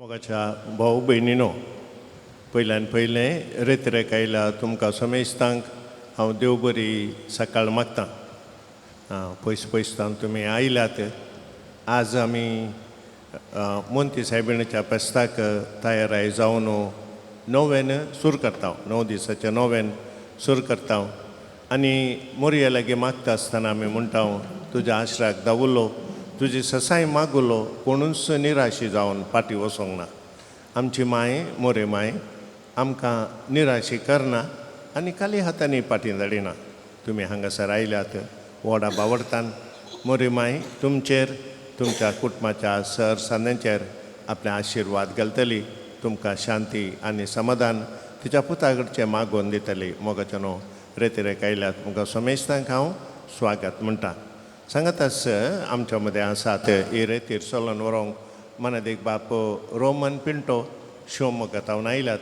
मोगाच्या भाऊ भयणीनो, पयल्यान पयलें रेतरेक आयला तुमकां समेस्तांक हांव देव बरी सकाळ मागतां. पयस पयसतान तुमी आयल्यात. आज आमी मोंती सायबिणीच्या फेस्ताक तयाराय जावन नोवेन सुरू करता. 9 दिसाचें नोवेन सुरू करता आनी मोरये लागीं मागता आसतना आमी म्हणटा तुज्या आश्राक दावुल्लो, तुजी ससाय मागुलो, कोणूच निराशी जावन फाटीं वचोंक ना. आमची माय मोरे माय आमकां निराशी करना आनी खाली हातांनी फाटीं धाडिना. तुमी हांगासर आयल्यात व्हडा बावडतान मोरे माय तुमचेर, तुमच्या कुटुंबाच्या सर सान्यांचेर आपले आशिर्वाद घालतली. तुमकां शांती आनी समाधान तिच्या पुताकडचें मागोवन दितली. मोगाच्यानो रेतरेक आयल्यात तुमकां समेस्तांक हांव स्वागत म्हणटा. सांगात आस आमच्या मदें आसात ही रेतीर चलोन व्हरोंक मनादेक बाप रोमन पिंटो शिवमोगातावन आयल्यात.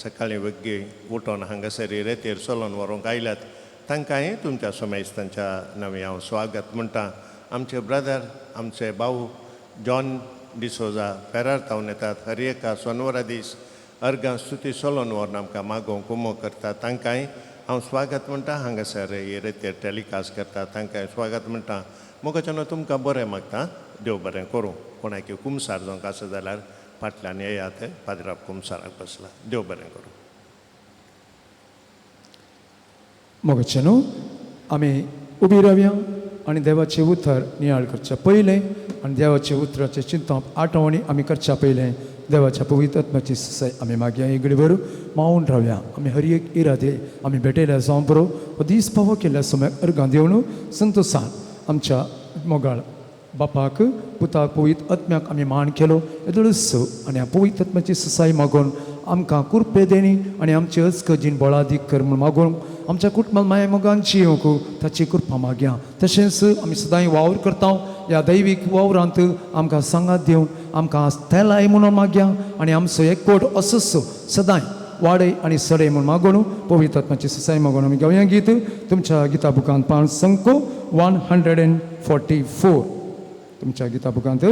सकाळीं वेग्गी उठोन हांगासर ही रेतीर चलोन व्हरोंक आयल्यात. तांकांय तुमच्या समेस्तांच्या नवी हांव स्वागत म्हणटा. आमचे ब्रदर, आमचे भाऊ जॉन डिसोजा फेरार तावन येतात. हर एका सोनवरा दीस अर्गां स्तुती चलोन व्हरून आमकां मागोवंक उमो करतात. तांकांय हांव स्वागत म्हणटा. हांगासर ही रेतेर टॅलिकास्ट करता तांकांय स्वागत म्हणटा. मोगाच्यानो तुमकां बरें मागता. देव बरें करूं. कोणाकी कुमसार जावंक आसा जाल्यार फाटल्यान येयात. पाद्राप कुमसाराक बसला. देव बरें करूं. मोगाच्यानो आमी उबी रावया आनी देवाचें उतर नियाळ करच्या पयलें आनी देवाचें उतराचें चिंतप आठवणी आमी करच्या पयलें देवाच्या पवित्र आत्म्याची ससाय आमी मागया. एक घडी मावून रावया. आमी हर एक इरादे आमी भेटयल्या जावं बरो हो दीस फावो केल्ल्या समयाक अर्गां दिवन संतोशान आमच्या मोगाळ बापाक पुताक पवित्र आत्म्याक आमी मान केलो. येदोळस आनी ह्या पवित्र आत्म्याची ससाय मागोवन आमकां कुरपे देणी आनी आमचे अचकजीन बळादीक कर म्हूण मागोवन आमच्या कुटुंबांत माय मोगांची येवंक ताची कृपा मागया. तशेंच आमी सदांय वावर करता. ह्या दैवीक वावरांत आमकां सांगात दिवन आमकां तेलाय म्हणून मागया आनी आमचो एकवट असोच सदांय वाडय आनी सडय म्हूण मागोवन पवित्र आत्म्याची ससाय मागोवन आमी गावया गीत तुमच्या गिता बुकांत पान संको 144. तुमच्या गिता बुकांत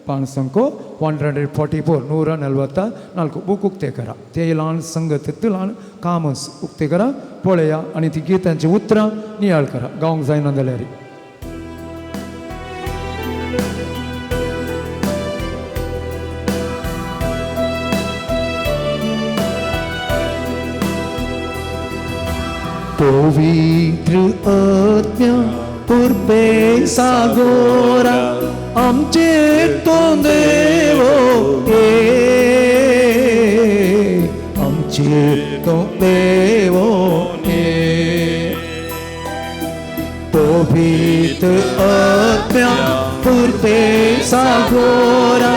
पान संको 144 144 बूक उक्ते करा. ते ल्हान संगत ल्हान कामस उक्ते करा. पळया आनी ती गितांची उतरां नियाळ करा. गावंक जायना जाल्यार पवित्र आत्म्या कुरपे सागोरा आमचेर तो देवो आमचेर तो देवो पवित्र आत्म्या कुरपे सागोरा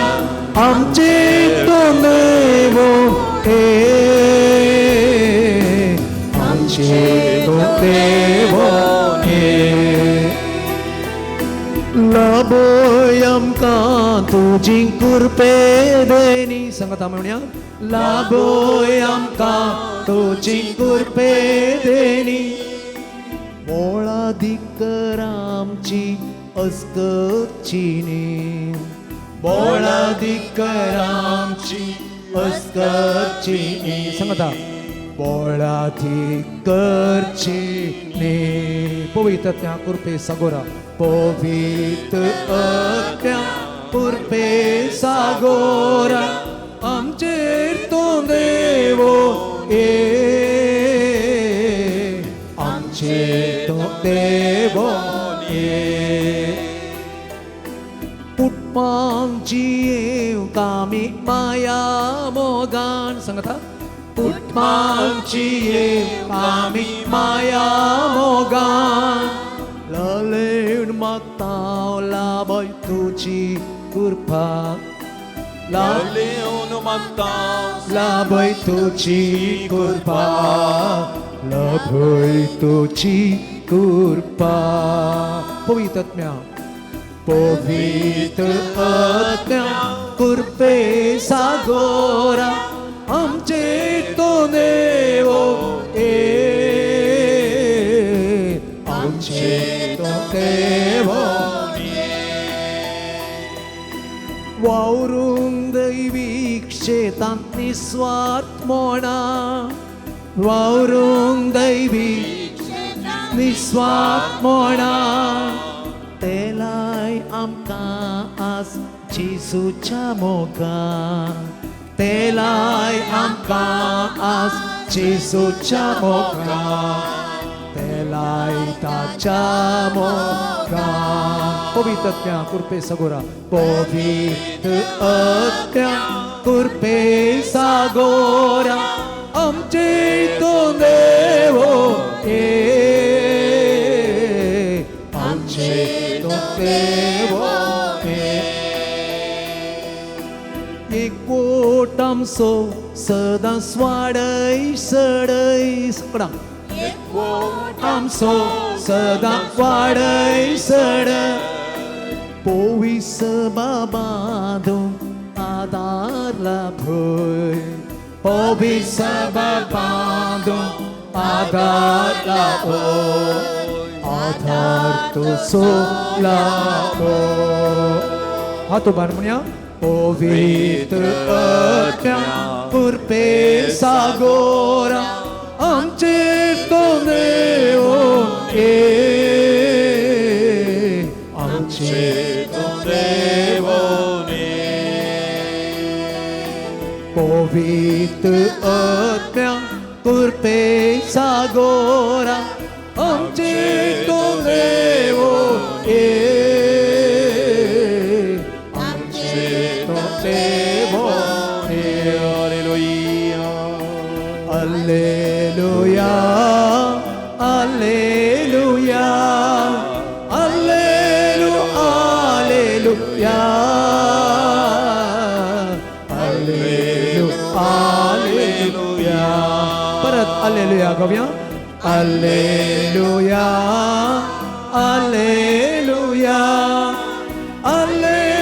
आमचेर तो देवो आमचेर तो देवो लाभोय आमकां तुजी कुरपे देणी. सांगात म्हणया लाभोय आमकां तुजी कुरपे देणी. बोळादीक कर आमची अस्कची नीव. बोळादीक कर आमची अस्कची नीव. सांगाता बोळादीक करची नीव. पवित्र त्या कुरपे सागोरा पवित्र आत्म्या कुरपे सागोरा आमचेर तो देवो आमचेर तो देवो पुटमांची येवंक आमी माया मोगान. सांगता पुटमांची येवंक आमी माया मोगान. लालेन मागता लाभय तुजी कृपा. लालेन मागता लाभय तुजी कृपा. लाभय तुजी कृपा. पवित्र आत्म्या पवित्र आत्म्या कुरपे सागोरा आमचेर तो देवो आमचेर तो देवो वावरूंक दैवी शेतांत निस्वार्थ मोणा वावरूंक दैवी निस्वार्थ मोणा तेलाय आमकां आज जेजूच्या मोगान तेलाय आमकां आज जेजूच्या मोगान तेलाय ताच्या मोगान पवित्र आत्म्या कुरपे सगोरा पवित्र आत्म्या कुरपे सागोरा आमचे तो देवो आमचे तो देवो एकवट आमचो सदां वाडय सडय सकडा आमचो सदां वाडय सडय पोवीस बाबादो आदारला भय पोवीस बाबादो आदारला भय आधार तो सोला हातो बार म्हणया पवित्र आत्म्या कुरपे सागोरा आमचे तो देव आमचे तो देव पवित्र आत्म्या कुरपे सागोरा आमचे तो देव Alleluia, alleluia, alleluia, alleluia, alleluia, alleluia. परत alleluia गाऊया. Alleluia, alleluia, alleluia,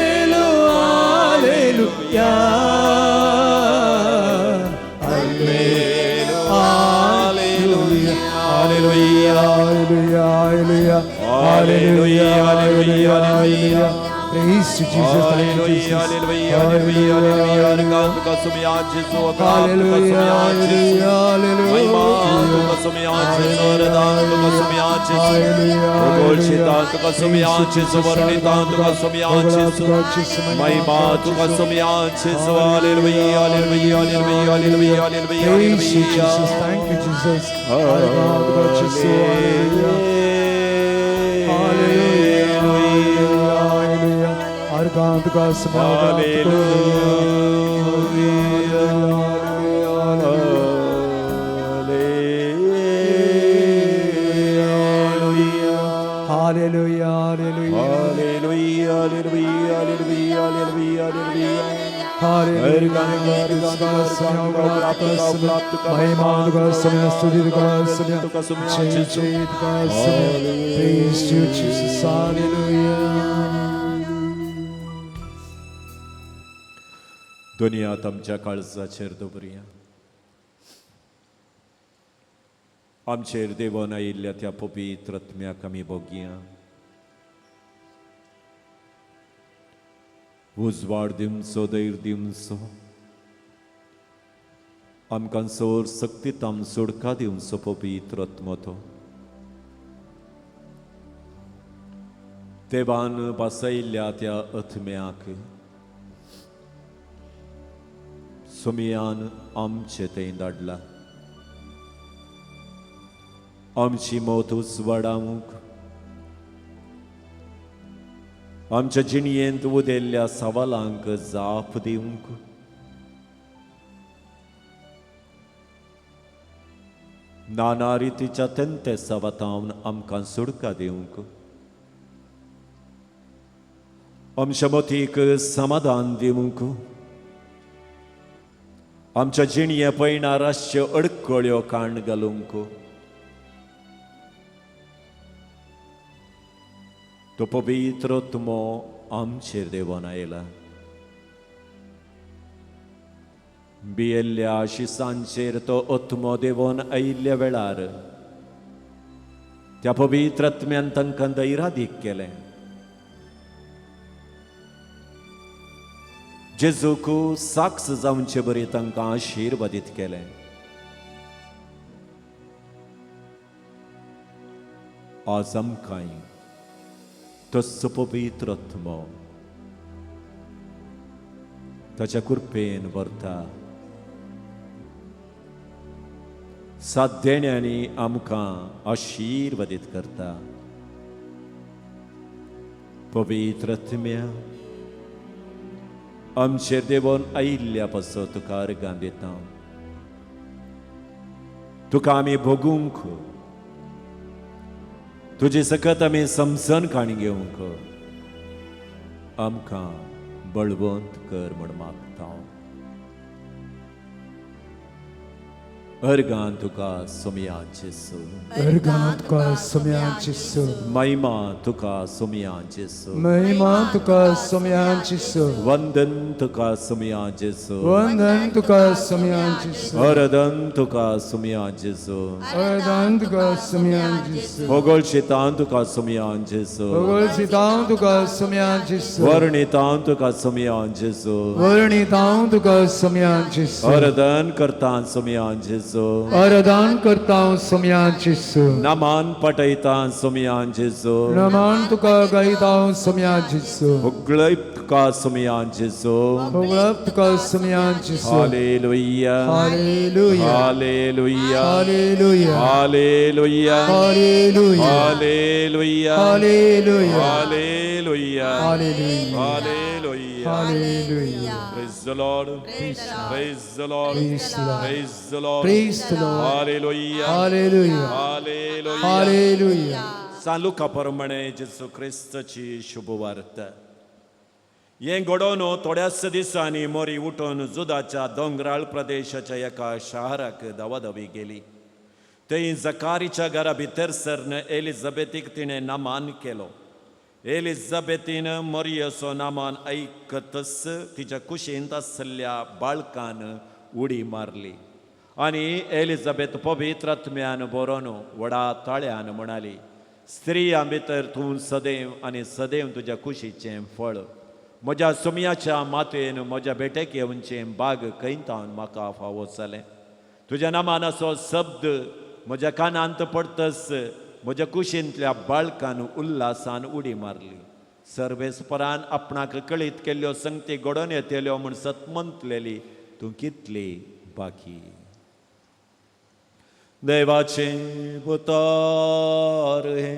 alleluia. Hallelujah, hallelujah, hallelujah, hallelujah. Praise to Jesus, thank you, Jesus. Hallelujah, hallelujah, hallelujah. Hallelujah, praise you, Jesus, thank you, Jesus. Argant ka Hallelujah, hallelujah, hallelujah, hallelujah, hallelujah, Praise you, Jesus, hallelujah. दुनिया आमच्या काळजाचेर दवरया. आमचेर देवान आयिल्ल्या त्या पवित्र आत्म्याक आमी भोगया. उजवाड दिवचो, दैर दिवचो, आमकां सोर सक्तीत आम सोडका दिवचो पवित्र आत्मो तो. देवान बसयिल्ल्या त्या आत्म्याक सुमयान आमचे थंय धाडला. आमची मोत उजवाडावंक, आमच्या जिणयेंत उदेल्ल्या सवालांक जाप दिवंक, नाना रितीच्या तेंते सवतावन आमकां सुडका दिवंक, आमच्या मोतीक समाधान दिवंक, आमच्या जिणये पैणाराश्य अडकळ्यो काण घालूंक, तो पवित्र आत्मो आमचेर देवान आयला. बियेल्ल्या आशिसांचेर तो आत्मो देवान आयिल्ल्या वेळार त्या पवित्र आत्म्यान तांकां धैर्यादीक केलें. जेजूकू साक्ष जावचे बरी तांकां आशीर्वादीत केलें. आज आमकांय तस्सो पवित्र आत्मो ताच्या कृपेन भरता. साथ देण्यानी आमकां आशीर्वादीत करता. पवित्र आत्म्या, आमचेर देवोन आयिल्ल्या पासो तुका अर्गां दिता. तुका आमी भोगूंक, तुजे सकत आमी समजन काणी घेवंक आमकां बळवंत कर म्हण मागता. अर्गां तुका सोमयाचे सो, अर्गां तुका सोम्यांची सो, महिमा तुका सोमयाचे सो, महिमा तुका सोम्यांची सो, वंदन तुका सोमयाचे सो, वंदन तुका सोम्यांची सो, आराधन तुका सोमयाचे सो, वरदान तुका सोम्यांची सो, भोगोळशितां तुका सोमयाचे सो, भगवसितां तुका सोम्यांची सो, वर्णितां तुका सोमयाचे सो, वर्णितां तुका सोम्यांची सो, आराधन करता सोमयाचे सो, आराधन करता सोम्यांची सो, नमान पटयता सोमयाचे सो, नमान तुका गायता सोम्यांची सो, भोगळय तुका सोमयाचे सो. भगवत तुका सोम्यांची सो. Hallelujah, hallelujah, hallelujah, hallelujah, hallelujah, hallelujah, hallelujah, hallelujah, hallelujah, hallelujah, hallelujah. Hallelujah. Praise the Lord. Praise the Lord. Praise the Lord. Praise the Lord. Praise the Lord. Hallelujah. Hallelujah. Hallelujah. Hallelujah. सांलुका प्रमाणे जेसू क्रिस्ताची शुभवार्ता. हें घडोवन थोड्याच दिसांनी मोरी उठून जुदाच्या दोंगराळ प्रदेशाच्या एका शाराक धांवाधांवी गेली. थंय जकारीच्या घरा भितर सरन एलिझाबेथीक तिणें नामान केलो. एलिझाबेथीन मोरियसो नामान ऐकतच तिच्या कुशींत आसलेल्या बाळकान उडी मारली आनी एलिझाबेथ पवित्र आत्म्यान बरोवन व्हडा ताळ्यान म्हणाली, स्त्रियां भितर तूं सदैव आनी सदैव तुज्या कुशीचें फळ. म्हज्या सुमयाच्या मातयेन म्हज्या बेटेक येवचें बाग कैतावन म्हाका फावो जालें. तुज्या नामान असो शब्द म्हज्या कानांत पडतच म्हज्या कुशींतल्या बाळकान उल्हासान उडी मारली. सर्वेस्परान आपणाक कळीत केल्ल्यो संगती घडोवन येतल्यो म्हूण सतमंतलेली तूं कितली बाकी. देवाचें उतर हे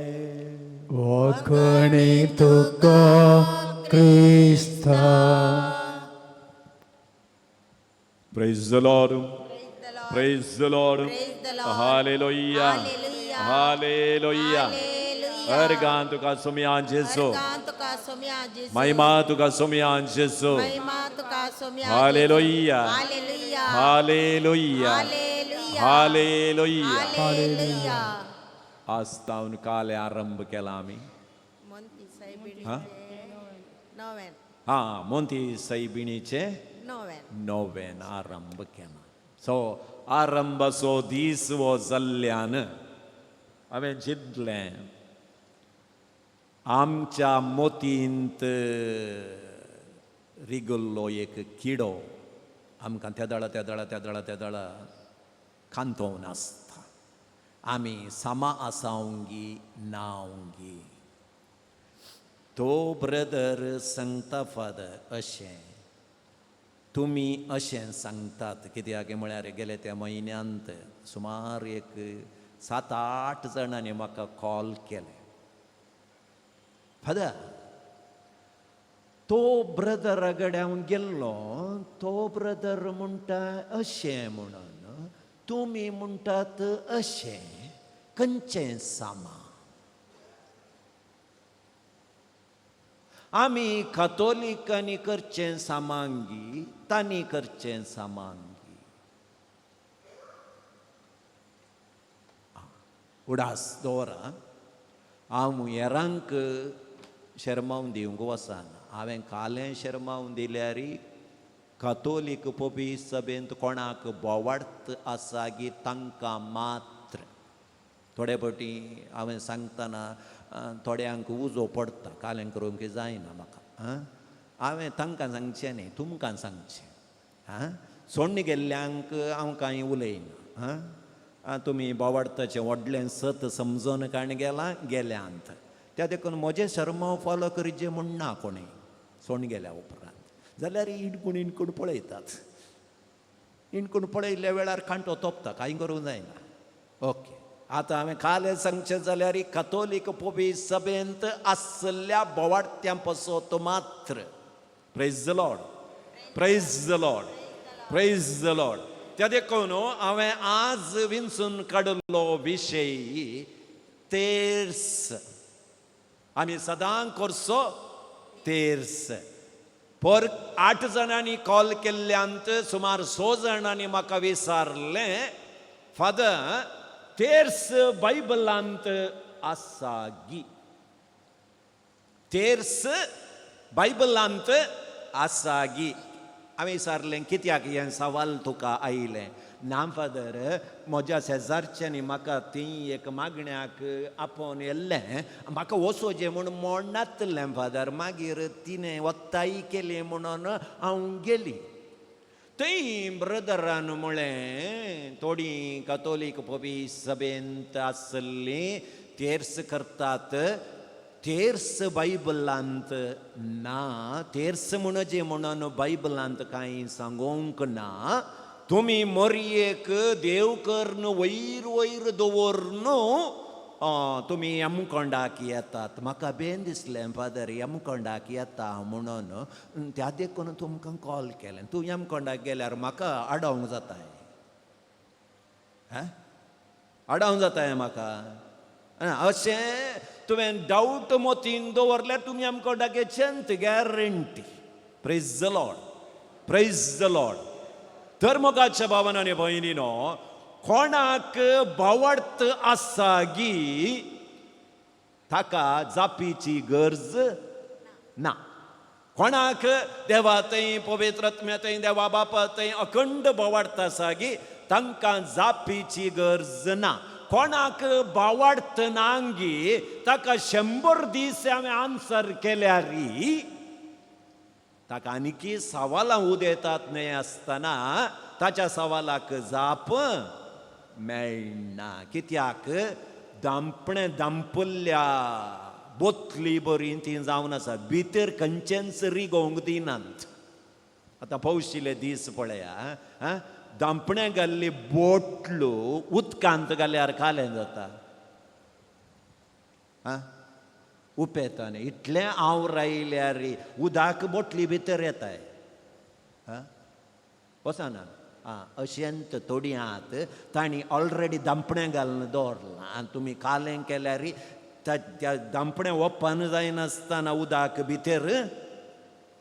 वखणी तुका क्रिस्ता. Praise the Lord. Praise the Lord. Hallelujah. Hallelujah. अर्गां तुका सोमयान जेसो, महिमा तुका सोमयान जेसो. Hallelujah, hallelujah, hallelujah. आज तावन काल आरंभ केला आम्ही. हा, मोंती सैबिणीचे नोवेन आरंभ केला. सो आरंभाचो दीस वो जाल्ल्यान हांवें चिंतलें, आमच्या मोतींत रिगल्लो एक किडो आमकां तेदळा कांतोवन आसता. आमी सामा आसावंगी नावंगी. तो ब्रदर सांगता फादर अशें, तुमी अशें सांगतात कित्याक म्हळ्यार गेले त्या म्हयन्यांत सुमार एक 7-8 जाणांनी म्हाका कॉल केले, फादर तो ब्रदरा कडेन गेल्लो, तो ब्रदर म्हणटा अशें म्हणून, तुमी म्हणटात अशें, खंयचें सामा? आमी कातोलिकांनी करचें सामांगी, तांणी करचें सामांगी. उडास दवरा, हांव हेरांक शर्मावन दिवंक वचना. हांवें कालें शर्मावन दिल्यार कातोलीक पबी सभेंत कोणाक बोवार्थ आसा गी तांकां मात्र. थोडे फावटी हांवें सांगतना थोड्यांक उजो पडटा, कालें करूंक जायना म्हाका. हांवें तांकां सांगचें न्ही तुमकां सांगचें आं सोडून गेल्ल्यांक हांव कांय उलयना आं तुमी बोवाडताचें व्हडलें सत समजोन काण गेल्यांत त्या देखून म्हजें शर्म फॉलो करचें म्हणना कोणें सोडून गेल्या उपरांत जाल्यार इणकूण पळयतात इणकूण पळयल्ल्या वेळार कांटो तोपता कांय करूंक जायना ओके आतां हांवें काल सांगचें जाल्यार कातोलीक पोबी सभेंत आसल्या बोवाडत्यां पसत मात्र praise the Lord praise the Lord praise the Lord त्या देखून हांवें आज विंचून काडलो विशय तेर्स आमी सदां करचो तेर्स पर 8 जाणांनी कॉल केल्ल्यांत सुमार 6 जाणांनी म्हाका विचारलें फादर तेर्स बायबलांत आसा गी तेर्स बायबलांत आसा गी हांवें विचारलें कित्याक हें सवाल तुका आयलें ना फादर म्हज्या शेजारच्यांनी म्हाका ती एक मागण्याक आपोवन येल्लें म्हाका वचोचें म्हूण मोडनातलें फादर मागीर तिणें वत्ताई केली म्हणून हांव गेली थंय ब्रदरान म्हळें थोडीं कातोलीक पोबी सभेंत आसलीं तेर्स करतात तेर्स बायबलांत ना तेर्स म्हणजे म्हणून बायबलांत कांय सांगोंक ना तुमी मोरयेक देव कर्ण वयर वयर दवरून तुमी यमकोंडाक येतात म्हाका बेन दिसलें फादर यमकोंडाक येता म्हणून त्या देखून तुमकां कॉल केलें तूं यमकोंडाक गेल्यार म्हाका आडावंक जाताय आडावंक जाताय म्हाका अशें तुवें डावट मोतीन दवरल्यार तुमी यमकोंडाक येचेंत guarantee praise the Lord praise the Lord तर मोगाच्या भावान आनी भयणीनो कोणाक बावडत आसा गी ताका जापीची गरज ना कोणाक देवा थंय पवित्र आत्म्या थंय देवा बापा थंय अखंड बोवाडत आसा गी तांकां जापीची गरज ना कोणाक बावडत नांगी ताका 100 दीस हांवें आन्सर केल्यारी ताका आनीकी सवालां उदेतात न्हय आसतना ताच्या सवालाक जाप मेळना कित्याक दांपणें दांपल्ल्या बोतली बरी ती जावन आसा भितर खंयचेंच रिगोवंक दिनात आतां पौशिले दीस पळया दांपणे घाल्ली बोटलो उदकांत घाल्यार कालें जाता उपेता न्ही इतलें आवरायल्यार उदक बोटली भितर येताय वचना अशेंत थोडी आहात तांणी ऑलरेडी दांपणें घालून दवरलां आनी तुमी कालें केल्यार त्या दांपणें ओपन जायनासतना उदक भितर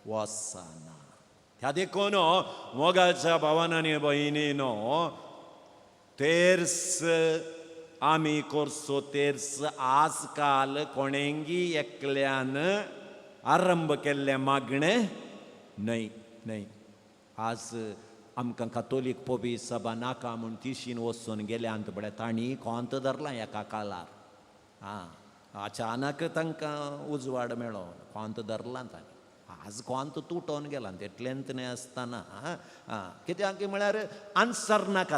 वचना ह्या देखून मोगाच्या भावान आनी भयणीनो तेर्स आमी करचो तेर्स आजकाल कोणेंगी एकल्यान आरंभ केल्लें मागणें न्हय न्हय आज आमकां कातोलीक पोबी सभा नाका म्हूण तिशीन वचून गेल्यांत बडे तांणी कोंत धरलां एका कालार अचानक तांकां उजवाड मेळो कोंत धरलां तांणी आज कोंत तुटोन गेलां तेटलेंत न्हय आसतना कित्याक म्हळ्यार आन्सर नाका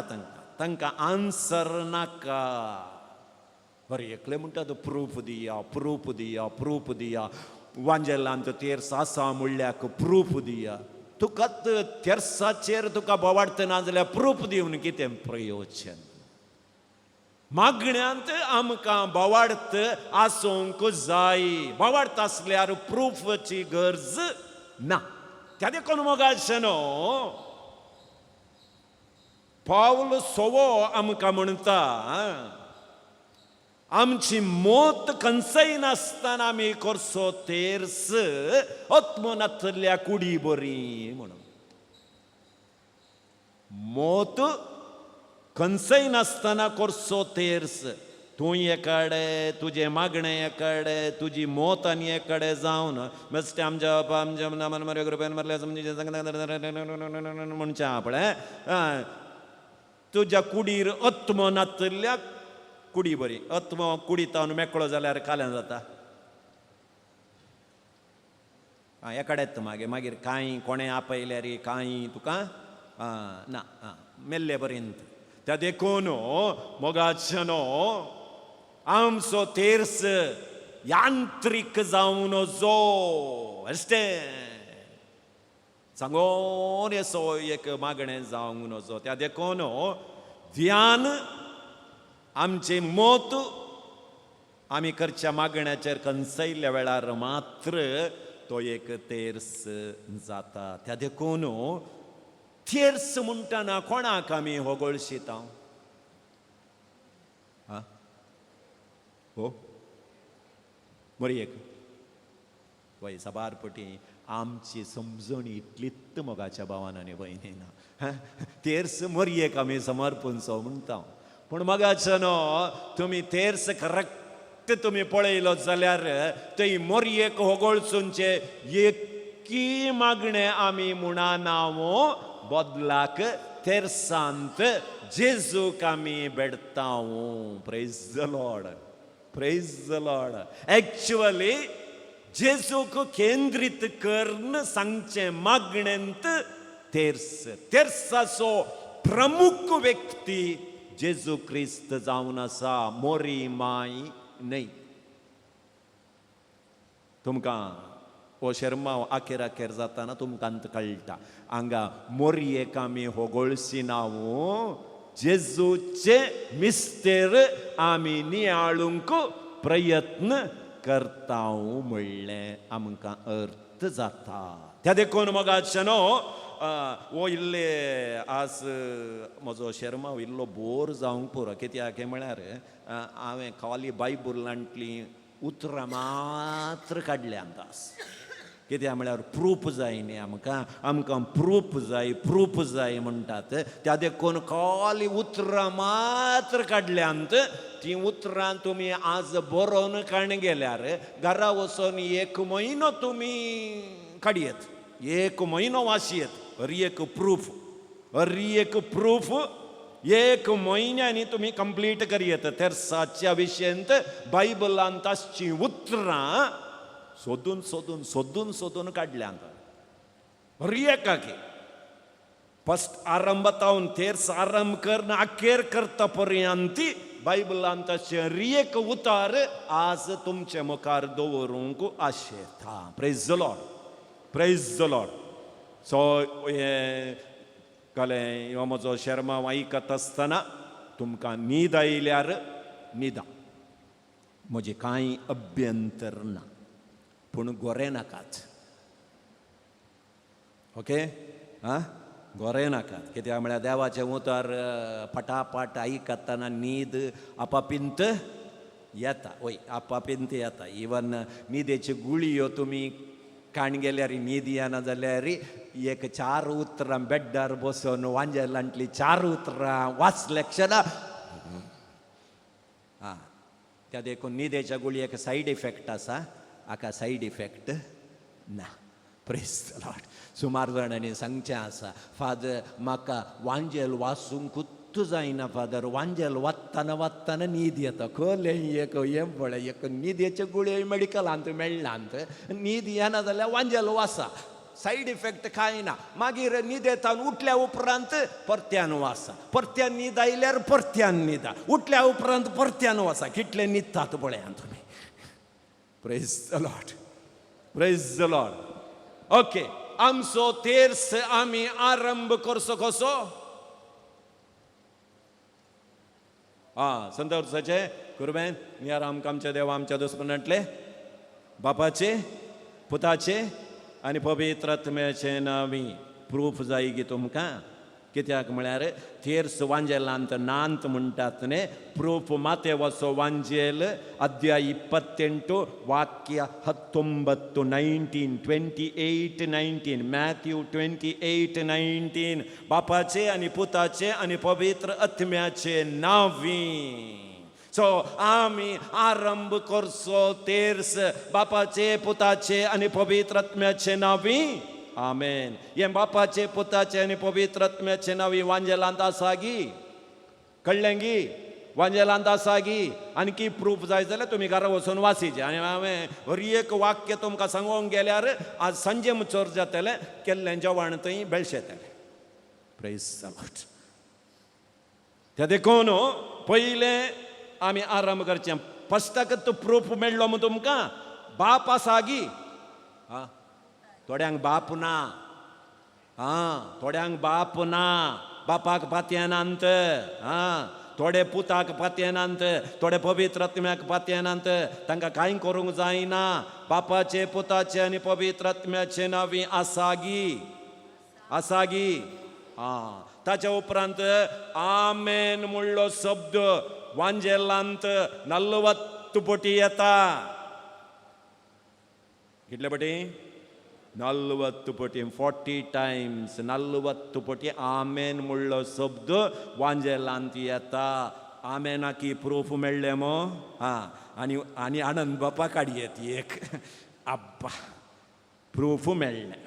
तांकां आन्सर नाका बरें एकले म्हणटात प्रूफ दिया प्रूफ दिया प्रूफ दिया वांजेलांत तेर्स आसा म्हणल्याक प्रूफ दिया तुका तेर्साचेर तुका बोवाडत ना जाल्यार प्रूफ दिवन कितें प्रयोजन मागण्यांत आमकां बोवाडत आसूंक जाय बोवाडत आसल्यार प्रूफची गरज ना त्या देखून मोगाचेनो पावल सोवो आमकां म्हणटा आमची मोत खंयचय नासतना आमी करचो तेर्स आत्मनातल्या कुडी बरी म्हणून मोत खंयचय नासतना करचो तेर्स तूं एकाडे तुजे मागणें एकाडे तुजी मोत आनी एकाडे जावन बेश्टे आमच्या आमच्या नामान मरे ग्रुपान मारल्या म्हणचे आपणे तुज्या कुडीर आत्म नातल्या कुडी बरी आत्म कुडी तावन मेकळो जाल्यार कालें जाता एकाडेच मागीर कांय कोणें आपयल्यार कांय तुका ना मेल्ले पर्यंत त्या देखून मोगाचनो आमचो तेर्स यांत्रिक जावन जो अशे सांगोन असो एक मागणें जावंक नजो त्या देखून ध्यान आमचे मत आमी करच्या मागण्याचेर कन्सयल्ल्या वेळार मात्र तो एक तेर्स जाता त्या देखून तेर्स म्हणटना कोणाक आमी होगळशीत हो मोरयेक वय सबारपटी आमची समजण इतलीच मोगाच्या भावान आनी भयणीना तेर्स मोरयेक आमी समर्पणचो म्हणटा पूण मोगाचो न्हू तुमी तेर्स करेक्ट तुमी पळयलो जाल्यार थंय मोरयेक होगळचोंचे एकी मागणें आमी म्हणा नांव बदलाक तेर्सांत जेजूक आमी बेडतांव praise the Lord praise the Lord actually जेजूक केंद्रीत करून सांगचे मागणेंत तेर्स तेर्साचो प्रमुख व्यक्ती जेजू क्रिस्त जावन आसा मोरी माय न्हय तुमकां हो शर्मा आखेर आखेर जाताना तुमकां कळटा हांगा मोरयेक आमी होगळशी नांव जेजूचे मिस्तेर आमी नियाळूंक प्रयत्न करता म्हणलें आमकां अर्थ जाता त्या देखून मोगाचनो वो इल्ले आज म्हजो शर्मा इल्लो बोर जावंक पुरो कित्याक म्हळ्यार हांवें खाली बायबलांतलीं उतरां मात्र काडल्यांत आज कित्याक म्हळ्यार प्रूफ जाय न्ही आमकां प्रूफ जाय म्हणटात त्या देखून खाली उतरां मात्र काडल्यांत ती उतरां तुमी आज बरोवन काडून गेल्यार घरा वचून एक म्हयनो तुमी काडयेत एक म्हयनो वाचयेत हरी एक प्रूफ एक म्हयन्यांनी तुमी कंप्लीट करयेत तेर्साच्या विशयंत बायबलांत आसची उतरां सोदून सोदून सोदून सोदून काडल्यांत हरी एकाकी फस्ट आरंभतावन तेर्स आरंभ करन अखेर करता पर्यंत बायबलांत एक उतार आज तुमचे मुखार दवरूंक आशेता प्रेज द लॉर्ड सो हे कळ्ळें हो म्हजो शर्मा आयकत आसतना तुमकां न्हीद आयल्यार न्हिदा म्हजें कांय अभ्यंतर ना पूण गोरे नाकात ओके गोरे नाकात कित्याक म्हळ्यार देवाचें उतर पटापट आयकतना न्हीद आपापिंत येता वय आपापिंत येता इवन न्हिदेच्यो गुळयो तुमी काण गेल्यार न्हीद येना जाल्यार एक 4 उतरां बेड्डार बसून वांजेलांतली 4 उतरां वाचल्या क्षणा त्या देखून न्हिदेच्या गुळयेक सायड इफेक्ट आसा हाका सायड इफेक्ट ना प्रेज द लॉर्ड सुमार जाणांनी सांगचें आसा फादर म्हाका वांजेल वाचूंकूच जायना फादर वांजेल वाचतना न्हीद येता खोले एक हें पळय एक न्हिदेच्यो गुळयो मेडिकलांत मेळ्ळांत न्हीद येना जाल्यार वांजेल वाचा सायड इफेक्ट कांय ना मागीर न्हिदेंतल्यान उठल्या उपरांत परत्यान वाचा परत्यान न्हीद आयल्यार परत्यान न्हिदा उठल्या उपरांत परत्यान वाचा कितले न्हिदतात पळया तुमी प्रेज द लॉर्ड ओके आमचो तेर्स आमी आरंभ करचो कसो संत वर्साचे कुरबेन नियार आमकां आमच्या देवा आमच्या दुस्मनांतले बापाचे पुताचे आनी पवित्र आत्म्याचे नांवी प्रूफ जाय गी तुमकां कित्याक म्हळ्यार तेर्स वांजेलांत नांत म्हणटात न्ही प्रूफ मातेवाचो वांजेल अध्याय 28 वाक्य 19 28 मॅथ्यू 28:19 बापाचे आनी पुताचे आनी पवित्र आत्म्याचे नांवी सो आमी आरंभ करचो तेर्स बापाचे पुताचे आनी पवित्र आत्म्याचे नांवी आमेन हे बापाचे पुताचे आनी पवित्र आत्म्याचे नांवी वांजेलांत आसा गी कळ्ळें गी वांजेलांत आसा की आणखी प्रूफ जाय जाल्यार तुमी घरा वचून वाचीचे आनी हांवें हरी एक वाक्य तुमकां सांगोंक गेल्यार आज सांजे चोर जातलें केल्लें जेवण थंय बेळशेतलें. Praise the Lord. ते देखून पयलें आमी आराम करचें. फस्टाक तो प्रूफ मेळ्ळो म्हूण तुमकां बाप आसा गी. थोड्यांक बाप ना. थोड्यांक बाप ना. बापाक पातयेनांत. थोडे पुताक पातयेनांत. थोडे पवित्र आत्म्याक पातयेनांत. तांकां कांय करूंक जायना. बापाचे पुताचे आनी पवित्र आत्म्याचे नांवी आसागी. आसागी. ताच्या उपरांत आमेन म्हणलो शब्द वांजेलांत 40 पटी येता. कितले पटी? 40 पटी. 40 टायम्स 40 पटी आमेन म्हणलो शब्द वांजेलांत येता. आमेनाकी प्रूफ मेळ्ळे मो. आनी आनी आनंद बापा काडयेत एक. आब्बा प्रूफ मेळ्ळें.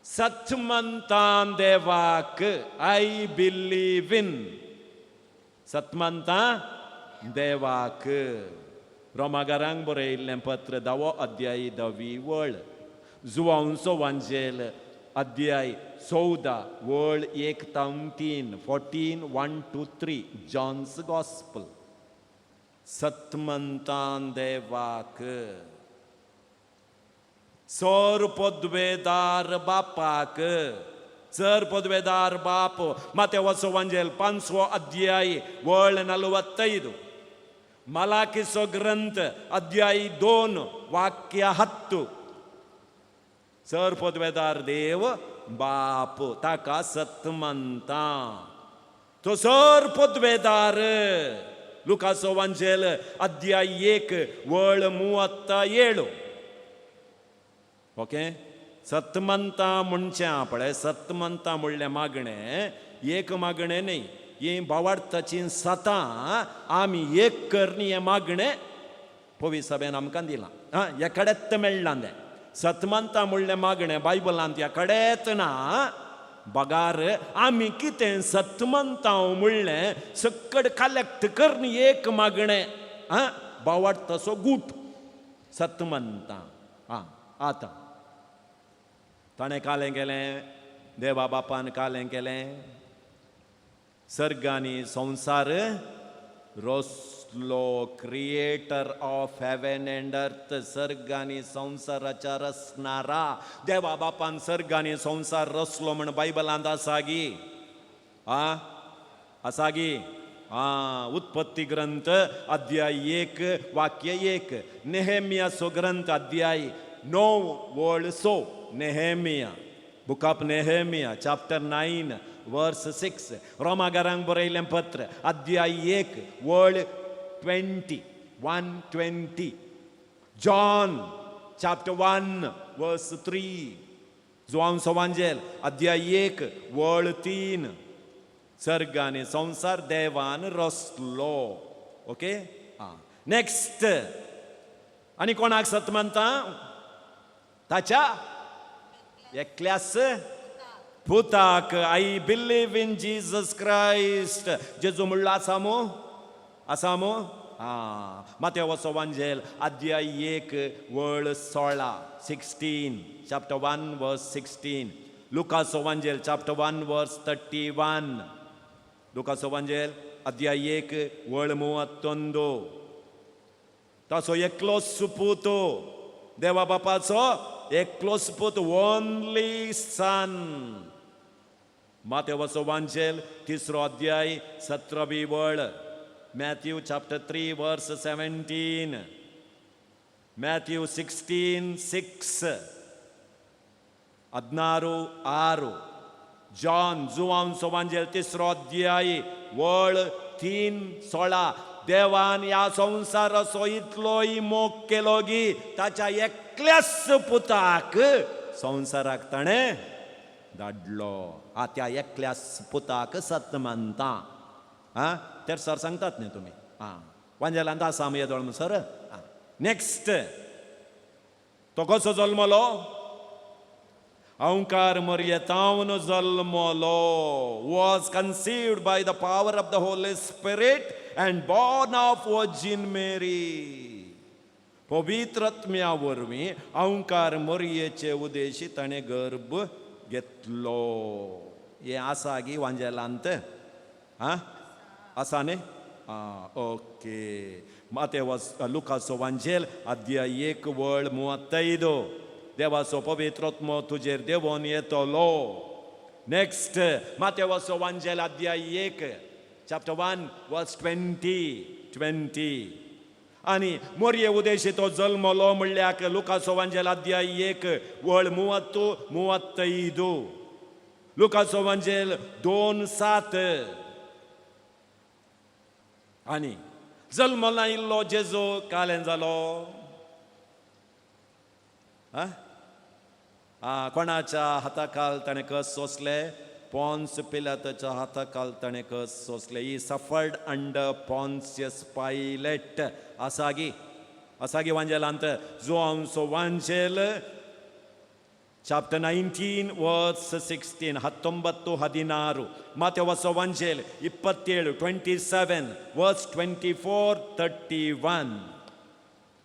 सत म्हणटा देवाक आय बिलीव इन. सत म्हणटा देवाक. रोमाकारांक बरयल्लें पत्र 10 अध्याय 10वी वळ. जुवांचो वांजेल अध्याय 14 वळ 1 ते 3. 14 1 to 3 जॉन्स गॉस्पल. सत म्हणटा देवाक. चोर पदवेदार बापाक. चर पदवेदार बाप. मातेवाचो वांजेल 5वो अध्याय वळ 45. मलाकीचो ग्रंथ अध्याय 2 वाक्य 10. चर पदवेदार देव बाप ताका सत म्हणटा. तो चर पदवेदार. लुकाचो वांजेल अध्याय 1 वळ 37. ओके. सत म्हणटा म्हणचे पळय. सत म्हणटा म्हणलें मागणें एक मागणें न्ही. ही भावार्थाची 7 आमी एक करनी हें मागणें पवित्र सभेन आमकां दिलां. ह्या कडेच मेळ्ळां तें. सत म्हणटा म्हणलें मागणें बायबलांत ह्या कडेच ना. बगार आमी कितें सत म्हणटा म्हणलें सकड कलेक्ट करनी एक मागणें. भावार्थाचो गूट सत म्हणटा. आतां ताणें कालें केलें. देवा बापान कालें केलें. सर्ग आनी संवसार रचलो. Creator of heaven and earth. सर्ग आनी संवसाराच्या रचणारा देवा बापान सर्ग आनी संवसार रचलो म्हण बायबलांत आसा गी. आसा गी. उत्पत्ती ग्रंथ अध्याय 1 वाक्य 1. नेहेमियाचो ग्रंथ अध्याय 9 वळ 6. नेहेमिया. बुक ऑफ नेहेमिया चॅप्टर 9 वर्स 6. रोमाकारांक बरयलें पत्र अध्याय 1 वळ 20 120. जॉन चॅप्टर 1 वर्स 3. जुवांचो वांजेल अध्याय 1 वळ 3. सर्ग आनी संवसार देवान रचलो. ओके. नेक्स्ट. आनी कोणाक सत म्हणटा? ताच्या एकल्यास पुताक. I believe in Jesus Christ. जेजू म्हणलो आसा मो. आसा मो. मातेवाचो वांजेल अध्याय 1 वळ 16. 16 चॅप्टर 1 वर्स 16. लुकाचो वांजेल चॅप्टर 1 वर्स 31. लुकाचो वांजेल अध्याय 1 वळ 32. ताचो एकलोच पुतो. देवा बापाचो एकलोच पूत. Only son. मातेवाचो वांजेल 3रो अध्याय 17वी वळ. मॅथ्यू चॅप्टर 3 वर्स 17. मॅथ्यू 16:6. 16:6. जॉन जुवांचो वांजेल 3रो अध्याय वळ 3:16. देवान ह्या संवसाराचो इतलोय मोग केलो गी ताच्या एकल्याच पुताक संवसाराक ताणें धाडलो. त्या एकल्याच पुताक सत म्हणटा. तर सर सांगतात न्ही तुमी. वांजेलांत आसा आमी येदोळ सर. नेक्स्ट. तो कसो जल्मलो? अवंकार मर्येतावन जल्मलो. Was conceived by the power of the Holy Spirit and born of Virgin Mary. पवित्रत्म्या वरवीं अवंकार मरियेचे उदेशी ताणें गर्भ घेतलो. हे आसा गी वांजेलांत आं आसा न्ही ओके. लुकाचो वांजेल अध्याय 1:35 देवाचो पवित्रत्मो तुजेर देवोन येतलो. नेक्स्ट मातेवाचो वांजेल अध्याय 1 chapter 1 verse 20. आणि मोरये उदेशी तो जल्मलो म्हणल्याक लुकाचो वांजेल अध्याय 1:30. लुकाचो वांजेल 2:7. आणि जल्मला इल्लो जेजू कालें जालो कोणाच्या हाताखाल ताणें कस सोंसले? पॉन्स पिलाताच्या हाताखाल ताणें कस सोंसले. He suffered under Pontius Pilate आसागी वांजेलांत जोआंचो वांजेल chapter 19 verse 16 19 मातेवाचो वांजेल 27 verse 24 31.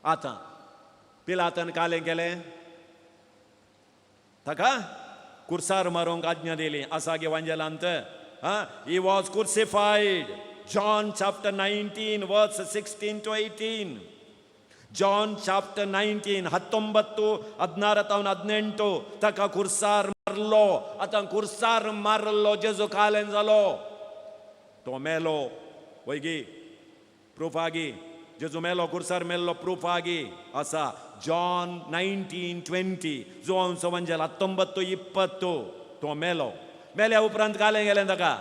आतां पिलातान कालें केलें ताका कुर्सार मारूंक आज्ञा दिली. आसा गे वांजेलांत he was crucified. John chapter 19 verse 16 to 18. John chapter 19 19 ताका कुर्सार मारलो. आतां कुर्सार मारलो जेजू कालें जालो. तो मेलो वयगी प्रूफ आगी जेजू मेलो कुर्सार मेल्लो प्रूफ आगी आसा. जॉन 19:20 जोआंचो वांजेल 19:20 तो मेलो. मेल्या उपरांत कालें गेलें ताका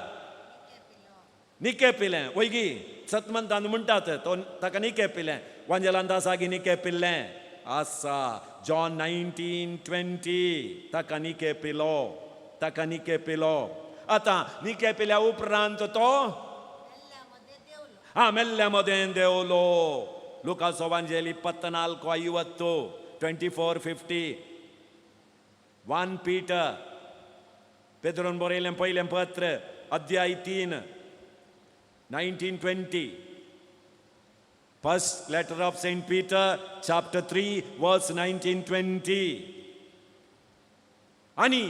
निके पिलें. वयगी सतमंतान म्हणटात तो ताका निके पिलें. वांजेलांत आसा गी निके पिल्लें आसा. जॉन 19:20 ताका निके पिलो. आतां निके पिल्या उपरांत तो मेल्ल्या मदें देवलो. लुकाचो वांजेल 24:50 24:50. 1 Peter पेद्रोन बरयलें पयलें पत्र अध्याय 3 19:20. First letter of Saint Peter chapter 3 verse 19-20. आणि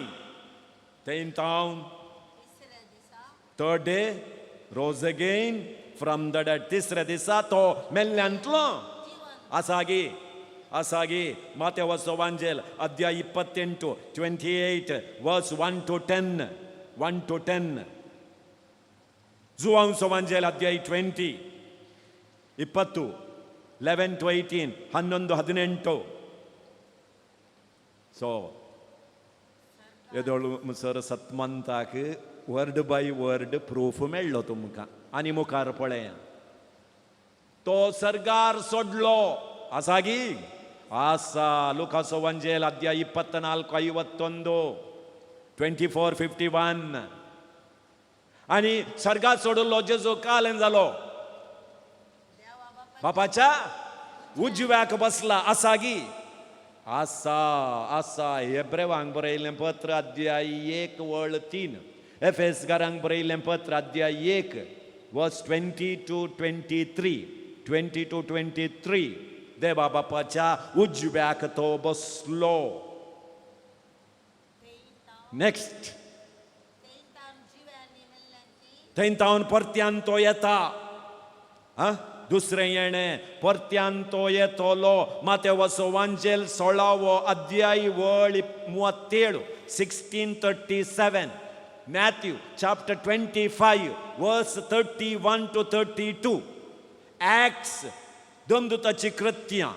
तें तावन third day rose again from the dead. तिसऱ्या दिसा तो मेल्ल्यांतलो आसागी मातेवाचो वांजेल अध्याय 28 28 verse 1 to 10. जोआंचो वांजेल अध्याय 20 11 to 18 11-18. सो येदोळ मुसर सतमंताक वर्ड बाय वर्ड प्रूफ मेळ्ळो तुमकां. आनी मुखार पळय तो सर्गार सोडलो आसागी आसा. लुकाचो वांजेल अध्याय 24:51 24:51. आनी सर्गार सोडलो जेजू कालें जालो. बापाच्या उजव्याक बसला आसागी आसा. हेब्रेवांक बरयलें पत्र अध्याय 1:3. एफेसकारांक बरयलें पत्र अध्याय 1 verse 20-23 20-23. देवा बापाच्या उजव्याक तो बसलो. नेक्स्ट थंयतावन परत्यान तो येता. दुसरें येणें परत्यान तो येतलो. मातेवाचो वांजेल 16 अध्याय 37 16:37. Matthew chapter 25 verse 31 to 32. Acts दोनदूताची कृत्यां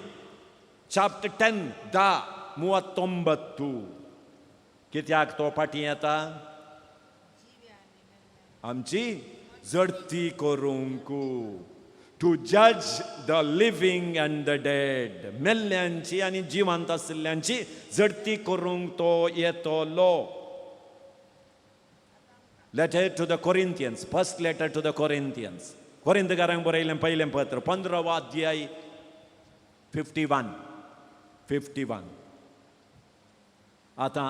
chapter 10 10:39. कित्याक तो फाटीं येता? आमची जडती करूंक. टू जज the living and the dead. मेल्ल्यांची आनी जिवंत आशिल्ल्यांची जडती करूंक तो येतलो. Letter to the Corinthians first letter to the Corinthians कोरिंथकारांक बरयलें पयलें पत्र 15 अध्याय 51. आतां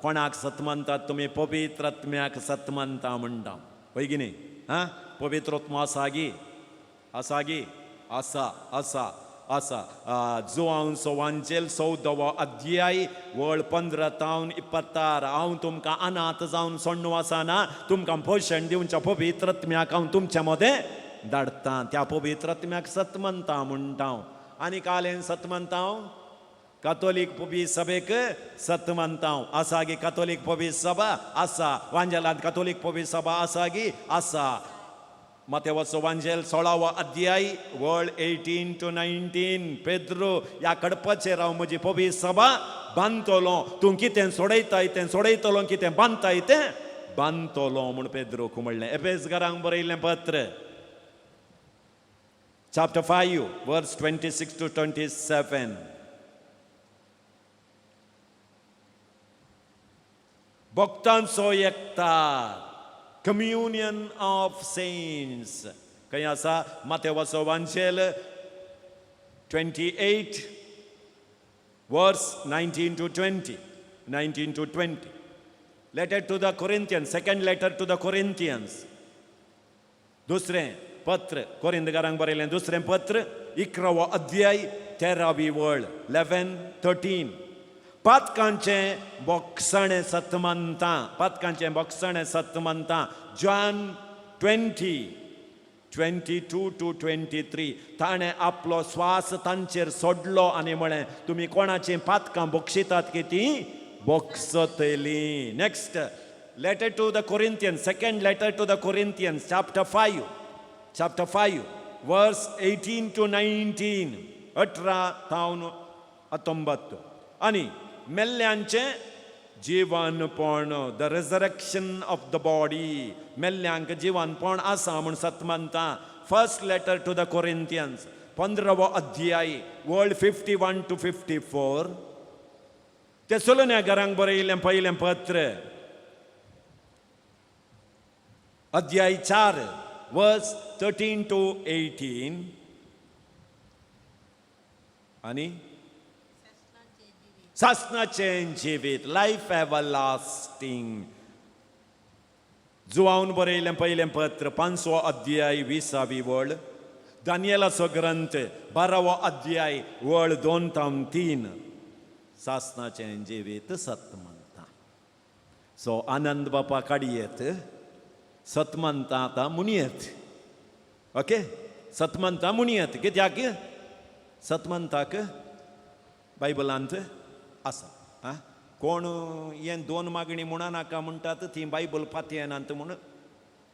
कोणाक सतमंतात तुमी? पवित्र आत्म्याक सतमंता म्हणटा. पळय न्ही पवित्र आत्मो आसा गी आसा गी आसा आसा आसा जुआंचो वांचेल 14वो अध्याय वळ 15 तावन 26 हांव तुमकां अनाथ जावन सोडून वचना तुमकां पोशण दिवच्या पवित्रत्म्याक हांव तुमच्या मदें धाडटां त्या पवित्रत्म्याक सत म्हणटा म्हणटा आनी कालें सत म्हणटा कातोलीक पबी सभेक सत म्हणटा आसा गी कातोलीक पबी सभा आसा वांजेलांत कातोलीक पबी सभा आसा गी आसा मतेवाचो वांजेल 16वो अध्याय वळ 18 to 19 पेद्रो ह्या कडपाचेर हांव म्हजी पबी सभा बांदतलो तूं कितें सोडयताय तें सोडयतलो कितें बांदताय तें बांदतलो म्हूण पेद्रोक म्हणलें एफेसकारांक बरयल्लें पत्र chapter 5 verse 26 to 27 भक्तांचो एकठांय communion of saints खंय आसा मतेवाचो वांचेल 28 verse 19 to 20 letter to the Corinthians second letter to the Corinthians दुसरें पत्र कोरिंदकारांक बरयलें दुसरें पत्र 11वो अध्याय 13वी वळ 11-13 पातकांचें बोगसणें सत म्हणटा पातकांचें बोगसणें सत म्हणटा जॉन 20:22 to 23 ताणें आपलो स्वास तांचेर सोडलो आनी म्हळें तुमी कोणाचीं पातकां बोगशितात की तीं बोगसतलीं next letter to the Corinthians second letter to the Corinthians chapter 5 verse 18 to 19 18 तावन 19 आनी मेल्ल्यांचें जिवनपण the resurrection of the body मेल्ल्यांक जिवनपण आसा म्हूण सत म्हणटा first letter to the Corinthians 15वो अध्याय वळ 51 to 54 तेसलोनिकेरांक बरयल्लें पयलें पत्र अध्याय 4 वर्स 13 to 18 आनी सासणाचें जिवीत लायफ एवरलास्टिंग जुआवन बरयलें पयलें पत्र 5वो अध्याय 20वी वळ दानियेलाचो ग्रंथ 12वो अध्याय वळ 2-3 सासणाचें जिवीत सत म्हणटा सो आनंद बापा काडयेत सत म्हणटा आतां मुणयेत ओके सत म्हणटा मुणयेत कित्याक सत म्हणटाक बायबलांत आसा कोण हें 2 मागणी म्हणा नाका म्हणटात ती बायबल पातयेनात म्हूण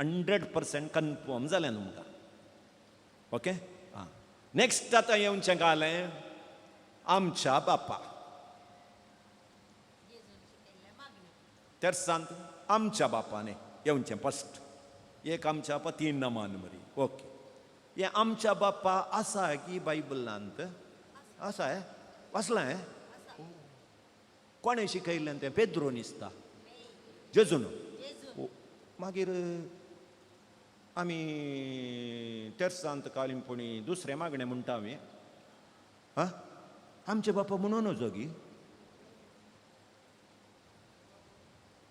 100% कन्फर्म जालें तुमकां ओके नेक्स्ट आतां येवचें गालें आमच्या बापा तेर्सांत आमच्या बापाने येवचें फस्ट एक आमच्या बापा 3 नमान मरी ओके हें आमच्या बापा आसा की बायबलांत आसा वाचलां कोणें शिकयलें तें पेद्रो दिसता जेजून मागीर आमी तेर्सांत कालिंपुणी दुसरें मागणें म्हणटा आमी आमचे बापा म्हणून जोगी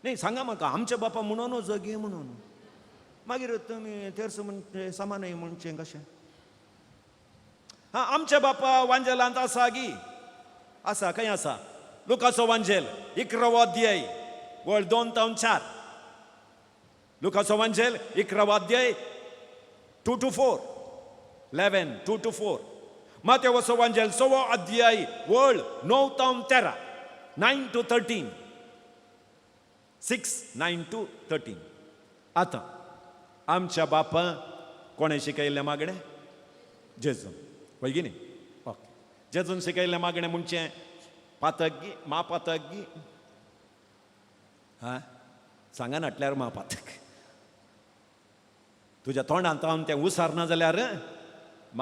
न्ही सांगा म्हाका आमचे बापा म्हणून जोगी म्हणून मागीर तुमी तेर्स म्हणचे समानय म्हणचें कशें आमचे बापा वांजेलांत आसा गी आसा खंय आसा लुकाचो वांजेल 11वो अध्याय वळ 2-4 लुकाचो वांजेल 11वो अध्याय 2-4 11-2-4 मातेवाचो वांजेल 6वो अध्याय वळ 9-13 9-13 6-9-13 आतां आमच्या बापा कोणें शिकयल्लें मागणें जेजून पळय गी न्ही ओके जेजून शिकयल्लें मागणें म्हणचें पातकी मापातकी सांगा नाटल्यार मापातक तुज्या तोंडांत हांव तें उसारना जाल्यार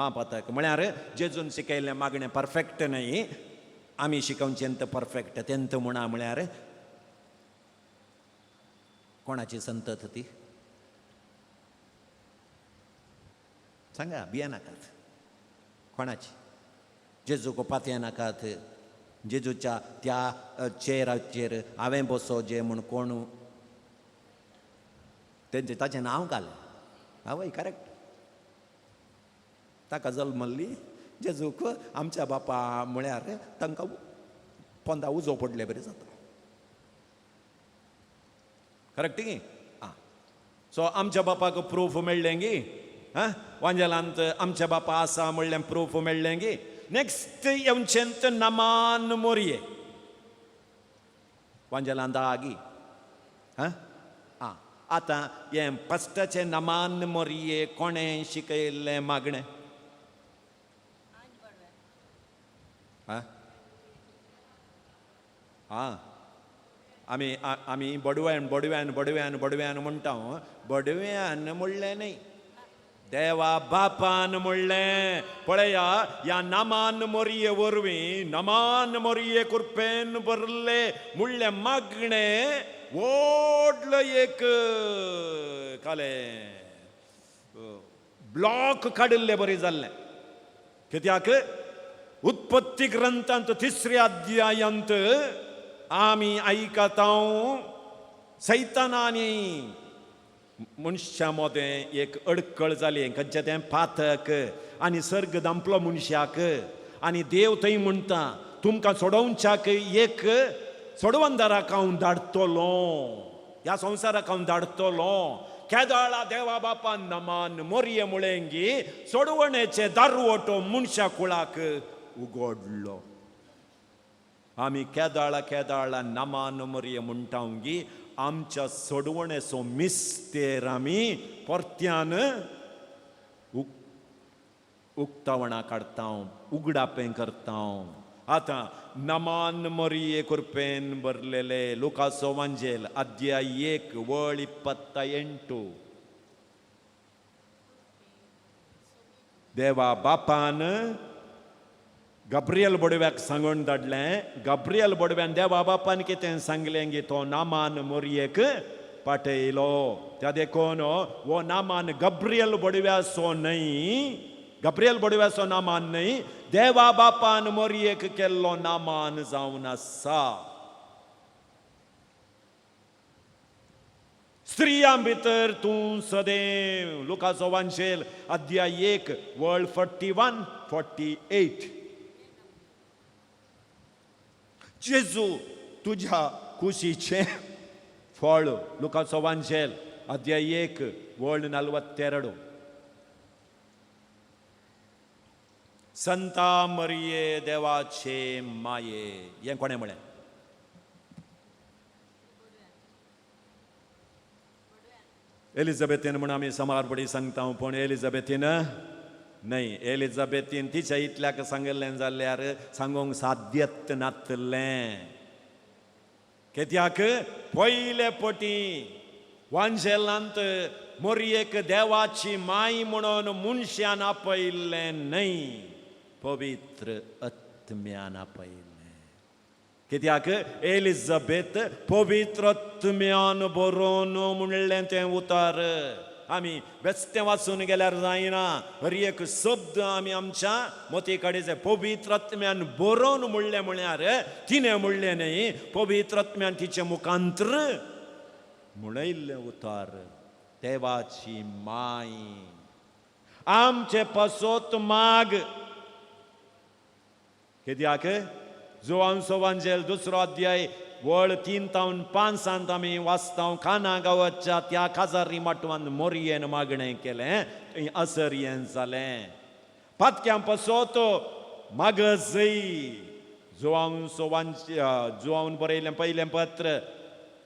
मापातक म्हळ्यार जेजून शिकयल्लें मागणें परफेक्ट न्हय आमी शिकोवचें परफेक्ट तेंत म्हणा म्हळ्यार कोणाची संतत ती सांगा भिये नाकात कोणाची जेजूक पातये नाकात जेजूच्या त्या चेराचेर हांवें बसोवचें म्हूण कोण तेंचें ताचें नांव घालें आवय करेक्ट ताका जल्मल्ली जेजूक आमच्या बापा म्हळ्यार तांकां पोंदा उजो पडले बरें जाता. करेक्ट गी? आं. सो आमच्या बापाक प्रूफ मेळ्ळें गी. वांजेलांत आमच्या बापा आसा म्हणलें प्रूफ मेळ्ळें गी. नेक्स्ट येवचेंत नमान मोरये वांजेलांत आगी. आं. आतां हें फस्टाचें नमान मोरये कोणें शिकयल्लें मागणें? आमी बडव्यान बडव्यान बडव्यान बडव्यान म्हणटा. बडव्यान म्हणलें न्ही, देवा बापान म्हणलें. पळया, ह्या नमान मोरये वरवीं नमान मोरये कुरपेन बरले म्हणलें मागणें व्हडलो एक कालें ब्लॉक काडिल्लें बरें जाल्लें. कित्याक उत्पत्ती ग्रंथांत 3ऱ्या अध्यायांत आमी आयकता सैतानानी मनशा मोदें एक अडकळ जाली. खंयचें तें पातक आनी सर्ग दांपलो मनशाक. आनी देव थंय म्हणटा तुमकां सोडोवच्याक एक सोडवंदाराक हांव धाडटलो, ह्या संवसाराक हांव धाडटलो. केदाळा देवा बापान नमान मोरये मुळेंगी सोडवणेचे दारवटो मनशा कुळाक उगडलो. आमी केदाळा केदाळा नमान मोरये म्हणटांगी आमच्या सोडवणेचो मिस्तेर आमी परत्यान उक्तावणां काडटा, उगडापें करता. आतां नमान मोरये कुरपेन बरलेले लुकाचो वांजेल अध्याय 1 वळ 28. देवा बापान गब्रियल बडव्याक सांगून धाडलें. गब्रियल बडव्यान देवा बापान कितें सांगलें गी तो नामान मोरयेक पाठयलो. त्या देखून वो नामान गब्रियल बडव्याचो न्हय, गब्रियल बडव्याचो नामान न्हय, देवा बापान मोरयेक केल्लो नामान जावन आसा. स्त्रियां भितर तूं सदैव लुकाचो वांजेल अध्याय 1 वळ 41-48. जेजू तुझ्या कुशीचें फळ लुकाचो वांजेल अध्याय 1 वळ 42. संता मरिये देवाचे माये हें कोणें म्हळें? एलिझाबेथीन म्हूण आमी समारपडी सांगता, पूण एलिझाबेथीन न्हय. एलिझाबेथीन तिच्या इतल्याक सांगलें जाल्यार सांगूंक साध्यत नातलें. कित्याक पयले पटी वांजेलांत मोरयेक देवाची माय म्हणून मनशान आपयल्लें न्हय, पवित्र आत्म्यान आपयल्लें. कित्याक एलिझाबेथ पवित्र आत्म्यान बरोवन म्हणलें तें उतार आमी बेश्टें वाचून गेल्यार जायना. हर एक शब्द आमी आमच्या मती काडीचे. पवित्र आत्म्यान बरोवन म्हणलें म्हळ्यार तिणें म्हणलें न्हय, पवित्र आत्म्यान तिचे मुखांतर म्हणयल्लें उतार. देवाची माय आमचे पासोत माग. कित्याक जोआंचो वांजेल 2रो अध्याय वळ 3-5 आमी वाचता. खाना गांवाच्या त्या काजारी माटवान मोरयेन मागणें केलें, थंय असर हें जालें. पातक्यां पासोत मागजय जोआंचो जोआन बरयलें पयलें पत्र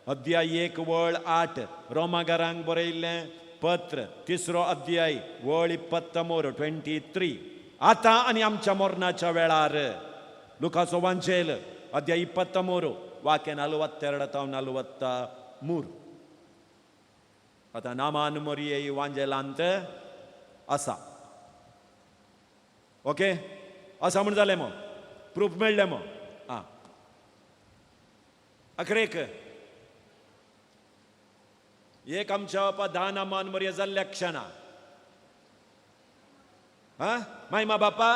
अध्याय 1 वळ 8. रोमागारांक बरयल्लें पत्र 3रो अध्याय वळ 23. आतां आनी आमच्या मरणाच्या वेळार लुकाचो वांजेल अध्याय 23 वाक्य 42-43. आतां नामान मोरये वांजेलांत आसा. ओके, आसा म्हण जालें मो, प्रूफ मेळ्ळें मो. आं, अकरेक एक आमच्या बापा 10 नामान मोरये जाल्ल्या क्षणा मायमा बापा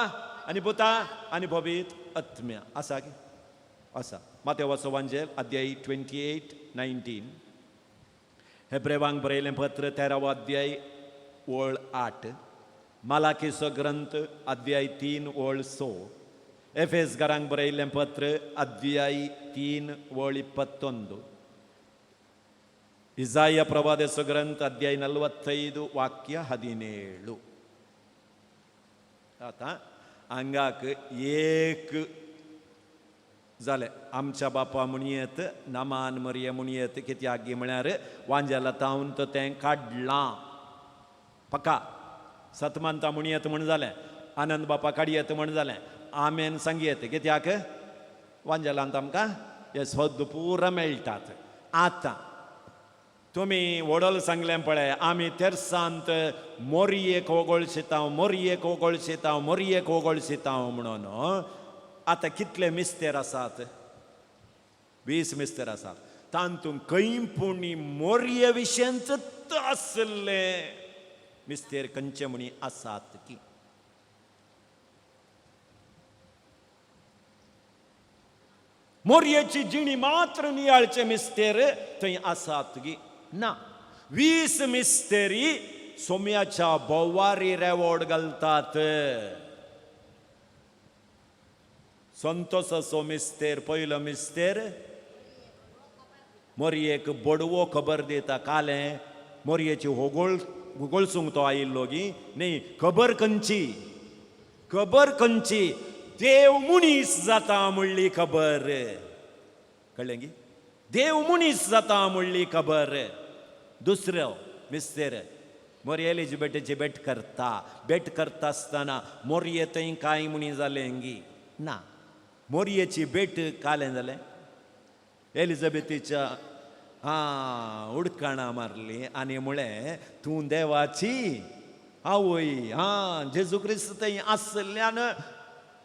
आनी पुता आनी पवित्र आत्म्या आसा की आसा. मातेवाचो वांजेल अध्याय 28-19. हेब्रेवांक बरयलें पत्र 13वो अध्याय वळ 8. मालाकीचो ग्रंथ अध्याय 3 ओळ 6. एफेसकारांक बरयल्लें पत्र अध्याय 3 ओळ 21. ಇಸಾಯ ಪ್ರವಾದಿಸೋ ಗ್ರಂಥ ಅಧ್ಯಾಯ 45 ವಾಕ್ಯ 17. आता हांगाक एक जालें आमच्या बापा म्हणयत नामान मरिया म्हणयत कित्याक गे म्हळ्यार वांजेला तावन तो तें काडलां पक्का. सतमंता म्हणयत म्हण जालें, आनंद बापा काडयत म्हण जालें, आमेन सांगयत कित्याक वांजेलांत आमकां हे सद्द पुरा मेळटात. आतां तुमी वडोल सांगलें पळय, आमी तेर्सांत मोरयेक ओगळशितांव मोरयेक ओगळशितांव मोरयेक ओगळशितांव म्हणून. आतां कितले मिस्तेर आसात? 20 मिस्तेर आसात. तांतून कैपुणी मोरये विशयंच आसले मिस्तेर खंयचे म्हणी आसात की? मोरयेची जिणी मात्र नियाळचे मिस्तेर थंय आसात गी? ना. 20 मिस्तेरी सोम्याच्या बोवारी रेवोड घालतात. संतोसाचो मिस्तेर पयलो मिस्तेर मोरयेक बडवो खबर दिता. कालें मोरयेची होगोळसूंक तो आयिल्लो गी? न्ही, खबर खंयची? खबर खंयची? देव मुनीस जाता म्हणली खबर. कळ्ळें गी? देव मुनीस जाता म्हणली खबर. दुसरो मिस्तेर मोरये एलिझाबेथीची भेट करता. भेट करता आसतना मोरये थंय कांय म्हणी जालें गी? ना. मोरयेची भेट कालें जालें एलिझाबेथीच्या उडकाणां मारली आनी म्हळें तूं देवाची आवय. जेजू क्रिस्त थंय आसल्यान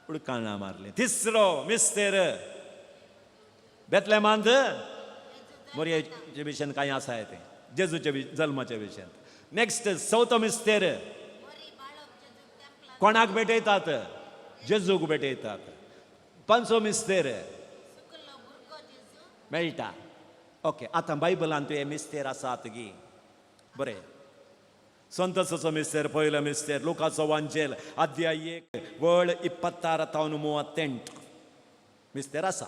उडकाणां मारली. तिसरो मिस्तेर बेतलेमांत मोरयेचे विशयन कांय आसा तें जेजूच्या जल्माच्या विशयन. नेक्स्ट चवथो मिस्तेर कोणाक भेटयतात? जेजूक भेटयतात. पांचवो मिस्तेर मेळटा. ओके, आतां बायबलांत हे मिस्तेर आसात गी? बरें. संतोसाचो मिस्तेर पयलो मिस्तेर लुकाचो वांजेल अध्याय 1 वळ 26 तावन 38 मिस्तेर आसा.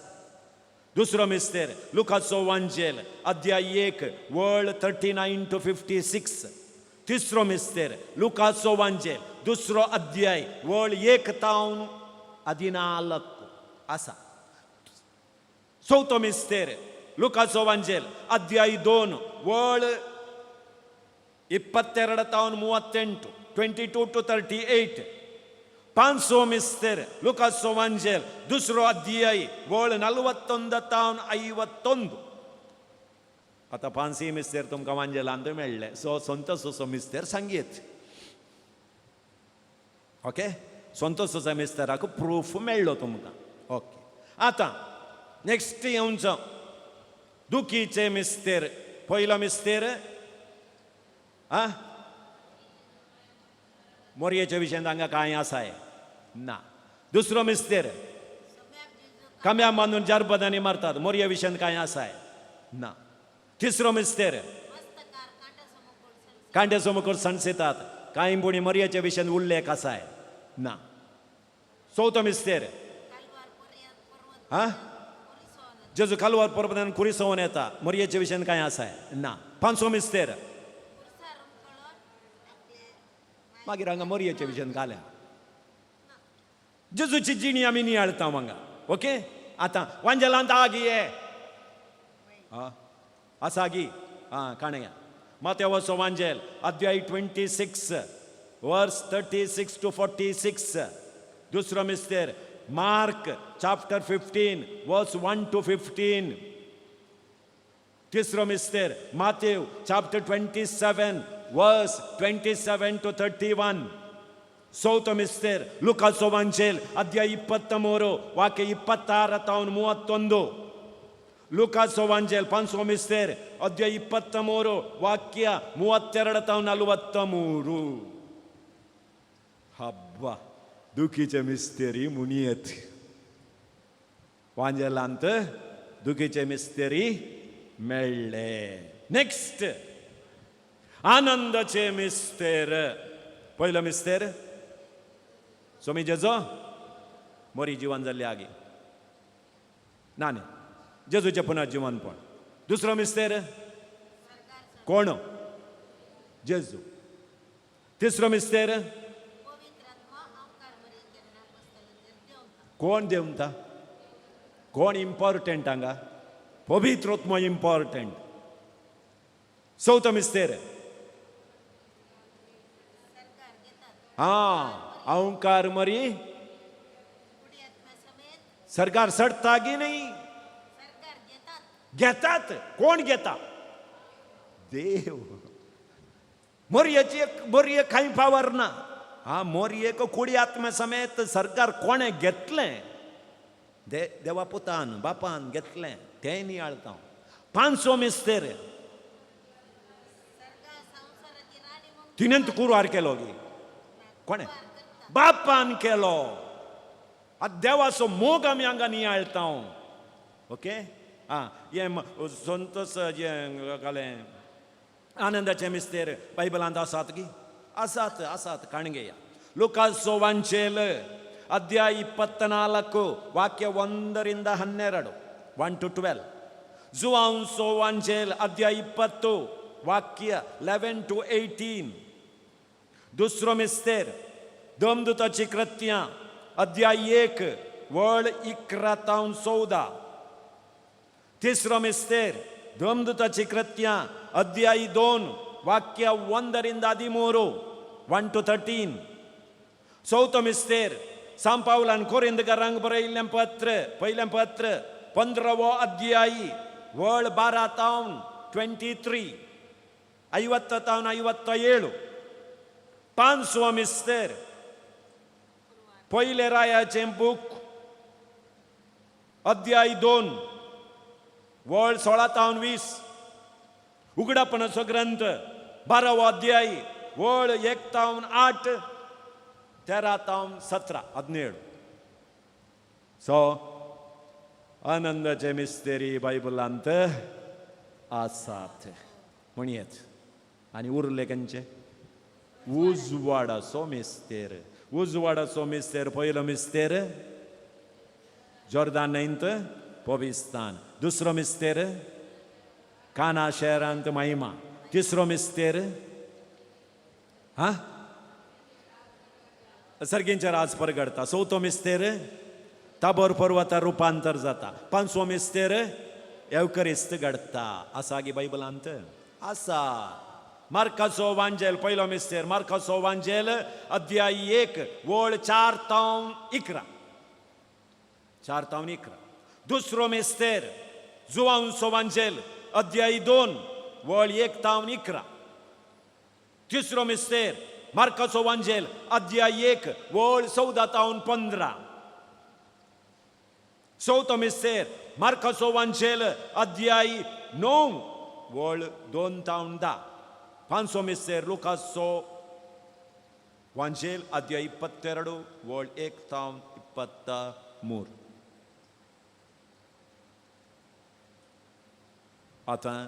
दुसरो मिस्तेर लुकाचो वांजेल अध्याय 1 वळ 39 to 56. तिसरो मिस्तेर लुकाचो वांजेल दुसरो अध्याय वळ 1 तावन 14 आसा. चवथो मिस्तेर लुकाचो वांजेल अध्याय 2 वळ 22 तावन 38 22 to 38. पांचवो मिस्तेर लुकाचो वांजेल दुसरो अध्याय वळ 41 तावन 51. आतां पांचय मिस्तेर तुमकां वांजेलांत मेळ्ळे. सो संतोसाचो मिस्तेर सांगयत. ओके, संतोसाच्या मिस्तेराक प्रूफ मेळ्ळो तुमकां. ओके, आतां नेक्स्ट येवचो दुखीचे मिस्तेर. पयलो मिस्तेर मोरयेच्या विशयन हांगा कांय आसाय? ना. दुसरो मिस्तेर काम्या बांदून जारबदांनी मारतात. मोरये विशयन कांय आसाय? ना. तिसरो मिस्तेर कांट्या समोर सणसितात. कांय पुणी मोरयेच्या विशयन उल्लेख आसाय? ना. चवथो मिस्तेर जेजू कालवार पर्वतान कुरिसोवन येता. मोरयेच्या विशयन कांय आसाय? ना. पांचवो मिस्तेर मागीर हांगा मोरयेच्या विशयन घाल्या. जेजूची जिणी आमी नियाळता हांगा. ओके, आतां वांजेलांत आगी ये आसा गी? काणया मातेवाचो वांजेल अध्याय 26 वर्स 36 to 46. दुसरो मिस्तेर मार्क चॅप्टर 15 वर्स 1 to 15. तिसरो मिस्तेर मातेव चॅप्टर 27 वर्स 27 to 31. चवथो मिस्तेर लुकाचो वांजेल अध्याय 23 वाक्य 26 तावन 31. लुकाचो वांजेल पांचवो मिस्तेर अध्याय 23 वाक्य 32 तावन 43. हब्बा, दुखीचे मिस्तेरी मुनियत. वांजेलांत दुखीचे मिस्तेरी मेळ्ळे. नेक्स्ट आनंदाचे मिस्तेर पयलो मिस्तेर सोमी जेजो मोरी जिवन जाल्ली आगी ना न्ही जेजूचे पुनर्जिवनपण दुसरो मिस्तेर कोण जेजू तिसरो मिस्तेर कोण देवता कोण इम्पॉर्टंट हांगा पवित्रोत्म इम्पॉर्टंट चवथो मिस्तेर अहंकार मरी सरकार सडता की नाही घेतात कोण घेता देव मोरयेची काही पावर ना मोरयेक कुडी आत्मे समेत सरकार कोणे घेतले देवा पुतान बापान घेतले ते नियाळता पांचवो मिस्तेर तिनेंत कुरवार केलो गी कोणे बापान केलो देवाचो मोग आमी हांगा नियाळता ओके हे संतोष जे घालें आनंदाचे मिस्तेर बायबलांत आसात गी आसात काणगे लुकास वांचेल अध्याय 24 ವಾಕ್ಯ 1 ರಿಂದ 12 1 to 12 ಜುವಾನ್ ವಾಂಚೇಲ್ ಅಧ್ಯಾಯ 20 ವಾಕ್ಯ 11 to 18 दुसरो मिस्तेर दमदूताची कृत्यां अध्याय 1 वळ 11 to 14 तिसरो मिस्तेर दमदूताची कृत्यां अध्याय 2 वाक्य 1 ರಿಂದ 13 1 to 13 चवथो मिस्तेर सांत पावलान कोरिंदकारांक बरयल्लें पत्र पयलें पत्र 15वो अध्याय वळ 12 to 23 50 to 57 पांचवो मिस्तेर पयले रायाचें बूक अध्याय 2 वळ 16 to 20 उगडापणाचो ग्रंथ 12वो अध्याय वळ 1 to 8 13 to 17 17 सो आनंदाचे मिस्तेरी बायबलांत आसात म्हणयेत आनी उरले खंयचे उजवाडाचो मिस्तेर पयलो मिस्तेर जॉर्दान न्हंयत पविस्तान दुसरो मिस्तेर काना शहरांत महिमा तिसरो मिस्तेर सर्गींचे राज परगडता चवथो मिस्तेर ताबोर पर्वता रुपांतर जाता पांचवो मिस्तेर एवकरिस्त घडता आसा गी बायबलांत आसा मार्काचो वांजेल पयलो मिस्तेर मार्काचो वांजेल अध्याय 1 वळ 4 to 11 दुसरो मिस्तेर जुवांचो वांजेल अध्याय 2 वळ 1 to 11 तिसरो मिस्तेर मार्काचो वांजेल अध्याय 1 वळ 14 to 15 चवथो मिस्तेर मार्काचो वांजेल अध्याय 9 वळ 2 to 10 पांचवो मिस्तेर लुकासो वांजेल अध्याय 22 वळ 1 to 23 आतां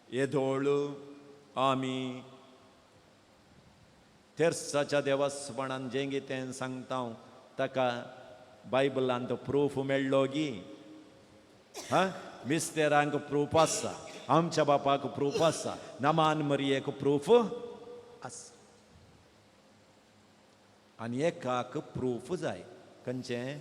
येदोळू आमी तेर्साच्या देवस्थानान जें कितें सांगता ताका बायबलांत प्रूफ मेळ्ळो गी मिस्तेरांक प्रूफ आसा आमच्या बापाक प्रूफ आसा नमान मरयेक प्रूफ आसा आनी एकाक प्रूफ जाय खंयचें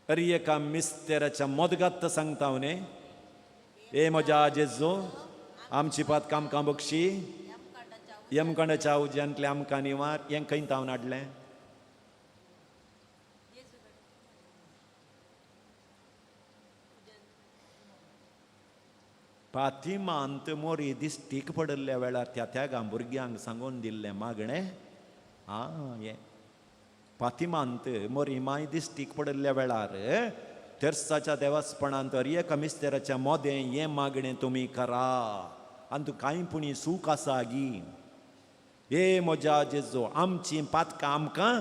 अरे एका मिस्तेराच्या मोदगात सांगता न्ही ए म्हज्या जेजू आमची पात आमकां बक्षी यमकंडाच्या उज्यांतले आमकां निवार हें खंय तावन हाडलें पातिमांत मोरी दिश्टीक पडल्ल्या वेळार त्या भुरग्यांक सांगून दिल्लें मागणें हें पातिमांत मोरी माय दिश्टीक पडल्ल्या वेळार तेर्साच्या देवास्पणांत एका मिस्तेराच्या मोदें हें मागणें तुमी करा आनी तूं कांय पुणी सूख आसा गी हे म्हज्या जेजो आमची पातकां आमकां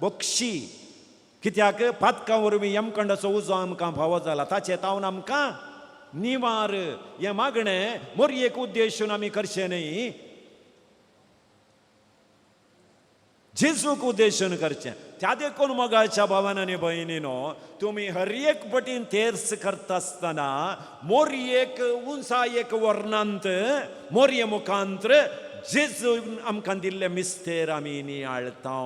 बक्षी कित्याक पातकां वरवीं यमकंडाचो उजो आमकां फावो जाला ताचे तावन आमकां निवार हे मागणें मोरयेक उद्देशून आमी करचें न्ही, जेजूक उद्देशून करचें. त्या देखून मोगाच्या भावान आनी भयणीनो, तुमी हर एक पटीन तेर्स करता आसतना मोरयेक उंचा एक वर्णांत मोरये मुखांत्र जेजून आमकां दिल्ले मिस्तेर आमी नियाळता.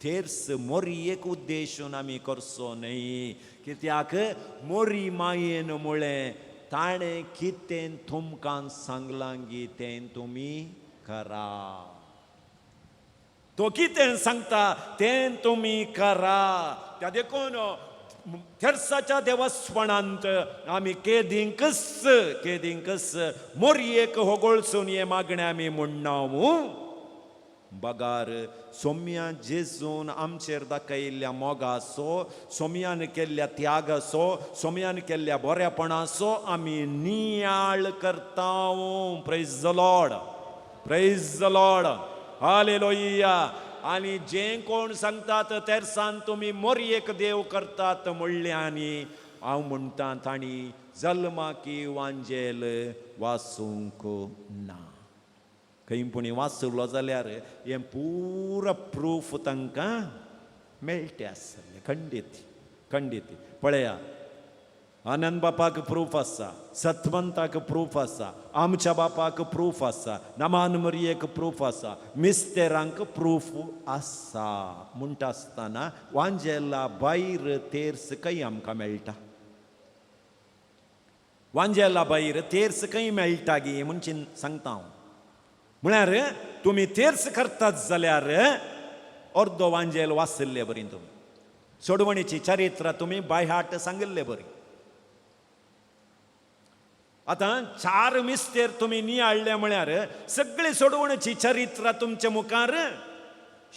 तेर्स मोरयेक उद्देशून आमी करचो न्ही, कित्याक मोरी मायेन मुळे ताणें कितें तुमकां सांगलां गी तें तुमी करा. तो कितें सांगता तें तुमी करा. त्या देखून तेर्साच्या देवस्पणांत आमी केदींकच मोरयेक होगोळसून हे मागणें आमी म्हणना. बगार सोम्या जेजून आमचेर दाखयल्ल्या मोगाचो, सोम्यान केल्ल्या त्यागाचो, सोम्यान केल्ल्या बरेपणाचो आमी नियाळ करता. Praise the Lord, praise the Lord, hallelujah. आनी जे कोण सांगतात तेर्सान तुमी मोरयेक देव करतात म्हणल्यानी हांव म्हणटा तांणी जल्माकी वांजेल वाचूंक ना. खंय पुणी वाचलो जाल्यार हें पुरो प्रूफ तांकां मेळटे आसतलें. खंडीत पळया, आनंद बापाक प्रूफ आसा, सतवंताक प्रूफ आसा, आमच्या बापाक प्रूफ आसा, नमान मरयेक प्रूफ आसा, मिस्तेरांक प्रूफ आसा. म्हणटा आसतना वांजेला भायर तेर्स खंय आमकां मेळटा? वांजेला भायर तेर्स खंय मेळटा गी म्हणची सांगता हांव. म्हळ्यार तुमी तेर्स करतात जाल्यार अर्दो वांजेल वाचल्ले बरी, तुमी सोडवणीची चरित्र तुमी बायहाट सांगिल्ले बरी. आतां 4 मिस्तेर तुमी नियाळले म्हळ्यार सगळी सोडवणीची चरित्र तुमच्या मुखार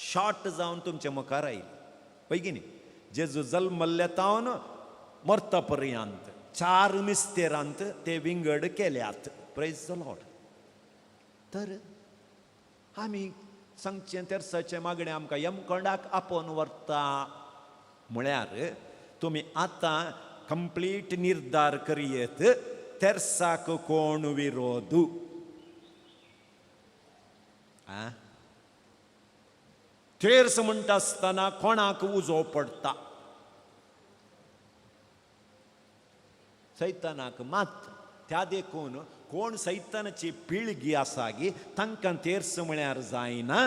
शॉर्ट जावन तुमच्या मुखार आयली. पळय की न्ही, जेजू जल्मल्ले तावन मरता पर्यंत 4 मिस्तेरांत ते विंगड केल्यात. Praise the Lord. तर आमी सांगचें तेर्साचें मागणें आमकां यमकोंडाक आपोवन व्हरता म्हळ्यार तुमी आतां कंप्लीट निर्धार करयेत तेर्साक कोण विरोध. तेर्स म्हणटा आसतना कोणाक उजो पडटा? सैतानाक मात. त्या देखून कोण सैतानाची पिळगी आसा गी तांकां तेर्स म्हळ्यार जायना.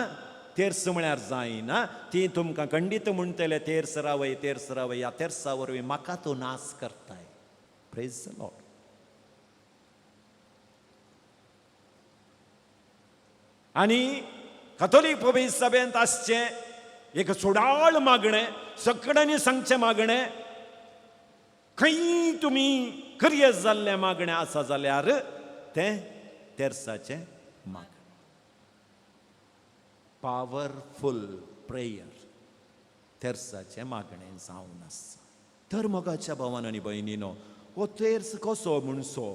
तेर्स म्हळ्यार जायना. ती तुमकां खंडीत म्हणटले तेर्स रावय, तेर्स रावय. ह्या तेर्सा वरवीं म्हाका तो नाश करताय. Praise the Lord. आनी कथोलीक पवित्र सभेंत आसचें एक सुडाळ मागणें, सगळ्यांनी सांगचें मागणें, खंय तुमी करियर जाल्लें मागणें आसा जाल्यार तें तेर्साचें मागणें. पावरफुल प्रेयर तेर्साचें मागणें जावन आसा. तर मोगाच्या भावान आनी भयणीनो, हो तेर्स कसो म्हणसो?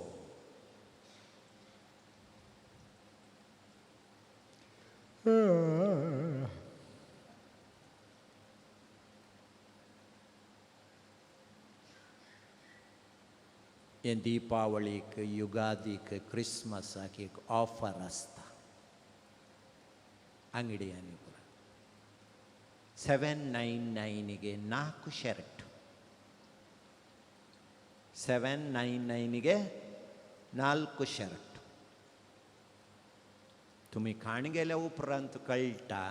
हे दिपावळीक, युगादीक, क्रिस्मसाक एक ऑफर आसता अंगडियांनी. 799 ಗೆ 4 ಶರ್ಟ್. 799 ಗೆ 4 शर्ट. तुम्ही खाण गेल्या उपरांत कळटा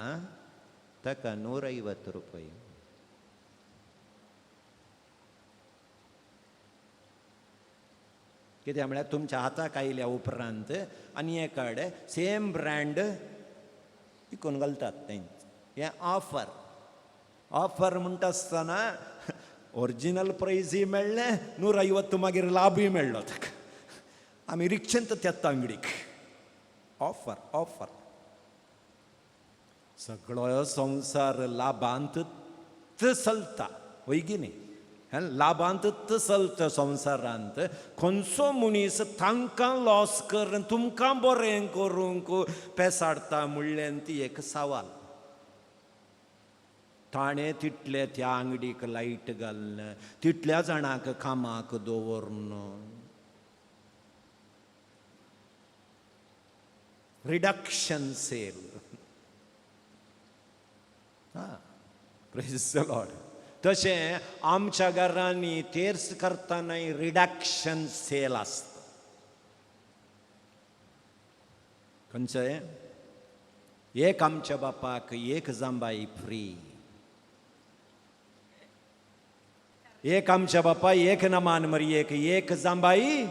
ताका 150 रुपये. कित्याक म्हळ्यार तुमच्या हाताक आयल्या उपरांत आनी हे कडेन सेम ब्रँड विकून घालतात तेंच. हें ऑफर म्हणटा आसतना ओरिजिनल प्रायजूय मेळ्ळें, 150 मागीर लाभूय मेळ्ळो ताका. आमी रिक्षेंत तेता अंगडीक. ऑफर. सगळो संवसार लाभांत चलता, वय न्ही? लाभांत चलता संवसारांत. खंयचो मनीस तांकां लॉस कर तुमकां बरें करूंक पेसाडटा म्हणल्यार ती एक सवाल. ताणे तितले त्या अंगडीक लायट घालन तितल्या जाणांक कामाक दवरन reduction cell praise the Lord. तशें आमच्या घरांनी तेर्स करतानाय रिडक्शन सेल आसता. खंयचें? एक आमच्या बापाक एक जांबाई फ्री. एक आमच्या बापा एक नमान मरयेक एक जांबाई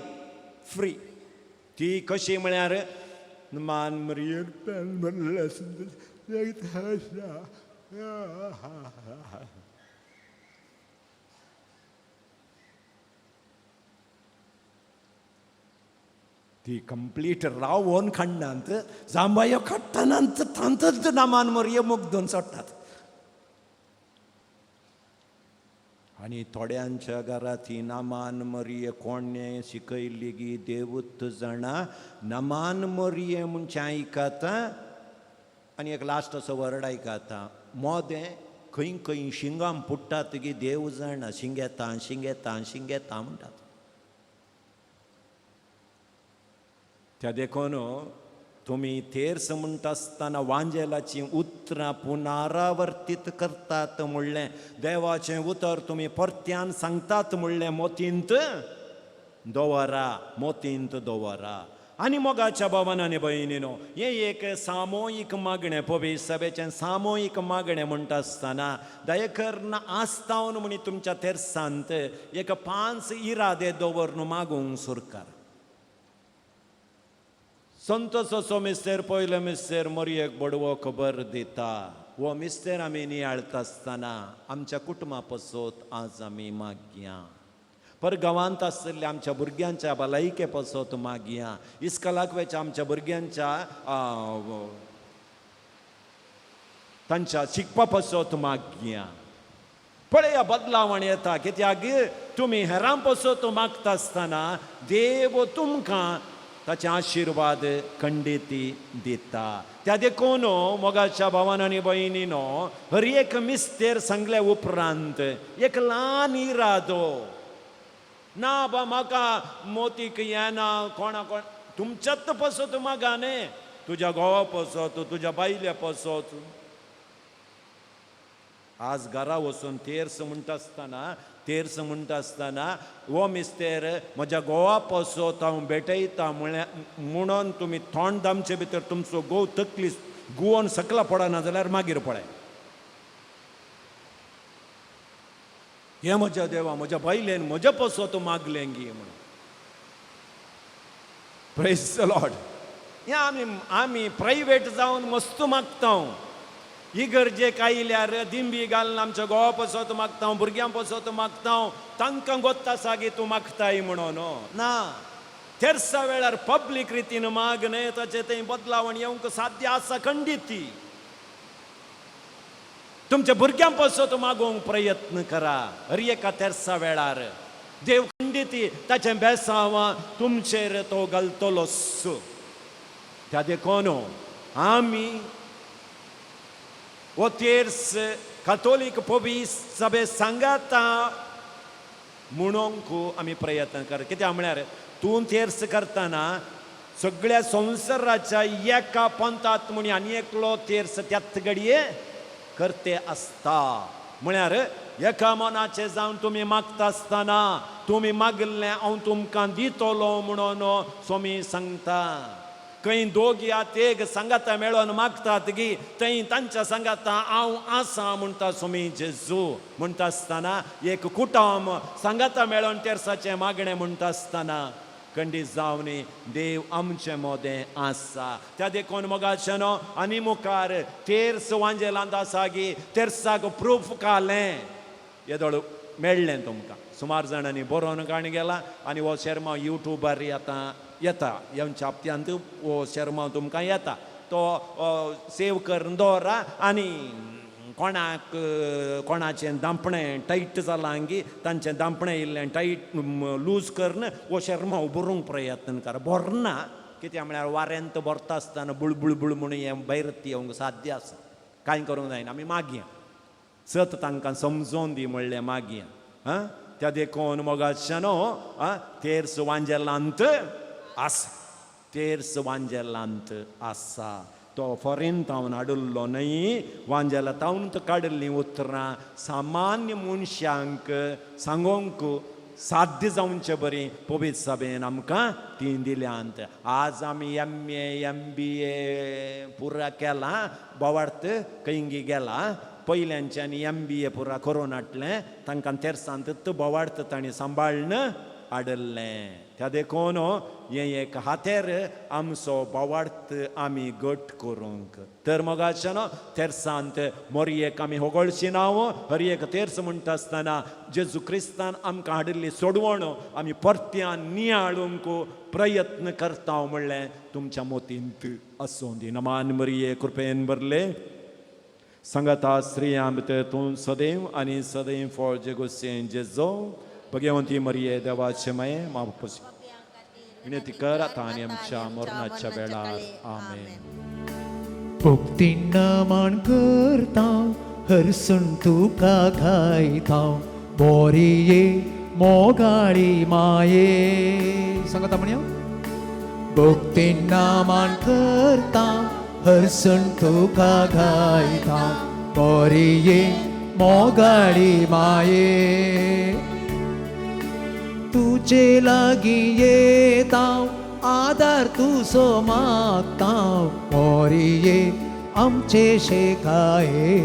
फ्री. ती कशी म्हळ्यार नमान मरयेक ती कंप्लीट रावोन खंडांत जांबायो खट्टानंत तांतच नामान मरये मुग्दून सोडटात. आनी थोड्यांच्या घरात ही नामान मरये कोणे शिकयली गी देवूत जाणा. नमान मरये म्हणचे आयकाता आनी एक लास्ट असो वर्ड आयकाता मोदें खंय खंय शिंगाम पुट्टात गी देव जाणा. शिंगेता शिंगेता शिंगेता म्हणटात. त्या देखून तुम्ही तेर्स म्हणटा आसतना वांजेलाची उतरां पुनरावर्तीत करतात म्हणलें. देवाचें उतर तुमी परत्यान सांगतात म्हणलें मोतींत दवरा मोतींत दवरा. आनी मोगाच्या भावान आनी भयणीनो हें एक सामूहीक मागणें पवी सभेचें सामूहीक मागणें म्हणटा आसतना दयेकर्न आस्तावन म्हणी तुमच्या तेर्सांत एक 5 इरादे दवरून मागूंक सुरकार. संतोष असो मिस्तेर पयलो मिस्तेर मरयेक बडवो खबर दिता. हो मिस्तेर आमी नियाळता आसतना आमच्या कुटुंबा पसत आज आमी मागया. पर गांवांत आसतल्या आमच्या भुरग्यांच्या भलायके पसत मागया. इस्कॉलाक आमच्या भुरग्यांच्या तांच्या शिकपा पसत मागया. पळया बदलावण येता. कित्याक तुमी हेरां पसत मागता आसतना देव तुमकां ताचे आशिर्वाद खंडिती दिता. त्या देखून मोगाच्या भावान आनी भयणीनो हर एक मिस्तेर सांगले उपरांत एक ल्हान इरादो ना बा म्हाका मोतीक येना कोणा कोण तुमच्यात पसत मागा न्ही. तुज्या घोवा पसत तुज्या बायल्या पसत. आज घरा वचून तेर्स म्हणटा आसतना हो मिस्तेर म्हज्या घोवा पसत हांव भेटयता म्हणून तुमी थोंड दामचे भितर तुमचो घोव तकली गुवोन सकला पडना जाल्यार मागीर पळय. हे म्हज्या देवा म्हज्या बायलेन म्हज्या पसत मागलें गी म्हणून. Praise the Lord. हे आमी प्रायवेट जावन मस्त मागता. इगर्जेक आयल्यार दिंबी घालून आमच्या घोवा पसत मागता भुरग्यां पसत मागता तांकां गोत्ता सागी तूं मागताय म्हणून ना. तेर्सा वेळार पब्लीक रितीन माग न्ही. ताचे थंय बदलावण येवंक साध्य आसा खंडिती. तुमच्या भुरग्यां पसत मागोवंक प्रयत्न करा. हर एका तेर्सा वेळार देव खंडिती ताचें बेसांव तुमचेर तो घालतलोच. त्या देखून आमी वो तेर्स कातोलीक पवी सभे सांगाता म्हणूंक आमी प्रयत्न कर. कित्याक म्हळ्यार तूं तेर्स करतना सगळ्या संवसाराच्या एका पंथात म्हणी आनी एकलो तेर्स त्याच घडये करते आसता. म्हळ्यार एका मनाचे जावन तुमी मागता आसतना तुमी मागलें हांव तुमकां दितलो म्हणून सोमी सांगता. खंय दोगी एक सांगाता मेळोन मागतात गी थंय तांच्या सांगाता हांव आसा म्हणटा स्वामी जेजू. म्हणटा आसतना एक कुटुंब सांगाता मेळोन तेर्साचें मागणें म्हणटा आसतना खंडीत जावनी देव आमचे मोदें आसा. त्या देखून मोगाचेनो आनी मुखार तेर्स वांजेलांत आसा गी तेर्साक प्रूफ कालें येदोळ मेळ्ळें तुमकां. सुमार जाणांनी बरोवन काण गेला आनी हो शर्मा युट्यूबार येता ह्या हप्त्यांत हो शर्मा तुमकां येता. तो सेव करून दवरा आनी कोणाचें दांपणें टायट जालां गी तांचें दांपणें इल्लें टायट लूज करून हो शर्मा बरोवंक प्रयत्न करा. बरना कित्याक म्हळ्यार वाऱ्यांत भरता आसतना बुळबुळ बुळ म्हणून हें भायर येवंक साध्य आसा. कांय करूंक जायना. आमी मागया सत तांकां समजोवन दी म्हणलें मागीर त्या देखून मोगाच्यानो तेर्स वांजेलांत आसा तेर्स वांजेलांत आसा तो फॉरेन तावन हाडुल्लो न्हय वांजेला तावन काडिल्लीं उतरां सामान्य मनशांक सांगोंक साध्य जावचे बरी पवित्र सभेन आमकां ती दिल्यांत आज आमी MA पुरा केला बोवार्थ कैंगी गेला पयल्यांच्यानी MBA पुरा करून हाडलें तांकां तेर्सांत बोवार्थ तांणी सांबाळन हाडलें त्या देखून हें एक हातेर आमचो बोवार्थ आमी घट करूंक तर मोगाच्यान तेर्सांत मोरयेक आमी होगळची नांव हर एक तेर्स म्हणटा आसतना जेजू क्रिस्तान आमकां हाडिल्ली सोडवण आमी परत्यान नियाळूंक प्रयत्न करता म्हणलें तुमच्या मोतींत आसूं दी नमान मरिये कृपेन भरले संगता स्त्रियांत तूं सदैव आनी सदैव फळ जेगोसें जेजो भगवंती मरिये देवाचे माये मापूस विनंती कर आता आनी आमच्या मरणाच्या वेळार आमेन भक्तीन नामान करता हरसून तुका घायता बोरिये मोगाळी माये सांगता म्हणया भक्तीन नामान करता हरसून तुका घायता बोरिये मोगाळी माये तुझे लागी येता आदार तुझो मागता मोरिये आमचे शेकाये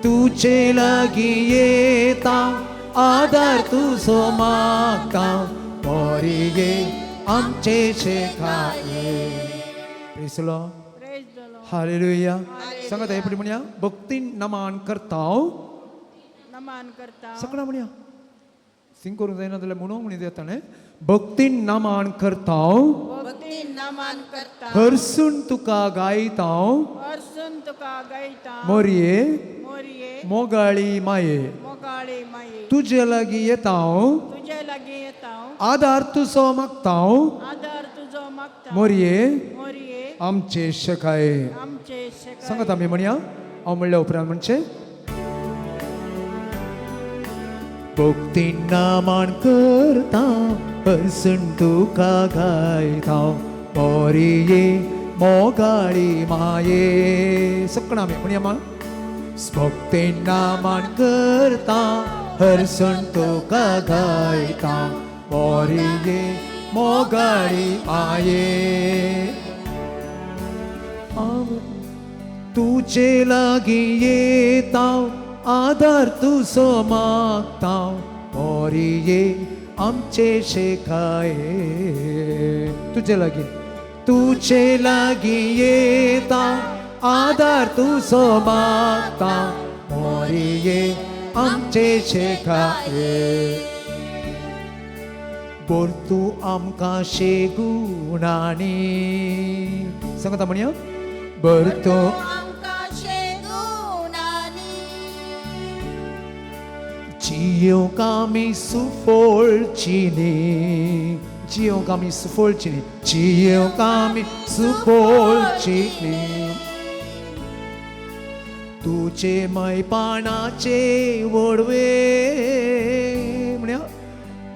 तुझे लागी येता आदार तुझो मागता मोरिये आमचे शेकाये प्रेज द लॉर्ड हालेलुया सांगता एपडी म्हणया भक्तीन नमान करता नमान करता सगळा म्हणया सिंग करूंक जायना जाल्यार म्हणूंक म्हणी देताले भक्तीन नमान करता भक्ती नमान करता हरसून तुका गायता हरसून तुका गायता मोरये मोरये मोगाळी माये मोगाळी माये तुझे लागी येता तुझे लागी येता आदार तुझो मागता आदार तुझो मागता मोरये मोरये आमचे शेकाये आमचे शेकाय सांगता आमी म्हणया हांव म्हणल्या उपरांत म्हणचे भक्तीन नामान करता हरसून तुका गायता मोरये मोगाळी माये सकणा आमी म्हणया मा भक्तीन नामान करता हरसून तुका गायता मोरये मोगाळी माये तुझे लागी येता आदार तुझो मागता मोरये आमचे शेकाये तुझे लागी येता आदार तुझो मागता मोरये आमचे शेकाये बोल तू आमकां शेगुणानी सांगता म्हणया बर तू Giocami su folcini, Giocami su folcini, Giocami su folcini. तुझे मैपाणाचे वडवे म्हणया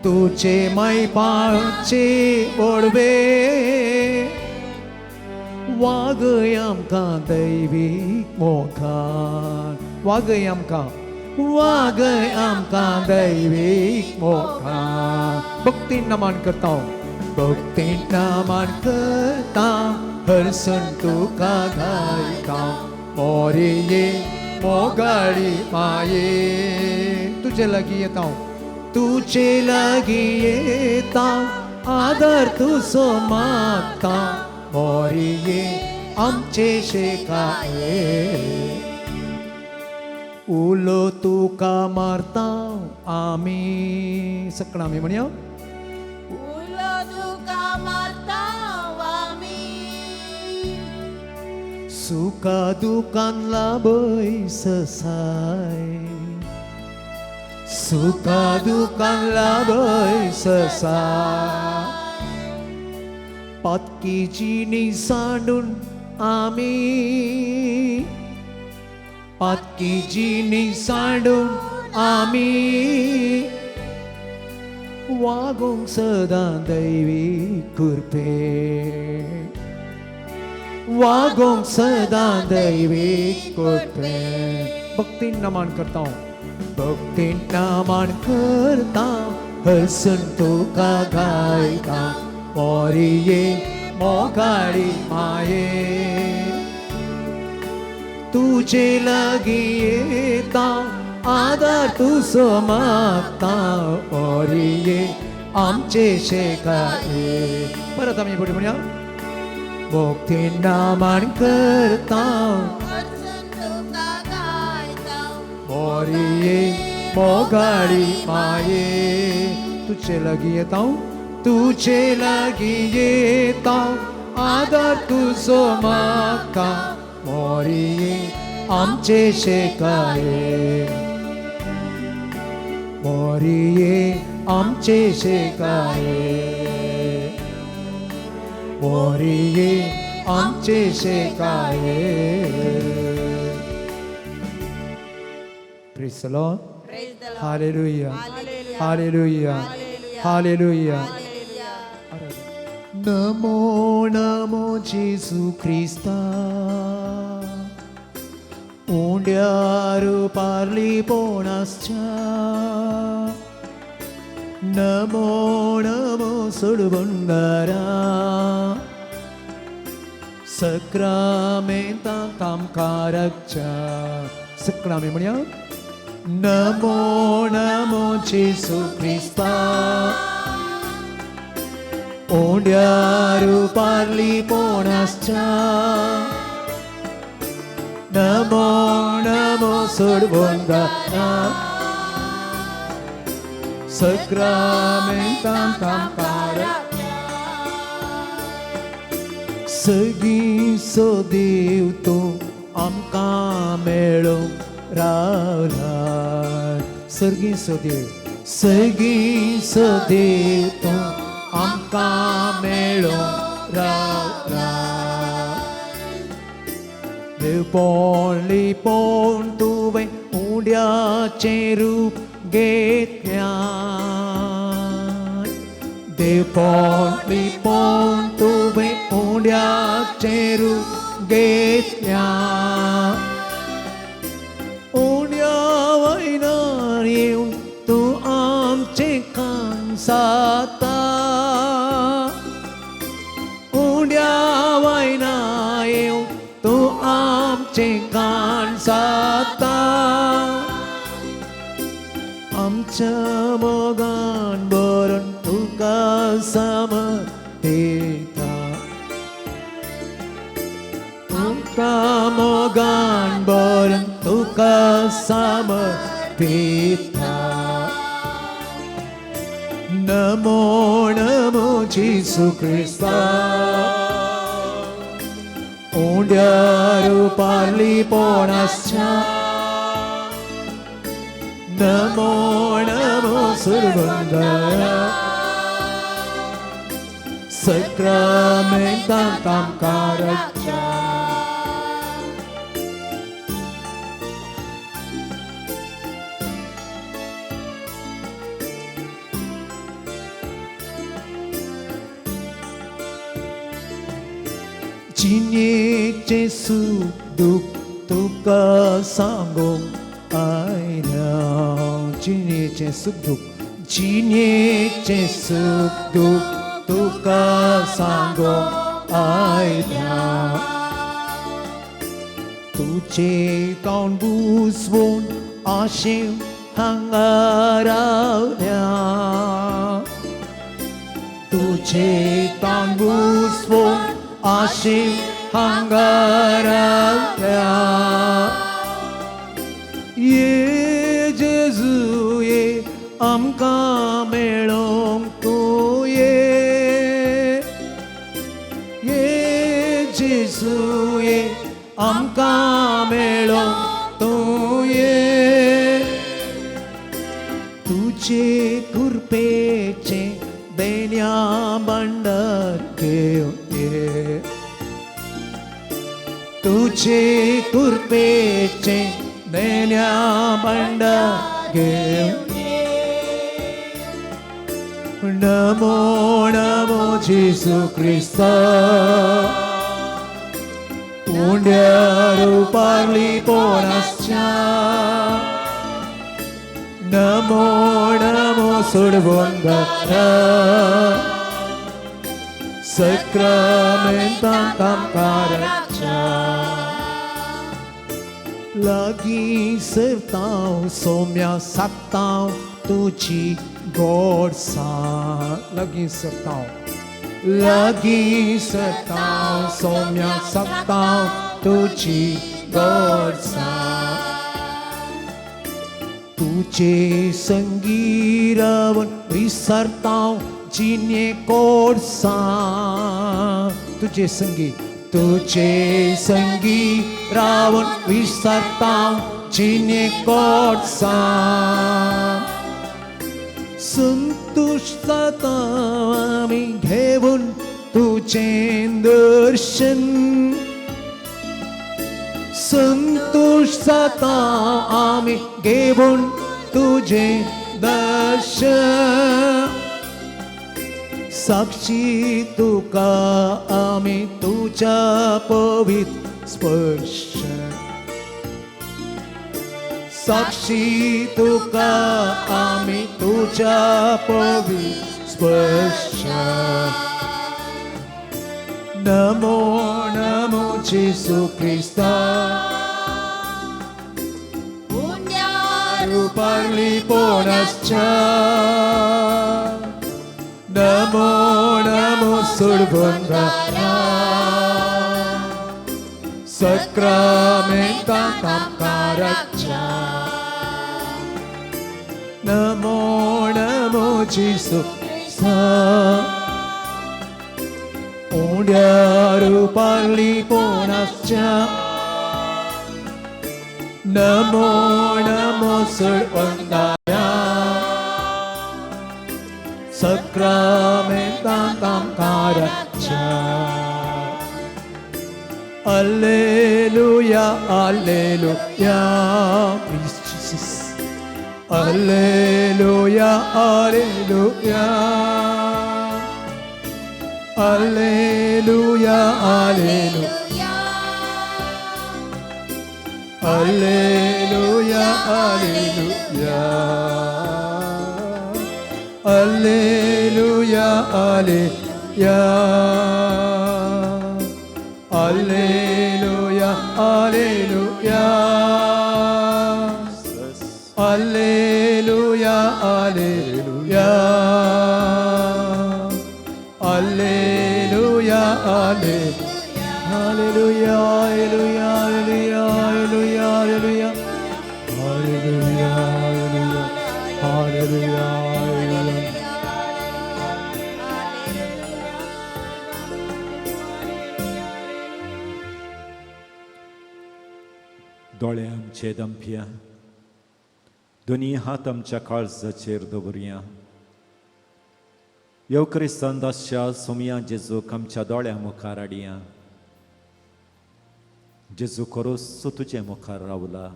तुझे मैपाणाचे वडवे वागय आमकां दैवीक मोखान वागय आमकां दैवीक मोखान भक्तीन नमान करता भक्तीन नमान करता हरसून तुका गायता मोरये मोगाळी माये तुझे लागी येता आदार तुझो मागता मोरये आमचे शेकाये उलो तुका मारता आमी सकणा आमी म्हणया उलो तुका मारता आमी सुका दुकान लाभय ससाय सुका दुकान लाभय ससाय पातकीची सांडून आमी पातकी जिनी सांडून आम्ही वागोंक सदां दैवी कृपे वागोंक सदां दैवी कृपे भक्तीन नमन करता भक्तीन नमन करता हसन तुका गायता मोरिये मोगाडी माये तुझे लागी येता आदार तुझो मागता मोरिये आमचे शेकाये परत आम्ही पुढे म्हणूया भक्तीन नमन करता हरसून तुका गायता मोरिये मोगाडी माये तुझे लागी येता तुझे लागी येता आदार तुझो मागता मोरिये आमचे शेकाये मोरिये आमचे शेकाये मोरिये आमचे शेकाये Praise the Lord. Praise the Lord. Hallelujah. Hallelujah. Hallelujah. Hallelujah. Hallelujah. Namo Namo जेसू ख्रिस्ता उंड्यार पारली पोणासच्या Namo Namo सोडबंगारा सक्रामेंता कामकारकच्या सक्रामे म्हणया Namo Namo जेसू ख्रिस्ता ओंड्यारू पारली पोणासच्या Namo Namo सोडबंगारा सक्रामेंतां कामकारक सगळी सो देव तो आमकां मेळो रावला सगळी सो देव तो आमकां मेळो रावला देव पोळी पोण तुवें उंड्याचें रूप घेतल्या देव पोळी पोण तुवें उंड्याचें रूप घेतल्या उंड्या वयल्यान येवन तूं आमचें कान साता उंड्या वयल्यान येवन तूं आमचें कान साता आमच्या मोगान बरोवन तुका समर्पिता आमकां मोगान बरोवन तुका समर्पिता नमो नमो जेसू ख्रिस्ता उंड्यार पारली पोणासच्या नमो नमो सुरबंगारा सक्रामेंतां कामकारकच्या जिणेचें सुख दूख तुका सांगूंक आयला जिणेचें सुख दूख तुका सांगूंक आयला तुजें कान बुजवून आशें हांगा रावल्या तुजें कान बुजवून आशें हांगा रावल्या ये जेजू ये आमकां मेळोंक तूं ये जेजू ये आमकां मेळोंक तूं ये तुजे कृपेचे बेन्या भांडार घेवन ये तुजे कृपेचे 내냐 반다게 नमो नमो जेसू ख्रिस्ता उंड्यारू पारली पोनाच्या नमो नमो सोडवून घातला सक्रामेंतां कामकाराच्या लागीं सरतां सोम्या साकतां तुझी गोडसा लागीं सरतां सोम्या साकतां तुझी गोडसा तुझे संगी रावन विसरतां जिने गोडसा तुझे संगी रावन विसरतां जिने गोडसा संतुष्ट जाता आमी घेवन तुझें दर्शन संतुष्ट जाता आमी घेवन तुझें दर्शन साक्षी तुका आमी तुझ्या पवित्र स्पर्श साक्षी तुका आमी तुझ्या पवित्र स्पर्श Namo Namo जेसू ख्रिस्ता रूपारली पोनाच्या Namo Namo सोडबंगारा सक्रामेंतां कामकाराच्या Namo Namo जेसू ख्रिस्ता उंड्यारू पारली पोनाच्या Namo Namo सोडबंगारा सक्रामेंतां कामकाराच्या Alleluia, Alleluia, praise Jesus. Alleluia, Alleluia, Alleluia, Alleluia, Alleluia, Alleluia, Alleluia, Alleluia. Alleluia, Alleluia, Alleluia, Alleluia, Alleluia, Alleluia, Alleluia, Alleluia, Alleluia, Alleluia, Alleluia, Alleluia, Alleluia. दोळे आमचे दंप्या दोनी हात आमच्या काळजाचेर दवरया येव क्रिस्तान दासच्या सोमया जेजूक आमच्या दोळ्या मुखार हाडया जेजू खरोच तुजे मुखार रावला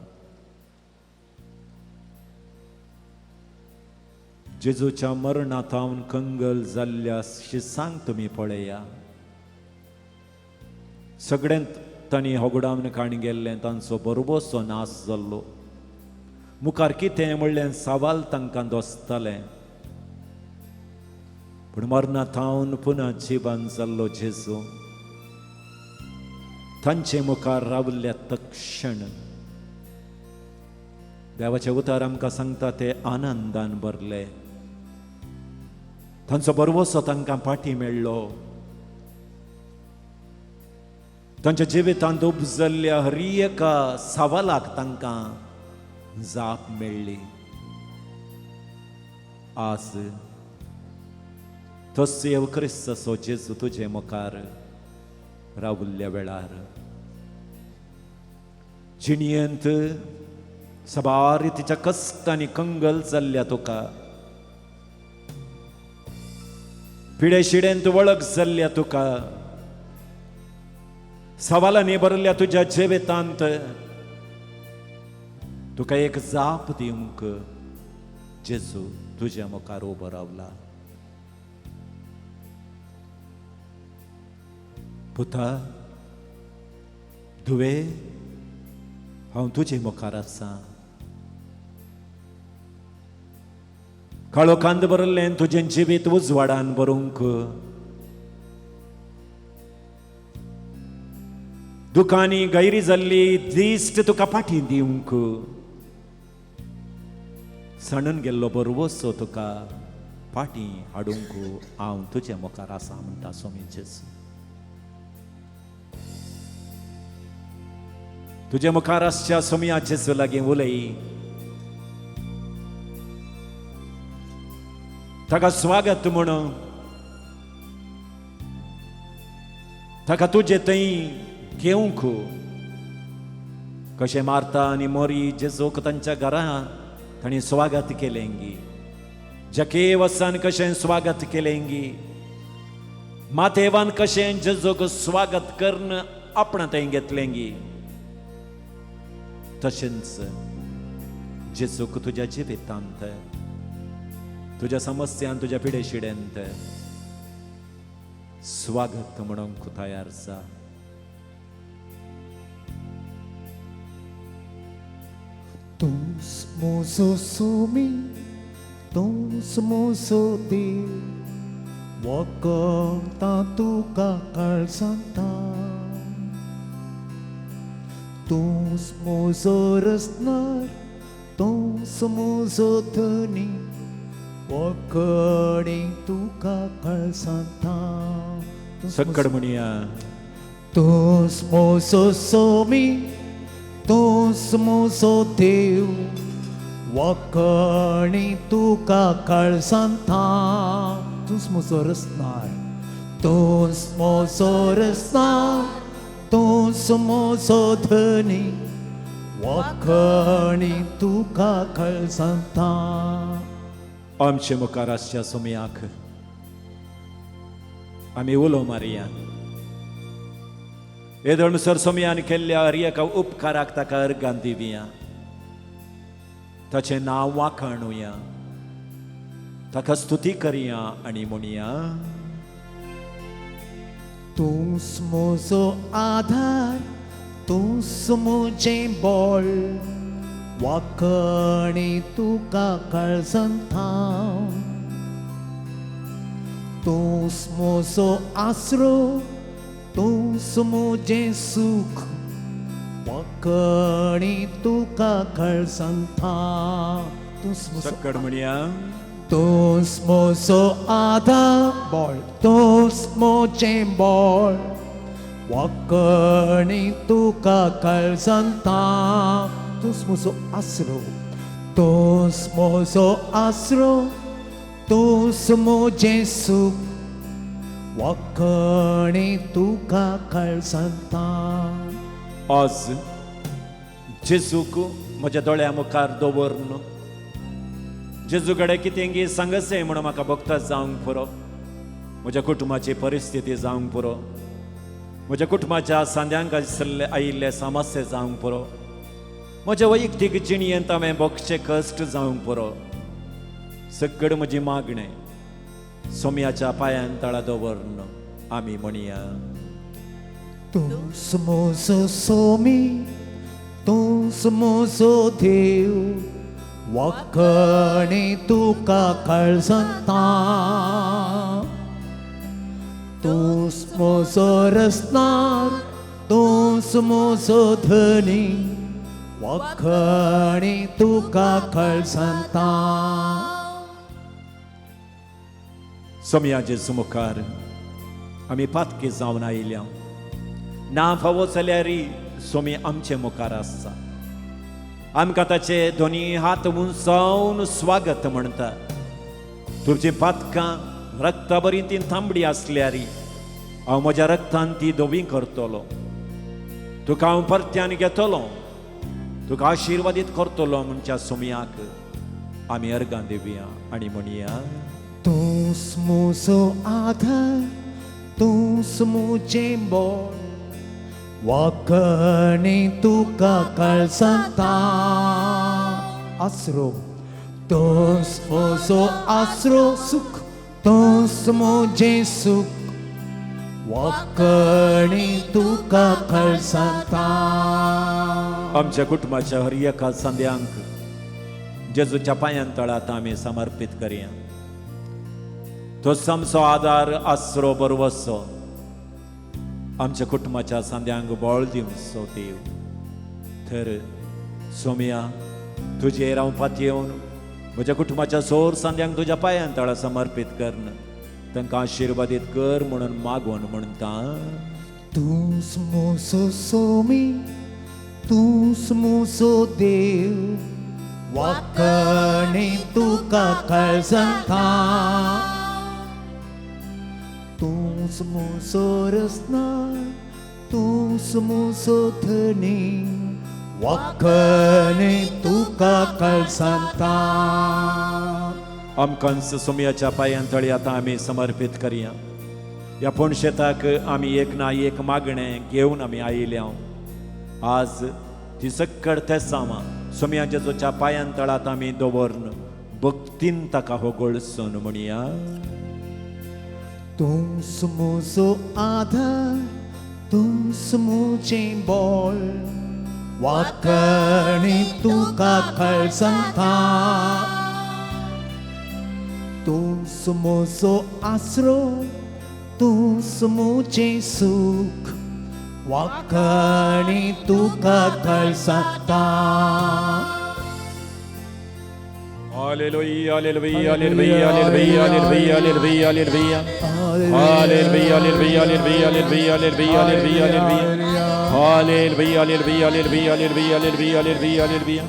जेजूच्या मरणांतावन कंगल जाल्ल्या शिसांक तुमी पळया सगळ्यांत तांणी होगडावन काणी गेल्लें तांचो बरोबरसो नाश जाल्लो मुखार कितें म्हणलें सवाल तांकां दोसतालें पूण मरणांतावन पुना जिवन जाल्लो जेजू तांचे मुखार रावल्ल्या तक्षण देवाचें उतर आमकां सांगता ते आनंदान भरले तांचो बरोबरसो तांकां पाठी मेळ्ळो तांच्या जिवितांत उपजल्ल्या हर एका सवालाक तांकां जाप मेळ्ळी आज तोच येव क्रिस्तसो जेजू तुजे मुखार रावल्ल्या वेळार जिणयेंत सबार रितीच्या कश्टांनी कंगल जाल्ल्या तुका पिडेशिडेंत वळख जाल्ल्या तुका सवालांनी भरल्या तुझ्या जिवितांत तुका एक जाप दिवंक जेजू तुझ्या मुखार उबो रावला. पुता धुवे हांव तुजे मुखार आसा. काळोखांत बरयल्लें तुजें जिवीत उजवाडान बरोवंक, दुखांनी गैरी जाल्ली दिश्ट तुका फाटीं दिवंक, सणून गेल्लो बरवसो तुका फाटीं हाडूंक हांव तुजे मुखार आसा म्हणटा स्वामी जेजू. तुजे मुखार आसच्या स्वामी जेजू लागीं उलय. ताका स्वागत म्हण. ताका तुजे थंय घेवंक. कशें मार्ता आनी मोरी जेजूक तांच्या घरा तांणी स्वागत केलेंगी. जके वसान कशें स्वागत केलेंगी. माथेवान कशें जेजूक स्वागत करून आपण थंय घेतलेंगी. तशेंच जेजूक तुज्या जिवितांत, तुझ्या समस्यांत, तुझ्या पिडेशिडेंत स्वागत म्हणूंक तयार जा. तूंच म्हजो स्वामी, तूंच म्हजो देव, वखदां तुका काळजांता. तूंच म्हजो रसनार, तूंच म्हजो धनी, वखणी तुका काळजांता. सक्कड म्हणया. तूंच म्हजो स्वामी, तूंच म्हजो देव, वखणी तुका काळजांता. तूंच म्हजो रसनार, तूंच म्हजो रसनार, तूंच म्हजो धनी, वखणी तुका काळजांता. आमचे मुखार आसच्या स्वाम्याक आमी उलो मारया. येदोणसर स्वाम्यान केल्ल्या हर एका उपकाराक ताका अर्गां दिवया. ताचें नांव वाखाणुया, ताका स्तुती करया आनी म्हणया. तूंच म्हजो आधार, तूंच म्हजें बळ, वखणी तुका काळजांता. तूंच म्हजो आसरो, तूंच म्हजें सूख, वखणी तुका काळजांता. तूंच म्हजो सक्कड म्हणया. तूंच म्हजो आधार, बळ, तूंच म्हजें बळ, वखणी तुका काळजांता. तूंच म्हजो आसरो, तूंच म्हजो आसरो, तूंच म्हजें सूख, वखणी तुका काळजांता. आज जेजूक म्हज्या दोळ्या मुखार दवरून जेजू कडेन कितेंगी सांगसे म्हणून म्हाका भोगता जावंक पुरो. म्हज्या कुटुंबाची परिस्थिती जावंक पुरो. म्हज्या कुटुंबाच्या सांद्यांक आयिल्ले समस्या जावंक पुरो. म्हज्या वैयक्तीक जिणयेंत हांवें भोगचे कश्ट जावंक पुरो. सगळ म्हजी मागणें सोम्याच्या पांयां तळा दवरून आमी म्हणया. तूंच म्हजो स्वामी, तूंच म्हजो देव, वखणी तुका काळजांता. तूंच म्हजो रसनार, तूंच म्हजो धनी, वखणी तुका काळजांता. सोम्या जेजू मुखार आमी पातकी जावन आयल्या. ना फावो जाल्यारय सोमी आमचे मुखार आसा. आमकां ताचे दोनी हात उंचावन स्वागत म्हणटा. तुमची पातकां रक्ता बरी ती तांबडी आसल्यारी हांव म्हज्या रक्तान ती धवी करतलो. तुका हांव परत्यान घेतलो, तुका आशिर्वादीत करतलो म्हणच्या सोम्याक आमी अर्गां दिवया आनी म्हणया. तूंच म्हजो आधार, तूंच म्हजें बळ, वखणी तुका काळजांता. आसरो तोस मोजो आसरो सुख तोस मोजे सुख वकणी तुका खळसांता आमच्या कुटुंबाच्या हर एका संध्यांक जेजूच्या पांयांतळांत आमी समर्पीत करया. तो आमचो आदार आसरो बरोवचो आमच्या कुटुंबाच्या सांद्यांक बळ दिवचो देव. तर सोम्या तुजेर हांव पात येवन म्हज्या कुटुंबाच्या सोर सांद्यांक तुज्या पांयांतळां समर्पीत करन तांकां आशिर्वादीत कर म्हणून मागोन म्हणटा. तूंच मोसो सोमी तूंच मोसो देव वाकणी तुका खळसांता तूंच मोसो रसनार तूंच मोसो धनी वाकणी तुका खळसांता. आमकां सोम्याच्या पांयांतळी आतां आमी समर्पीत करया. ह्या पोणशेताक आमी एक ना एक मागणें घेवन आमी आयल्या. आज ती सक्कड तेसांवां सोम्या जेजूच्या पांयांतळांत आमी दवरन भक्तीन ताका होगळसून म्हणया. तूंच मोजो आधार तूंच मोजें बळ वाकणी तुका खळसांता तूंच मोजो आसरो तूंच मोजें सुख वाकणी तुका खळसांता. Hallelujah, hallelujah, hallelujah, hallelujah, hallelujah, hallelujah, hallelujah. Hallelujah, hallelujah, hallelujah, hallelujah, hallelujah, hallelujah, hallelujah. Hallelujah, hallelujah, hallelujah, hallelujah, hallelujah, hallelujah, hallelujah.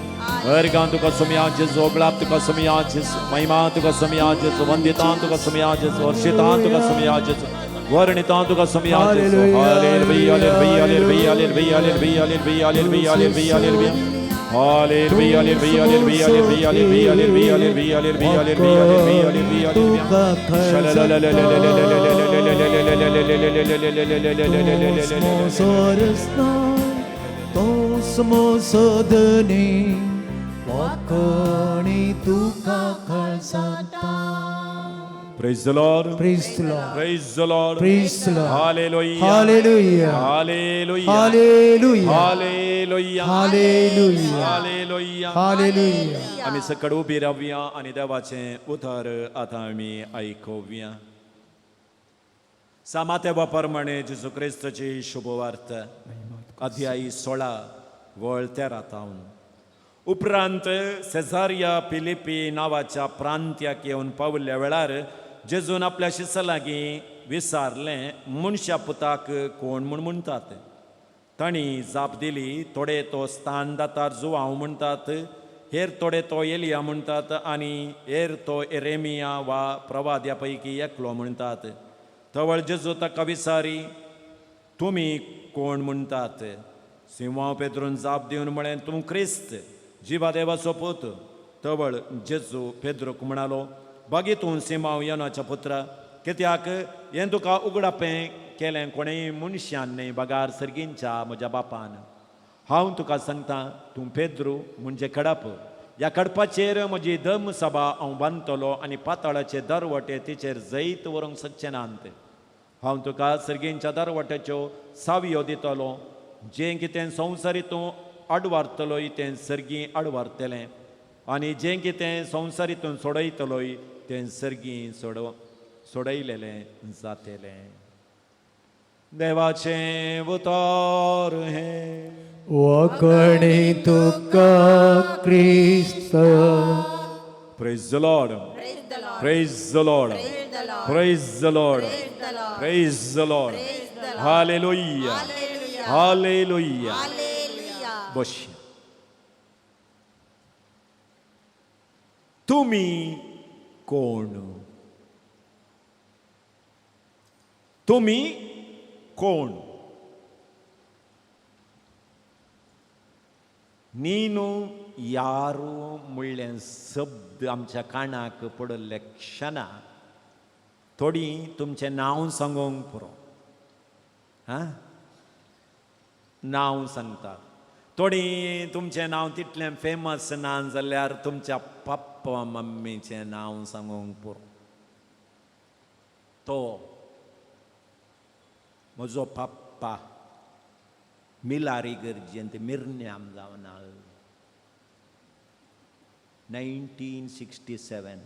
Ergan tuka somya Jesu, glap tuka somya Jesu, Mahima Tuka somya Jesu, वंदितां Tuka somya Jesu, वर्षितां Tuka somya Jesu, वर्णितां Tuka somya Jesu. Hallelujah, hallelujah, hallelujah, hallelujah, hallelujah, hallelujah, hallelujah, hallelujah, hallelujah. Hallelujah, hallelujah, hallelujah, hallelujah, hallelujah, hallelujah, hallelujah, hallelujah, Praise the Lord. Praise the Lord. Praise the Lord. Praise the Lord. Hallelujah. Hallelujah. Hallelujah. Hallelujah. Hallelujah. Hallelujah. Hallelujah. Hallelujah. आम्ही सकड उभी रावया आणि देवाचें उतर आतां आमी आयकुया. सामात्या प्रमाणे जेजू क्रिस्ताची शुभवार्त अध्यायी 16 वळ 13 उपरांत सेझारिया फिलिपी नांवाच्या प्रांत्याक येवन पावल्या वेळार जेजून आपल्या शिश्यां लागीं विचारलें, मनशा पुताक कोण म्हूण म्हणटात? तांणी जाप दिली, थोडे तो स्थान दातार जो हांव म्हणटात, हेर थोडे तो एलिया म्हणटात आनी हेर तो एरेमिया वा प्रवाद्या पैकी एकलो म्हणटात. तवळ जेजू ताका विचारी, तुमी कोण म्हणटात? सिंहांव पेद्रून जाप दिवन म्हळें, तूं क्रिस्त जिवा देवाचो पूत. तवळ जेजू पेद्रूक म्हणालो, बागी तूं सिंहांव योनाच्या पुत्रा, कित्याक हें तुका उगडापें केलें कोणेय मनशान न्ही, बगार सर्गींच्या म्हज्या बापान. हांव तुका सांगतां, तूं पेद्रू म्हणजे कडप. ह्या कडपाचेर म्हजी धर्म सभा हांव बांदतलो आनी पाताळाचे दरवटे तिचेर जैत व्हरूंक शकचे नात. हांव तुका सर्गींच्या दरवट्याच्यो सावयो दितलो. जें कितें संवसारी तूं आडवारतलोय तें सर्गी आडवारतलें, आनी जें कितें संवसारीतून सोडयतलोय तें सर्गी सोडयलेलें जातलें. देवाचें उतर हें वाकणी तुका क्रिस्त. Praise the Lord. Praise the Lord. Praise the Lord. Praise the Lord. Praise the Lord. Praise the Lord. Praise the Lord. Praise the Lord. Hallelujah. Hallelujah. Hallelujah. Hallelujah. बशी. तुम्ही कोण? तुम्ही कोण? ನೀನು ಯಾರು ಮುಳ್ಳೆನ್ शब्द आमच्या कानाक पडले क्षणा थोडी तुमचें नांव सांगूंक पुरो. नांव सांगता. थोडी तुमचें नांव तितलें फेमस ना जाल्यार तुमच्या पप्पा मम्मीचें नांव सांगूंक पुरो. तो म्हजो पप्पा मिलारी गर्जेंत मिरण्याम जावन 1967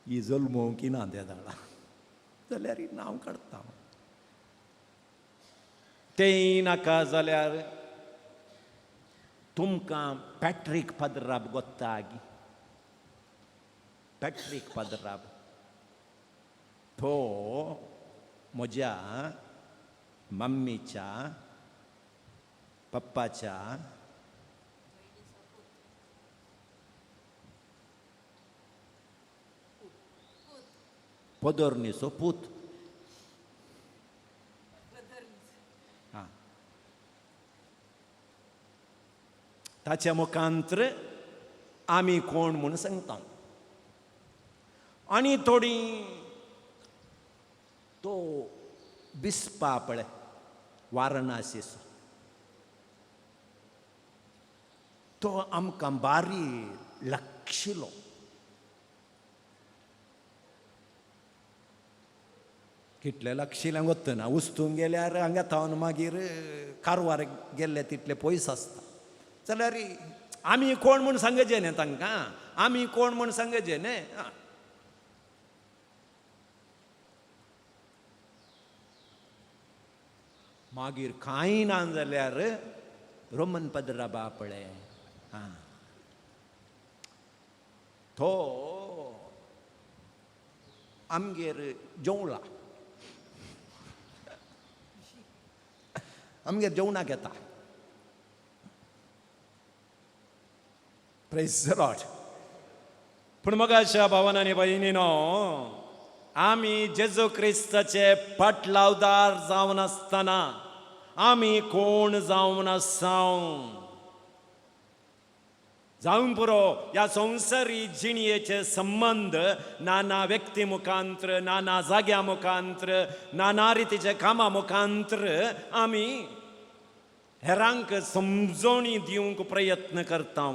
ही जल्मोवंक ना त्या दाडा जाल्यार नांव काडटा. तेय नाका जाल्यार तुमकां पॅट्रीक पद्राब गोत्तागी. पॅट्रीक पद्राब तो म्हज्या मम्मीच्या पप्पाच्या पोदोर्नीचो पूत. ताच्या मुखांत्र आमी कोण म्हूण सांगता. आनी थोडी तो बिस्पा पळय वारणासीचो तो आमकां बारी लागशिलो. कितले लागशिलें वतना उस्तूंक गेल्यार हांगा थावन मागीर कारवार गेल्ले तितले पयस आसता जाल्यार आमी कोण म्हूण सांगचें न्ही तांकां. आमी कोण म्हूण सांगचें न्ही. मागीर कांय ना जाल्यार रोमन पद्राबा पळय तो आमगेर जेवला. आमगेर जेवणाक येता. Praise the Lord. पूण मगाच्या भावांनी आनी भयणीनो आमी जेजू क्रिस्ताचे पाटलावदार जावन आसतना आमी कोण जावन आसां जावं पुरो ह्या संवसारी जिणयेचे संबंध नाना व्यक्ती मुखांत्र नाना जाग्या मुखांत्र नाना रितीचे कामा मुखांत्र आमी हेरांक समजोवणी दिवंक प्रयत्न करता.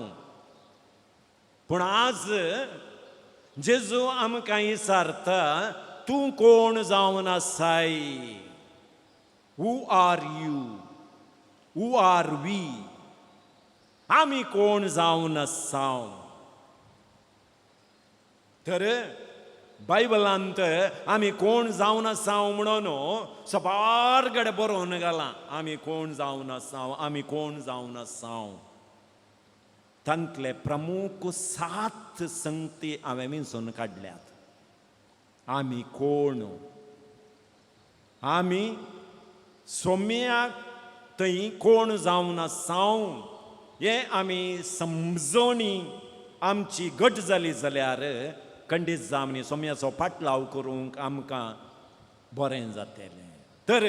पूण आज जेजू आमकां विचारता तूं कोण जावन आसाय. Who are you? Who are we? आमी कोण जावन आसां. तर बायबलांत आमी कोण जावन आसां म्हणून सबारगडे बरोवन घाला. आमी कोण जावन आसां. आमी कोण जावन आसां. तांतले प्रमुख 7 संगती हांवें विंचून काडल्यात. आमी कोण? आमी सोम्याक थंय कोण जावन आसां हें आमी समजोवणी आमची घट जाली जाल्यार खंडीत जावनी सोम्याचो पाटलाव करूंक आमकां बरें जातलें. तर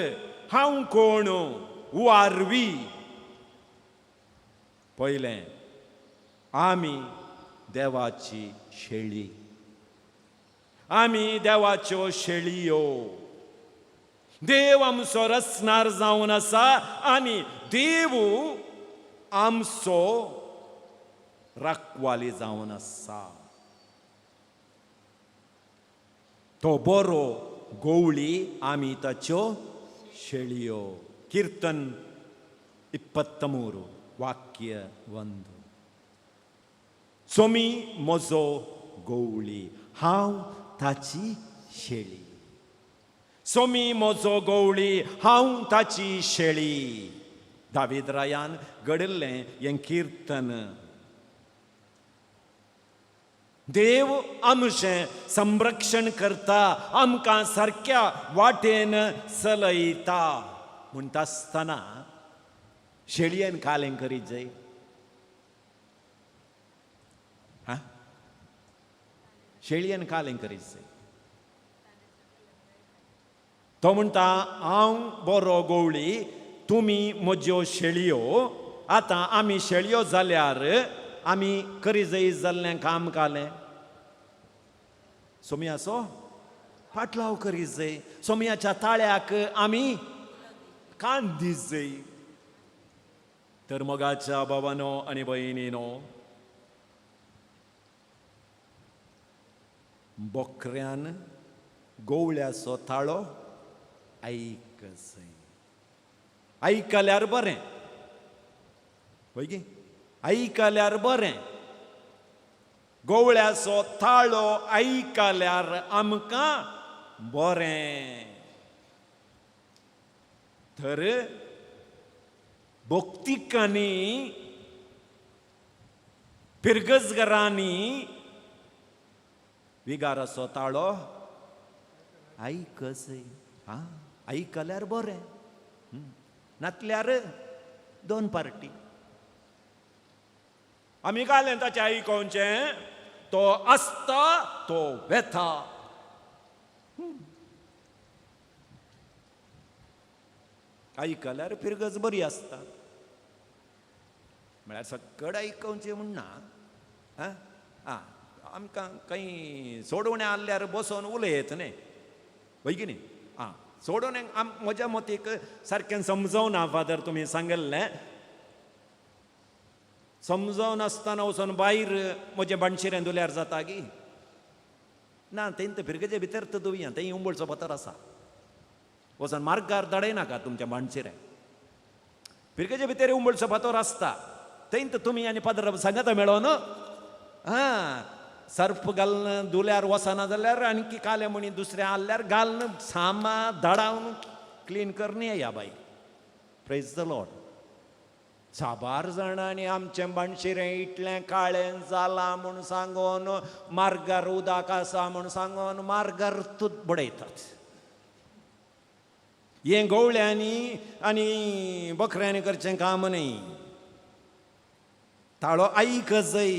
हांव कोण? Who are we? पयलें आमी देवाची शेळी. आमी देवाच्यो शेळयो. देव आमचो रचणार जावन आसा आनी देव आमचो राखवाली जावन आसा. तो बरो गोवळी आमी ताच्यो शेळयो. कीर्तन 23 वाक्य 1. सोमी म्हजो गोवळी हांव ताची शेळी. सोमी म्हजो गोवळी हांव ताची शेळी. दावीद रायान घडयल्लें हें कीर्तन. देव आमचें संरक्षण करता. आमकां सारक्या वाटेन चलयता. म्हणटा आसतना शेळयेन कालें करीत जाय. शेळयेन कालें करीत जाय. तो म्हणटा हांव बरो गोवळी तुमी म्हज्यो शेळयो. आतां आमी शेळयो जाल्यार आमी करी जाय जाल्लें काम कालें. सोमयाचो पाटलाव करीत जाय. सोमयाच्या ताळ्याक आमी कान दीत जाय. तर मोगाच्या भावानो आणि भयणीनो, बोकऱ्यान गोवळ्याचो ताळो आयकसय. आयकल्यार बरें, पळय गे, आयकल्यार बरें. गोवळ्याचो ताळो आयकल्यार आमकां बरें. तर भोक्तिकांनी, पिरगजगरांनी विगाराचो ताळो आयकसय. आयकल्यार बरें, नातल्यार दोन पार्टी. आमी घालें ताचें आयकोवचें, तो आसता तो वेता. आयकल्यार पिरगज बरी आसता, म्हळ्यार सकड आयकोवचें म्हणना. आमकां खंय सोडवण्या आसल्यार बसोन उलयत न्ही, वय की न्ही. सोडवण्यांक म्हज्या मतीक सारकें समजवना. फादर तुमी सांगल्लें समजावन आसतना वचोन भायर म्हजें बाणशिरें दुल्यार जाता गी ना. तें पिरगेचे भितर तर दुवया, थंय उंबळचो पतर आसा. वचोन मार्गार धाडयनाका तुमच्या बाणशिरें. पिरगेचे भितर उंबळचो फातर आसता, थंय तुमी आनी पाद्र सांगात मेळोन सर्फ घालून दुल्यार वचना जाल्यार आणखी काले म्हणी दुसरें आसल्यार घालून सामा धाडावन क्लीन करून येया भायर. Praise the Lord. साबार जाणांनी आमचें बाणशिरें इतलें काळें जालां म्हूण सांगून, मार्गार उदक आसा म्हूण सांगून मार्गार बडयतात. हें गवळ्यांनी आनी बकऱ्यांनी करचें काम न्ही. ताळो आयकजय.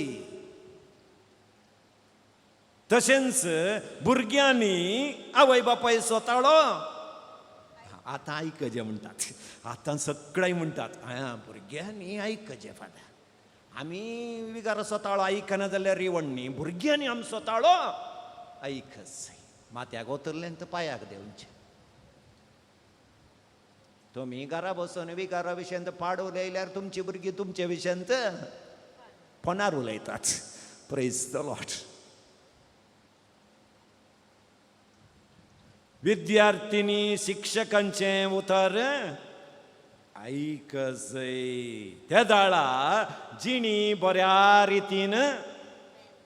तशेंच भुरग्यांनी आवय बापायचो ताळो आतां आयकजे म्हणटात. आतां सगळें म्हणटात भुरग्यांनी आयकजे. फाल्यां आमी विगाराचो ताळो आयकना जाल्यार रिवण न्ही, भुरग्यांनी आमचो ताळो आयकजय. माथ्याक उतरलें तर पांयाक देंवचें. तुमी घरा बसून विगारा विशयंत पाड उलयल्यार तुमची भुरगीं तुमचे विशयंत फोनार उलयतात. Praise the Lord. विद्यार्थिनी शिक्षकांचें उतर आयकजय. त्या दाळा जिणी बऱ्या रितीन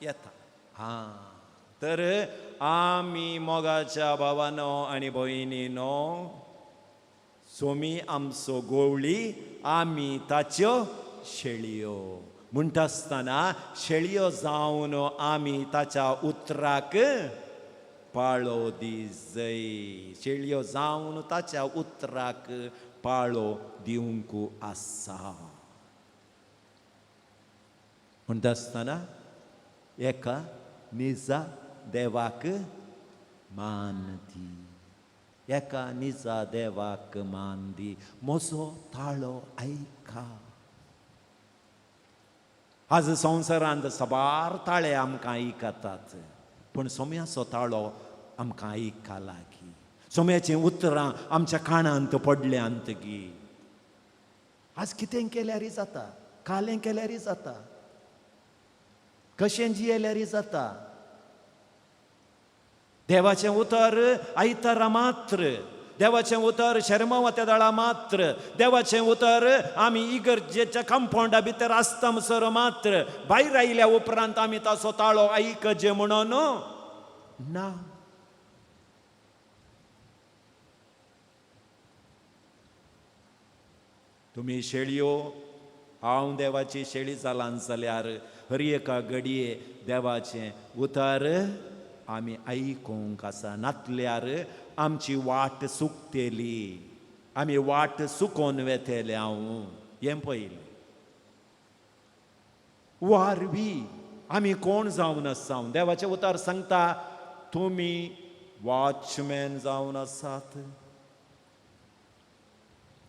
येता. तर आमी मोगाच्या भावानो आनी भयणीनो, सोमी आमचो गोवळी, आमी ताच्यो शेळयो. म्हणटा आसतना शेळयो जावन आमी ताच्या उतराक पाळो दिजय. शेळयो जावन ताच्या उतराक पाळो दिवंक आसा. म्हणटा आसतना एका निजा देवाक मान दी. एका निजा देवाक मान दी. म्हजो ताळो आयका. आज संवसारांत साबार ताळे आमकां आयकतात, पूण सोम्याचो ताळो आमकां आयका लागीं. सोम्याचीं उतरां आमच्या कानांत पडल्यांत गी. आज कितें केल्यारय जाता, कालें केल्यारय जाता, कशें जियेल्यारय जाता. देवाचें उतर आयतारा मात्र, देवाचें उतर शर्मावत्या दाळा मात्र, देवाचें उतर आमी इगर्जेच्या कंपाउंडा भितर आसता म्हणसर मात्र. भायर आयल्या उपरांत आमी ताचो ताळो आयकजे म्हणून ना. तुमी शेळयो, हांव देवाची शेळी जालां जाल्यार हर एका घडये देवाचें उतर आमी आयकूंक आसा. नातल्यार आमची वाट चुकतेली, आमी वाट चुकोवन वेतेले. हांव हें पयलें. वारवी आमी कोण जावन आसा. देवाचें उतर सांगता तुमी वॉचमॅन जावन आसात,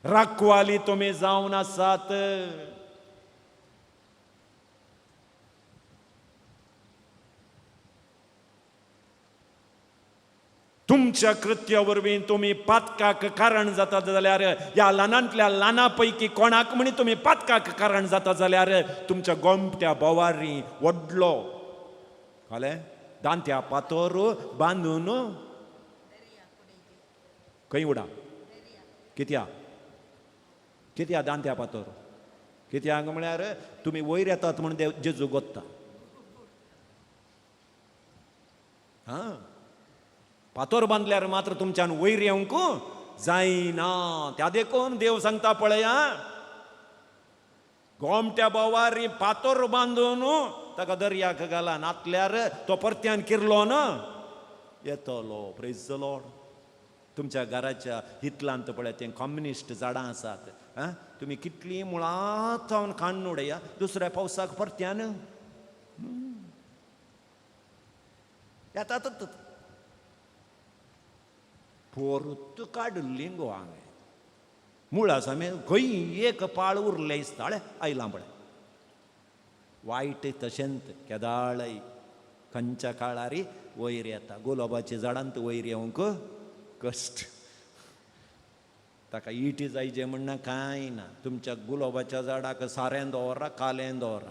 राखवाली तुमी जावन आसात. तुमच्या कृत्या वरवीं तुम्ही पातकाक कारण जाता जाल्यार ह्या ल्हानांतल्या ल्हानापैकी कोणाक म्हणी तुम्ही पातकाक कारण जाता जाल्यार तुमच्या गोमट्या बोवारी व्हडलो कळ्ळें दांत्या पातोर बांदून खंय उडा कित्या दांत्या पातोर कित्याक म्हळ्यार तुमी वयर येतात म्हण जेजू गोत्ता हां पातोर बांदल्यार मात्र तुमच्यान वयर येवंक जायना त्या देखून देव सांगता पळया गोमट्या बोवारी पातोर बांदून ताका दर्याक घाला नातल्यार तो परत्यान किरलो ना येतलो प्रेज द लॉर्ड तुमच्या घराच्या हितलांत पळय ते कम्युनिस्ट झाडां आसात तुमी कितली मुळांत जावन काडून उडया दुसऱ्या पावसाक परत्यान येतात पोरत काडली गो हांवें मूळ आसा खंय एक पाळ उरले दिसताळे आयलां पळय वायट तशेंत केदाळय खंयच्या काळारी वयर येता गुलाबाच्या झाडांत वयर येवंक कश्ट ताका इटी जायचे म्हणना कांय ना तुमच्या गुलाबाच्या झाडाक सारें दवरा कालें दवरा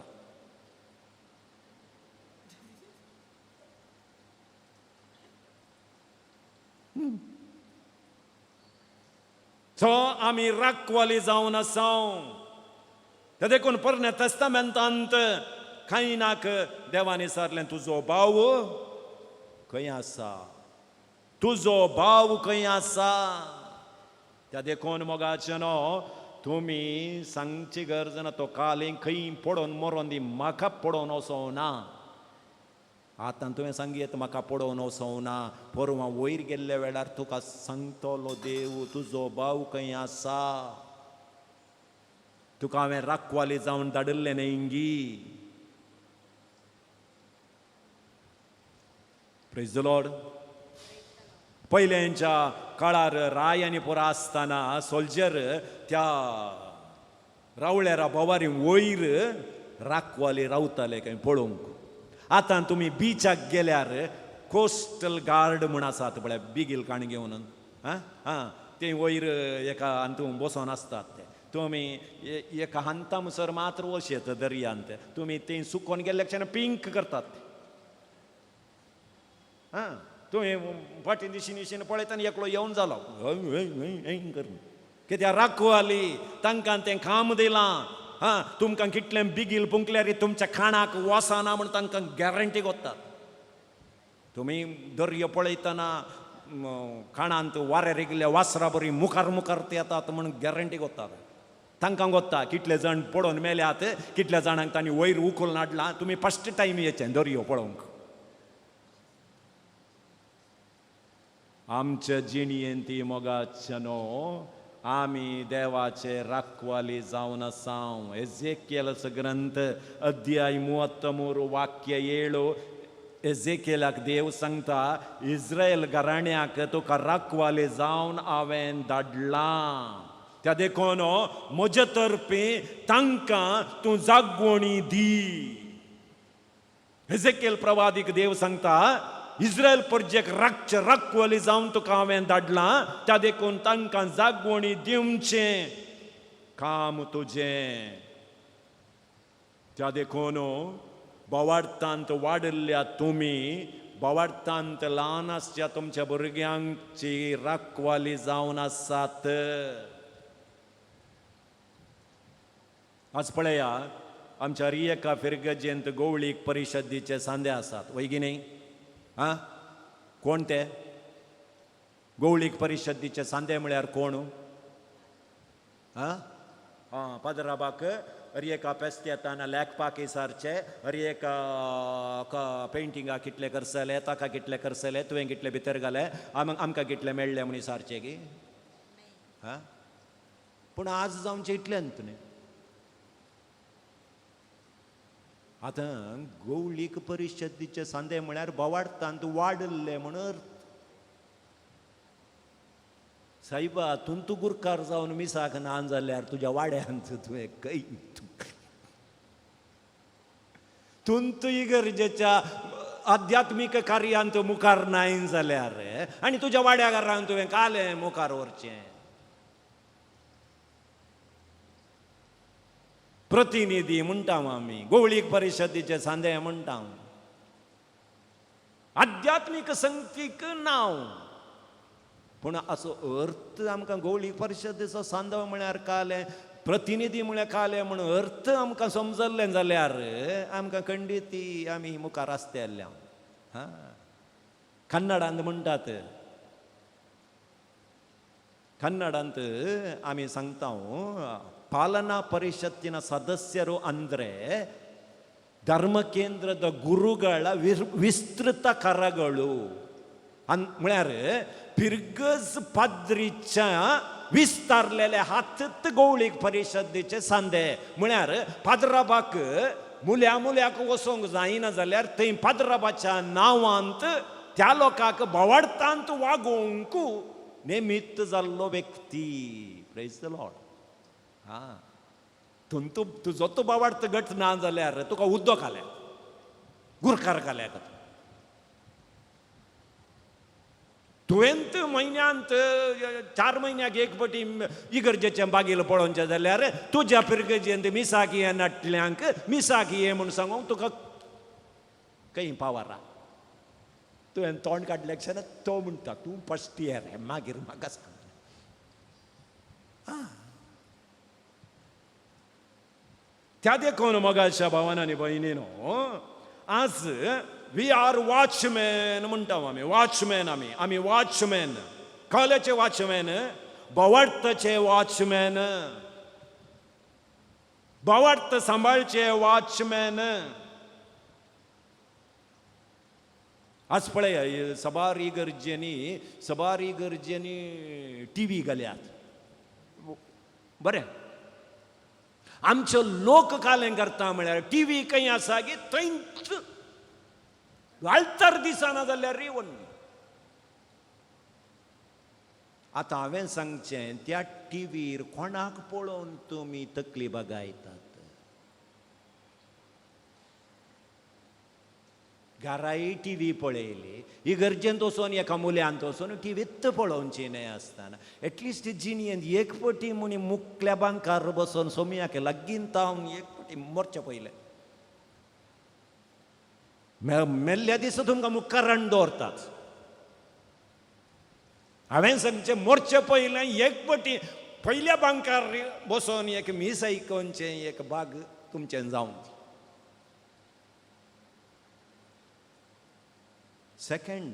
सो आमी राखवाली जावन आसाव ते देखून पोरण्या तेस्तामेंतांत कायनाक देवान विचारलें तुजो भाव खंय आसा तुजो भाव खंय आसा त्या देखून मोगाचे न्हू तुमी सांगची गरज ना तो कालीं खंय पडोवन मरोन दी म्हाका पडोवन वचों ना आतां तुवें सांगीत म्हाका पडोवन वचों ना परवां वयर गेल्ल्या वेळार तुका सांगतलो देव तुजो भाव खंय आसा तुका हांवें राखवाली जावन धाडिल्लें न्ही प्रेज द लॉर्ड पयलेंच्या काळार राय आनी पुरा आसतना सोल्जर त्या रावळ्यारा बोवारी वयर राखवाली रावताले खंय पळोवंक आतां तुमी बिचाक गेल्यार कोस्टल गार्ड म्हण आसात पळय बिगील काण घेवन ते वयर एका हातूंत बसोन आसतात ते तुमी एका हांता मुसर मात्र वशेत दर्यांत तुमी ते सुकोन गेल्ल्या क्षण पिंक करतात तुवें फाटीं दिशीन पळयता आनी एकलो येवन जालो कित्याक राखवाली तांकां तें काम दिलां तुमकां कितलें बिगील पुंकल्यार तुमच्या खाणाक वसना म्हण तांकां गॅरंटी कोत्तात तुमी दर्यो पळयतना खाणांत वारें रेगिल्ल्या वासरा बरी मुखार मुखार ते येतात म्हण गॅरंटी कोत्तात तांकां कोत्ता कितले जाण पडोवन मेल्यात कितल्या जाणांक तांणी वयर उखलून हाडलां तुमी फस्ट टायम येचें दर्यो पळोवंक आमच्या जिणयेन ती मोगाचे न्हू आमी देवाचे राखवाली जावन आसाव एजेकियेलाचो ग्रंथ अध्याय 33 वाक्य 7 एजेकियेलाक देव सांगता इस्रायल घराण्याक तुका राखवाली जावन हांवें धाडलां त्या देखून म्हजे तर्फे तांकां तूं जागवणी दी एजेकियल प्रवादीक देव सांगता इस्रायल परजेक राखवाली जावन तुका हांवें धाडलां त्या देखून तांकां जागवणी दिवचें काम तुजें त्या देखून बोवार्थांत वाडिल्ल्या तुमी बोवार्थांत ल्हान आसच्या तुमच्या भुरग्यांची राखवाली जावन आसात आज पळया आमच्या रियेका फिरगजेंत गवळीक परिशदीचे सांदे आसात वैगिनी कोण ते गवळीक परिशदीचे सांदे म्हळ्यार कोण पदराबाक रियेका पेस्त येताना लेखपाक विचारचे रियेका पेंटिंगाक कितले करसले ताका कितले करसले तुवें कितले भितर घाले आमकां कितले मेळ्ळे म्हूण विचारचे गी पूण आज जावचे इतलेंत न्ही आतां गवळीक परिशदीचे सांदे म्हळ्यार बोवार्थांत वाडले म्हण अर्थ सायबा तूं गुरकार जावन मिसाक नान जाल्यार तुज्या वाड्यांत तुवें तुंत इगर्जेच्या आध्यात्मिक कार्यांत मुखार नाही जाल्यार आनी तुज्या वाड्या घरांत तुवें काले मुखार व्हरचें. प्रतिनिधी म्हणटा आमी, गवळीक परिशदेचे सांदे म्हणटा, आध्यात्मिक संगतीक नांव, पूण असो अर्थ आमकां गवळीक परिशदेचो सांदो म्हळ्यार काले, प्रतिनिधी म्हळ्यार काले म्हणून अर्थ आमकां समजल्लें जाल्यार आमकां खंडीत आमी मुखार आसतेल्या. हा, कन्नडांत म्हणटात, कन्नडांत आमी सांगता ಪಾಲನಾ ಪರಿಷತ್ತಿನ ಸದಸ್ಯರು ಅಂದರೆ ಧರ್ಮಕೇಂದ್ರದ ಗುರುಗಳ ವಿಸ್ತೃತ ಕರಗಳು म्हळ्यार पिरगज पाद्रीच्या विस्तारलेले हातच गवळीक परिशदेचे सांदे. म्हळ्यार पाद्राबाक मुल्याक वसोंक जायना जाल्यार थंय पाद्राबाच्या नांवांत त्या लोकांक भवाडतांत वागोवंक निमित्त जाल्लो व्यक्ती. Praise the Lord. हा, तुजो तो बावार्थ गट ना जाल्यार तुका उद्दो घाल्या, गुरकार घाल्या. तुवेंत म्हयन्यांत 4 म्हयन्याक एक फावटी इगर्जेचें बागील पळोवचें जाल्यार तुज्या पिरगजेंत मिसाक ये नाटल्यांक मिसाक ये म्हूण सांगूंक तुका खंय पावरा. तुवें तोंड काडल्याक्षान तो म्हणटा तूं फस्ट ये रे, मागीर म्हाका सांग. त्या देखून मोगाच्या भावान आनी भयणीनो, आज वी आर वॉचमॅन म्हणटा आमी. वॉचमॅन आमी वॉचमॅन, कॉलेजचे वॉचमॅन, बोवार्थचे वॉचमॅन, बोवार्थ सांबाळचे वॉचमॅन. आज पळय, सबार इगर्जेनी टीव्ही घाल्यात. बरें, आमचे लोक कालें करता म्हळ्यार टीव्ही खंय आसा की थंयच घालतार दिसना जाल्यार रेवन. आतां हांवें सांगचें, त्या टीव्हीर कोणाक पळोवन तुमी तकली बगायतात? घराय टीव्ही पळयली, इगर्जेंत वचून एका मुल्यांत वचून टीव्हीत पळोवची न्हय आसतना एटलिस्ट जिणेंत एक फावटी म्हणी मुखल्या बांकार बसून सोमयाक लागीं तावन एक फावटी मरचें पयलें. मेल्ल्या दिसा तुमकां मुखार रान दवरतात. हांवें सांगचें, मरचें पयलें एक फावटी पयल्या बांकार बसून एक मीस आयकोवचें, एक बाग तुमचें जावन. सेकंड,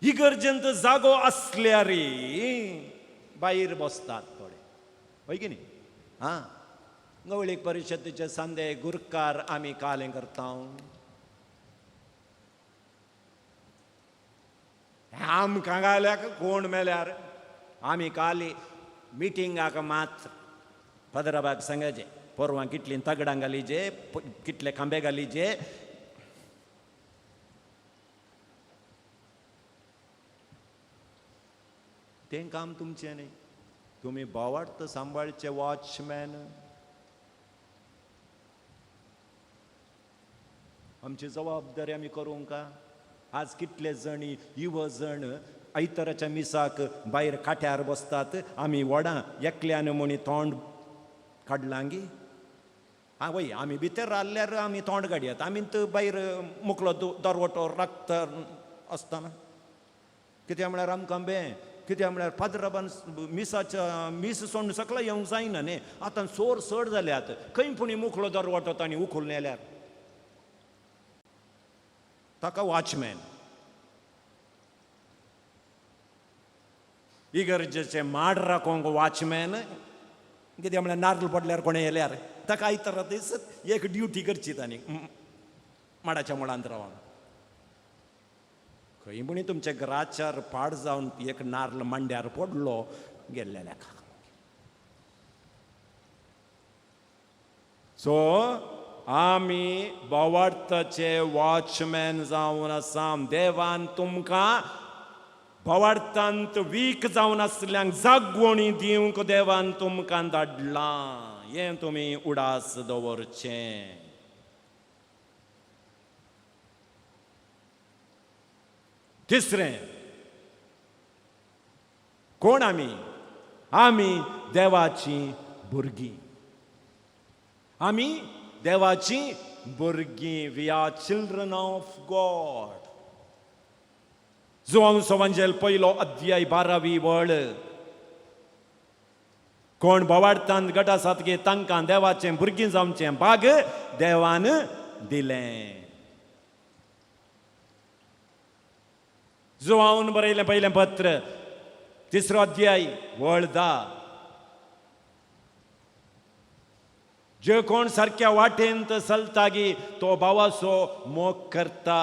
इगर्जेंत जागो आसल्यार भायर बसतात थोडे, होय की न्ही? हां, गवळीक परिशदेचे सांदे गुरकार आमी कालें करता. आमकां घाल्याक कोण मेल्यार आमी काली मिटिंगाक मात पदराबाग सांगचे, पोरवां कितलीं तगडां घालीचे, कितले खांबे घालीचे. तें काम तुमचें न्ही. तुमी बोवार्थ सांबाळचे वॉचमॅन. आमची जबाबदारी आमी करूंक का? आज कितले जणी युव जण आयताराच्या मिसाक भायर काट्यार बसतात. आमी व्हडां एकल्यान म्हणी तोंड काडलांगी. हां वय, आमी भितर रावल्यार आमी तोंड काडयात. आमीत भायर मुखलो दरवटो राखता आसतना कित्याक म्हळ्यार आमकां कित्याक म्हळ्यार पाद्राबान मीस सोंड सकला येवंक जायना न्ही. आतां सोर चड जाल्यात. खंय पुणी मुखलो दरवटो तांणी उखूल नेल्यार ताका वॉचमॅन. इगर्जेचे माड राखोंक वॉचमॅन. कित्याक म्हळ्यार नारळ पडल्यार कोणें येल्यार ताका आयतारा दीस एक ड्युटी करची तांणी माडाच्या मुळांत रावन. खंय म्हणी तुमचे ग्राचार पाड जावन एक नारळ मांड्यार पडलो गेल्ल्या लेखा. सो आमी बोवार्थाचे वॉचमॅन जावन आसा. देवान तुमकां बोवार्थांत वीक जावन आसल्यांक जागवणी दिवंक देवान तुमकां धाडलां. हें तुमी उडास दवरचें. तिसरें, कोण आमी? आमी देवाची भुरगीं. आमी देवाची भुरगीं. We are children of God. जोहांचो एवंजेल 1 अध्याय 12वी वळ. कोण बोवाडतान गट आसात गे तांकां देवाचें भुरगीं जावचें भाग देवान दिलें. जोहांवन बरयलें पयलें पत्र 3 अध्याय वळ 10. जे कोण सारक्या वाटेंत चलता गे तो भावाचो मोग करता.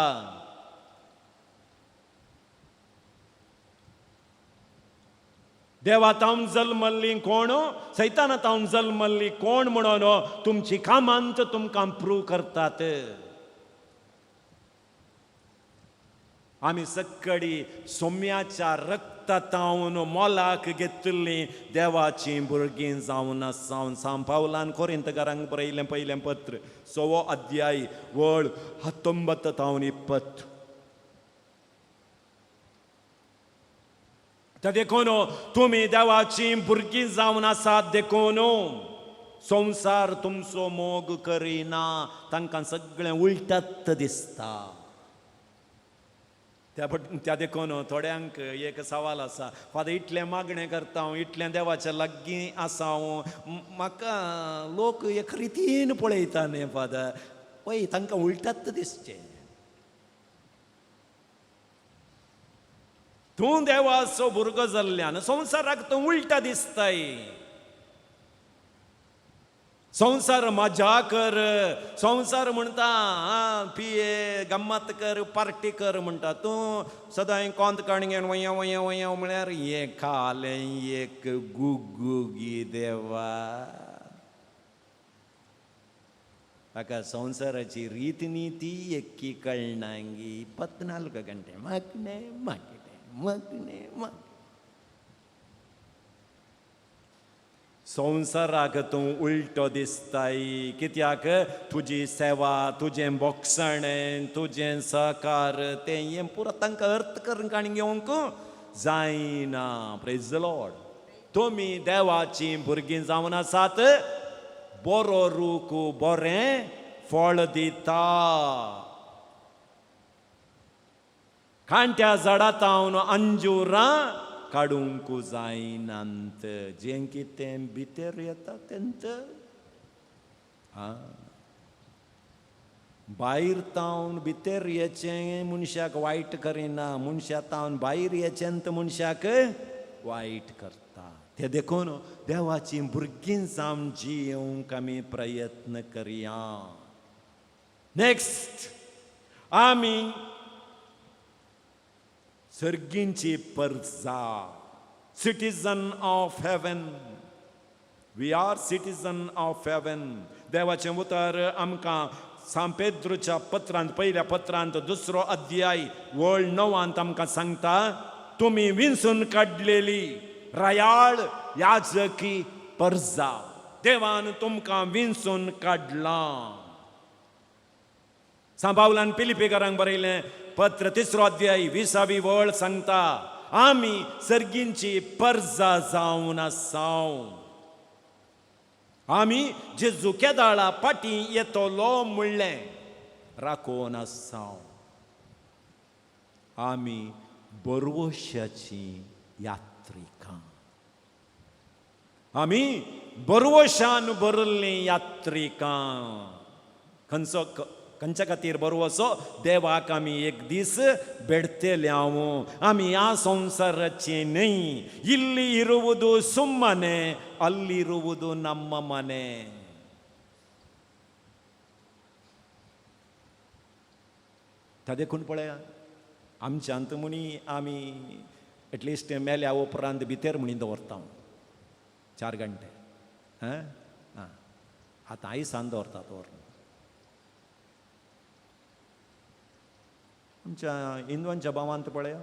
देवा तावन जल्मल्ली कोण, सैताना तावन जल्मल्ली कोण म्हणून तुमची कामांत तुमकां प्रूव करतात. आमी सक्कडी सोम्याच्या रक्तातावन मोलाक घेतली देवाची भुरगीं जावन आसा. सांत पावलान कोरिंतकारांक बरयलें पयलें पत्र 6 अध्याय वळ 19 तावन 20. तर देखून तुम्ही देवाची भुरगीं जावन आसात. देखून संवसार तुमचो मोग करिना. तांकां सगळें उलटत दिसता. त्या देखून थोड्यांक एक सवाल आसा, फादर इतलें मागणें करता हांव, इतलें देवाच्या लागीं आसा हांव, म्हाका लोक एक रितीन पळयता न्ही फादर. पळय तांकां उलटत दिसचें. तूं देवाचो भुरगो जाल्ल्यान संवसाराक तो उलटा दिसताय. संवसार मजा कर, संवसार म्हणटा पिये गम्मत कर, पार्टी कर म्हणटा. तूं सदां कोंत काणगेन वया वया वया म्हळ्यार हें खालें एक गुगुगी देवा. ताका संवसाराची रीत नीती एक्की कळनांगी. 14 गंटे मागणे मागणे मागणे माग. संवसाराक तूं उलटो दिसताय. कित्याक तुजी सेवा, तुजें बोगसणें, तुजें सहकार तें हें पुरो तांकां अर्थ करून काणी घेवंक जायना. Praise the Lord. तुमी देवाची भुरगीं जावन आसात. बरो रूख बरें फळ दिता. खांट्या झाडांतावन अंजुरां काडूंक जायनांत. जें कितें भितर येता तेंत भायर तावन भितर येचें मनशाक वायट करिना. मनशा तावन भायर येचेंत मनशाक वायट करता. ते देखून देवाची भुरगीं जावन जियोंक आमी प्रयत्न करया. नेक्स्ट, आमी सर्गींची परजा. Citizen of heaven. We are citizen of heaven. देवाचें उतर आमकां सांत पेद्रूच्या पत्रांत, पयल्या पत्रांत 2 अध्याय वळ 9 आमकां सांगता, तुमी विंचून काडलेली रायाळ याजकी परजा. देवान तुमकां विंचून काडलां. सांत पावलान फिलिपिकारांक बरयलें पत्र 3 अध्याय 20वी वळ सांगता, आमी सर्गींची परजा जावन आसाव. आमी जेजू केदाळा पाटी येतलो म्हणलें राखोन आसाव. आमी बरवशाची यात्रिकां. आमी बरवशान भरल्लीं यात्रिकां. खंयच्या खातीर बरवसो? देवाक आमी एक दीस बेडतेले हांव. आमी ह्या संवसाराची न्हय. इल्ली इरुವುದು ಸುಮ್ಮನೆ, ಅಲ್ಲಿರುವುದು ನಮ್ಮ ಮನೆ. त्या देखून पळया, आमच्या अंत मुनी आमी एटलिस्ट मेल्या उपरांत भितर म्हणून दवरता 4 घंटे. आतां आयसान दवरतात व्हरून. आमच्या हिंदवांच्या भावांत पळया,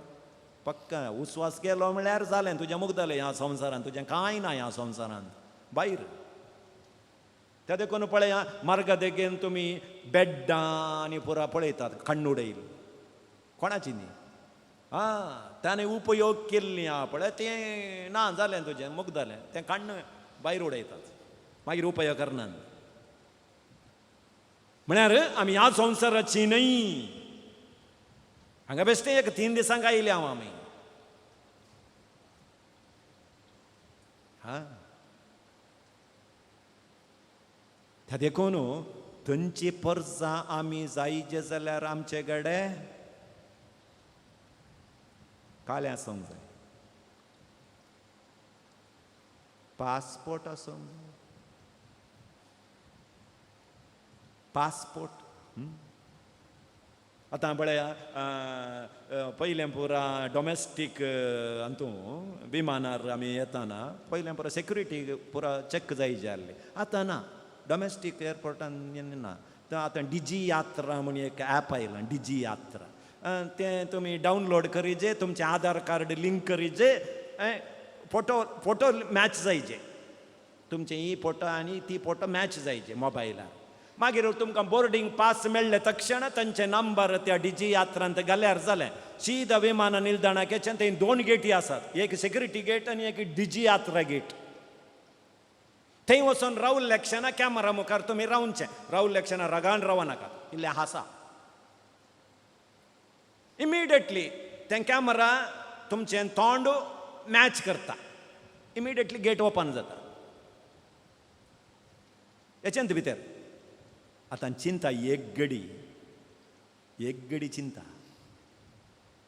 पक्का उस्वास केलो म्हळ्यार जालें, तुजें मुक्तलें ह्या संवसारांत. तुजें कांय ना ह्या संवसारांत भायर. त्या देखून पळया, मार्गादेगेन तुमी बेड्डां आनी पुरा पळयतात खण्ण उडयली. कोणाची न्ही? त्याने उपयोग केल्ली आहा पळय तें ना जालें तुजें मूग जालें तें काडून भायर उडयतात मागीर उपयोग करनात म्हळ्यार आमी ह्या संवसाराची न्हय हांगा बेश्टें एक 3 दिसांक आयले हांव आमी त्या देखून थंयची परजां आमी जायचे जाल्यार आमचे कडेन कालें आसूंक जाय पासपोर्ट आसूंक जाय पासपोर्ट आतां पळया पयलें पुरा डॉमेस्टीक हातूं विमानार आमी येताना पयलें पुरा सेक्युरिटी पुरा चॅक जायची आसली आतां ना डॉमेस्टीक एअरपोर्टान ना तर आतां डिजी यात्रा म्हणून एक ॲप आयलां डिजी यात्रा तें तुमी डावनलोड करीचे तुमचें आधार कार्ड लिंक करीचे फोटो मॅच जायचे तुमचे ही फोटो आनी ती फोटो मॅच जायचे मोबायलार मागीर तुमकां बोर्डींग पास मेळ्ळे तक्षण तांचे नंबर त्या डिजी यात्रांत घाल्यार जालें सीदा विमान निल्दाणाक येचें थंय 2 गेटी आसात एक सेक्युरिटी गेट आनी एक डिजी यात्रा गेट थंय वचून राहुल लॅक्शना कॅमेरा मुखार तुमी रावनचें राहुल लॅक्शना रागान रावनाकात इल्लें हांसा इमिडिएटली तें कॅमेरा तुमचें तोंड मॅच करता इमिडिएटली गेट ओपन जाता हेचेंत भितर आतां चिंता एक घडी चिंता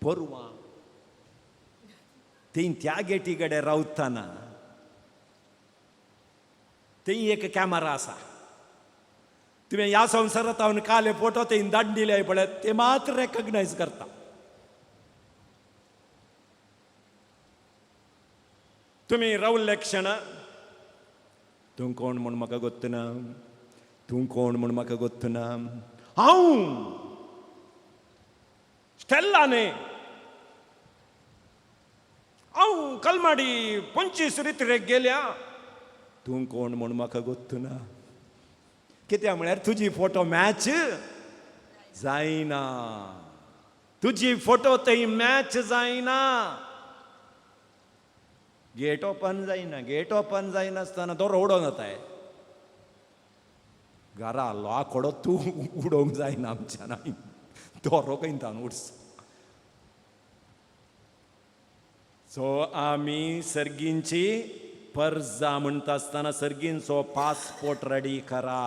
परवां थंय त्या गेटी कडेन रावतना थंय एक कॅमेरा आसा तुवें ह्या संवसारांत हांवें काले फोटो थंय धाडून दिले पळय ते मात्र रेकग्नायज करता तुमी रावल्ले क्षण तूं कोण म्हूण म्हाका गोत्तना तूं कोण म्हूण म्हाका गोत्तना हांव स्टेल्लाने हांव कलमाडी 25 रित्रेक गेल्या तूं कोण म्हूण म्हाका गोत्तना कित्याक म्हळ्यार तुजी फोटो मॅच जायना तुजी फोटो थंय मॅच जायना गेट ओपन जायना आसतना तो उडोवन वताय घरा लाकडो तूं उडोवंक जायना आमच्यान दोरो कयतान उडस सो आमी सर्गींची परजा म्हणटा आसतना सर्गींचो पासपोर्ट रेडी करा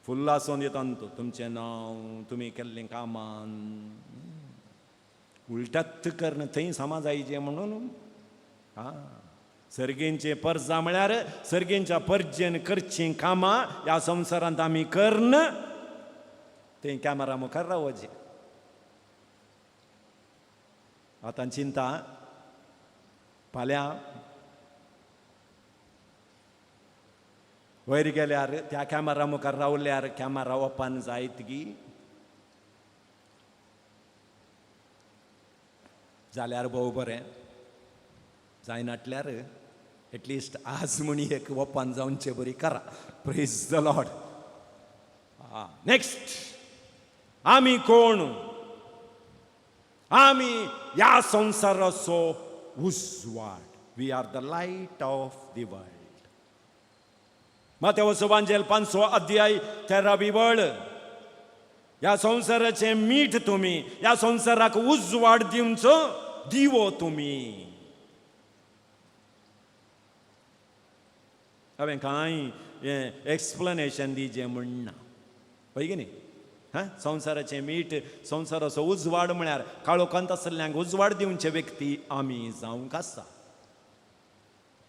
फुल्ल आसून दिता तुमचें नांव तुमी केल्लें कामान उलटात कर्ण थंय सामा जायचें म्हणून सर्गेंचे परजा म्हळ्यार सर्गेंच्या परजेन करचीं कामां ह्या संवसारांत आमी कर्ण थंय कॅमेरा मुखार रावचें आतां चिंता फाल्यां वयर गेल्यार त्या कॅमेरा मुखार रावल्यार कॅमेरा ओपन जायतगी जाल्यार भोव बरें जायनाटल्यार एटलिस्ट आज म्हणी एक ओपन जावनचे बरी करा प्रेज द लॉर्ड नेक्स्ट आमी कोण आमी ह्या संवसाराचो उजवाड we are the light of the world मातेवचो वांजेल 5 अध्याय 13वी वळ ह्या संवसाराचें मीठ तुमी ह्या संवसाराक उजवाड दिवचो दिवो तुमी हांवें कांय एक्सप्लेनेशन दिजें म्हणना पळय की न्ही संवसाराचें मीठ संवसाराचो उजवाड म्हळ्यार काळोखांत आसल्ल्यांक उजवाड दिवचे व्यक्ती आमी जावंक आसा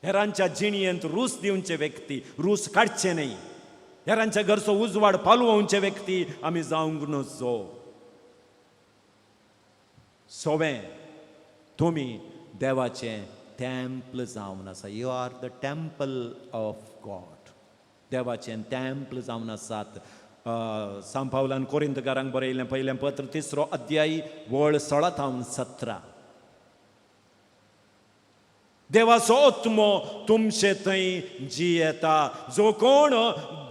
हेरांच्या जिणयेंत रूस दिवचे व्यक्ती रूस काडचे न्हय हेरांच्या घरचो उजवाड पालवोवचे व्यक्ती आमी जावंक नजो सोवें तुमी देवाचें टेम्पल जावन आसा you are the temple of God देवाचें टेम्पल जावन आसात सांत पावलान कोरिंथकारांक बरयलें पयलें पत्र 3 अध्याय वळ 16 थावन 17 देवाचो आत्मो तुमचे थंय जियेता जो कोण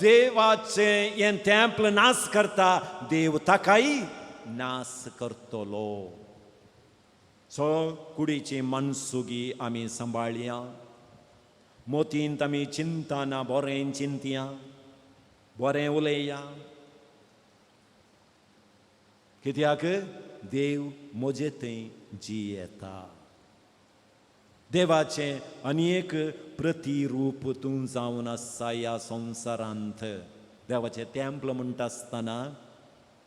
देवाचें हें टेम्पल नाश करता देव ताकाय नास करतलो. सो कुडीची मनसुगी आमी सांबाळया. मोतींत आमी चिंतना बरें चिंतया, बरें उलया. कित्याक देव म्हजे थंय जियेता. देवाचें अनेक प्रतिरूप तूं जावन आसा ह्या संवसारांत. देवाचें टेंपल म्हणटा आसतना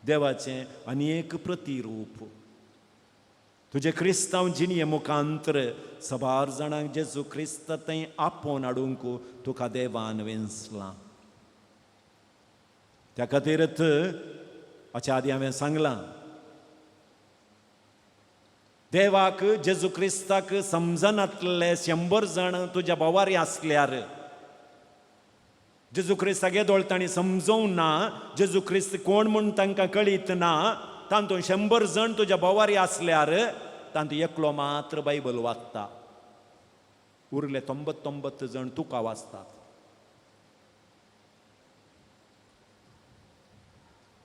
देवाचें अनेक प्रतिरूप तुजे क्रिस्तांव जिणे मुखांतर सबार जाणांक जेजू क्रिस्त थंय आपोवन हाडूंक तुका देवान वेंचलां. त्या खातीरच हाच्या आदी हांवें सांगलां, देवाक जेजू क्रिस्ताक समजनातले 100 जाण तुज्या बोवारी आसल्यार जेजू क्रिस्ताक येदोळ तांणी समजोवंक ना, जेजू क्रिस्त कोण म्हूण तांकां कळीत ना, तातूंत 100 जाण तुज्या बोवारी आसल्यार तातूंत एकलो मात्र बायबल वाचता. उरले 99 जाण तुका वाचतात.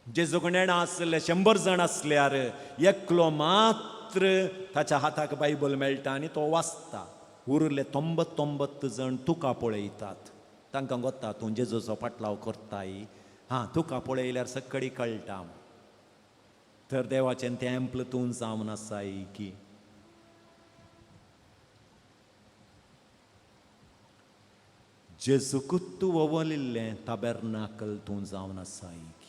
जेजू कडेन आसले 100 जाण आसल्यार एकलो मात्र ताच्या हाताक बायबल मेळटा आनी तो वाचता. उरले 99 जाण तुका पळयतात. तांकां गोता तूं जेजूचो पाटलाव करताय. हां, तुका पळयल्यार सकडी कळटा. तर देवाचें टेंपल तूं जावन आसाय की. जेजूक तूं ववलिल्लें ताबेर्नाकल तूं जावन आसाय की.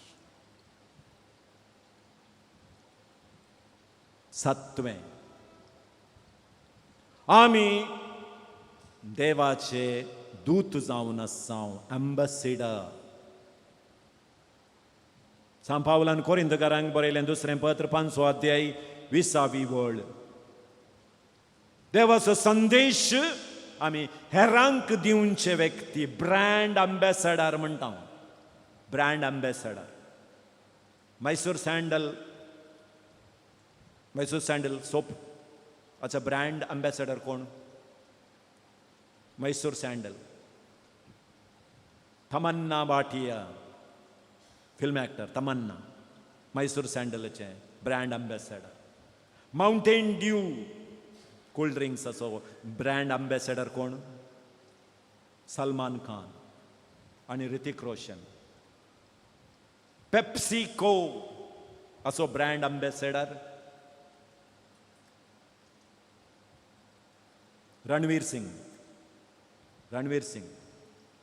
7वें, आमी देवाचे दूत जावन आसांव, एम्बेसिडर. सांत पावलान कोरिंथकारांक बरयलें 2 पत्र 5 अध्याय 20वी वळ. देवाचो संदेश आमी हेरांक दिवचे व्यक्ती, ब्रँड एम्बेसेडर म्हणटा. Brand ambassador. Mysore sandal soap अच्छा ब्रँड एम्बेसेडर कोण? Mysore sandal. Tamannaah Bhatia film actor Tamannaah Mysore सँडलचे brand ambassador. Mountain Dew cold ड्रिंक्साचो ब्रँड एम्बेसेडर कोण? सलमान खान आणि ऋतिक रोशन. पेप्सिको असो brand ambassador Ranveer Singh.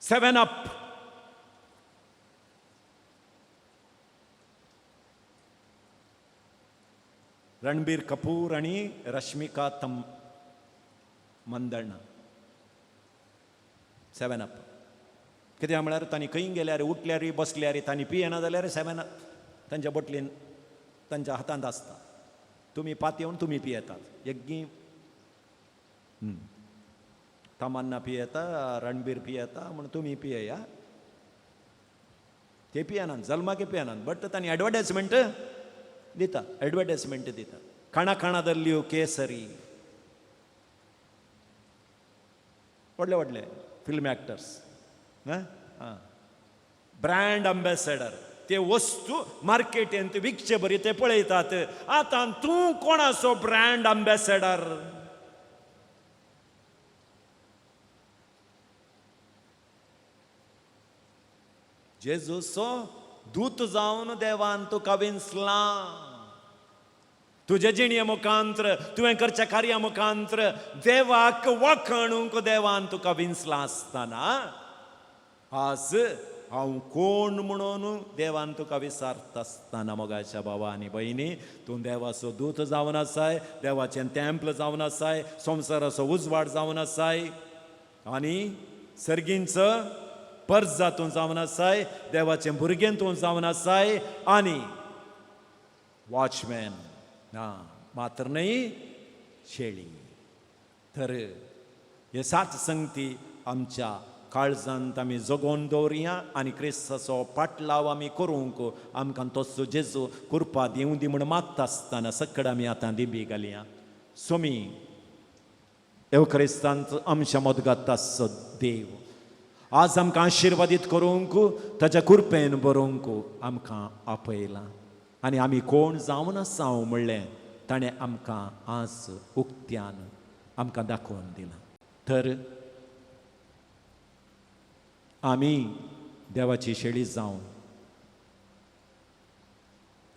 7 up. Ranbir Kapoor आणि रश्मिका मंदण्णा. 7 अप. कित्याक म्हळ्यार तांणी खंय गेल्यार उठल्यार बसल्यार तांणी पियेना जाल्यार 7 अप तांच्या बोटलीन तांच्या हातांत आसता. तुमी पातयेवन तुमी पियेतात. यज्ञी तमन्ना पियेता, रणबीर पियेता म्हणून तुमी पियेया. ते पियेनात, जल्माक पियेनात, बट तांणी एडवर्टायजमेंट दिता. खाणा धरल्यो केसरी. व्हडले फिल्म एक्टर्स. Brand ambassador. ते वस्तू मार्केटांत विकचे बरी ते पळयतात. आतां तूं कोणाचो ब्रँड एम्बेसेडर? जेजूचो दूत जावन देवान तुका वेंचलां. तुजे जिणे मुखांतर, तुवें करच्या कार्या मुखांतर देवाक वखणूंक देवान तुका वेंचलां आसतना आज हांव कोण म्हणून देवान तुका विचारता आसतना मोगाच्या भावा आनी भयणी, तूं देवाचो दूत जावन आसाय, देवाचें टेंपल जावन आसाय, संवसाराचो उजवाड जावन आसाय आनी सर्गींचो पर्जा तूं जावन आसाय, देवाचें भुरगें तूं जावन आसाय आनी वॉचमॅन ना मात्र न्हय शेळी. तर हे 7 संगती आमच्या काळजांत आमी जगोवन दवरया आनी क्रिस्ताचो पाटलाव आमी करूंक आमकां तसो जेजू कृपा दिवं दी म्हूण मागता आसतना सकड आमी आतां दिबी घालया. सोमी एवक्रिस्तांत आमच्या मदगात आसचो देव आज आमकां आशिर्वादीत करूंक ताच्या कृपेन बरोवंक आमकां आपयलां. आनी आमी कोण जावन आसांव म्हणलें ताणें आमकां आज उक्त्यान आमकां दाखोवन दिलां. तर आमी देवाची शेळी जावन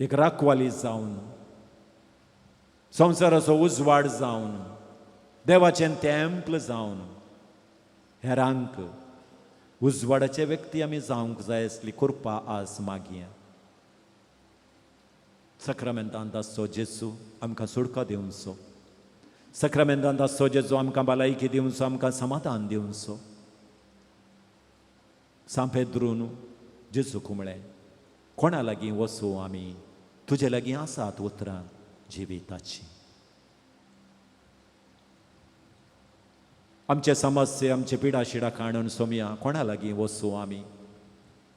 एक राखवाली जावन संवसाराचो उजवाड जावन देवाचें तेंपल जावन हेरांक उजवाडाचे व्यक्ती आमी जावंक जाय असली कृपा आज मागया. सक्रामेंतांत आसचो जेजू आमकां सुडको दिवचो. सक्रामेंतांत आसचो जेजू आमकां भलायकी दिवचो, आमकां समाधान दिवचो. सांपेद्रून जेजूक म्हळें कोणा लागीं वचूं आमी, तुजे लागीं आसात उतरां जिविताची. आमचे समस्ये आमचे पिडा शिडा काणून सोमया कोणा लागीं वचूं आमी,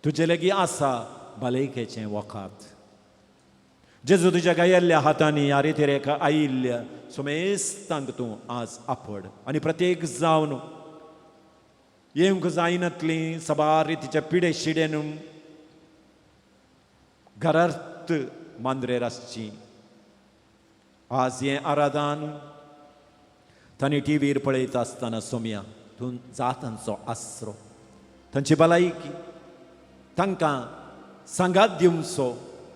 तुजे लागीं आसा भलायकेचें वखाद. जेजू तुज्या गायल्ल्या हातांनी ह्या रितीरेक आयिल्ल्या सोमेस्तांक तूं आज आपड आनी प्रत्येक जावन येवंक जायनातलीं सबार रितीच्या पिडे शिडेन घरार्थ मांद्रेर आसची. आज हें आराधन तांणी टीव्हीर पळयता आसतना सोमया तूं जा तांचो आसरो, तांची भलायकी तांकां सांगात दिवचो,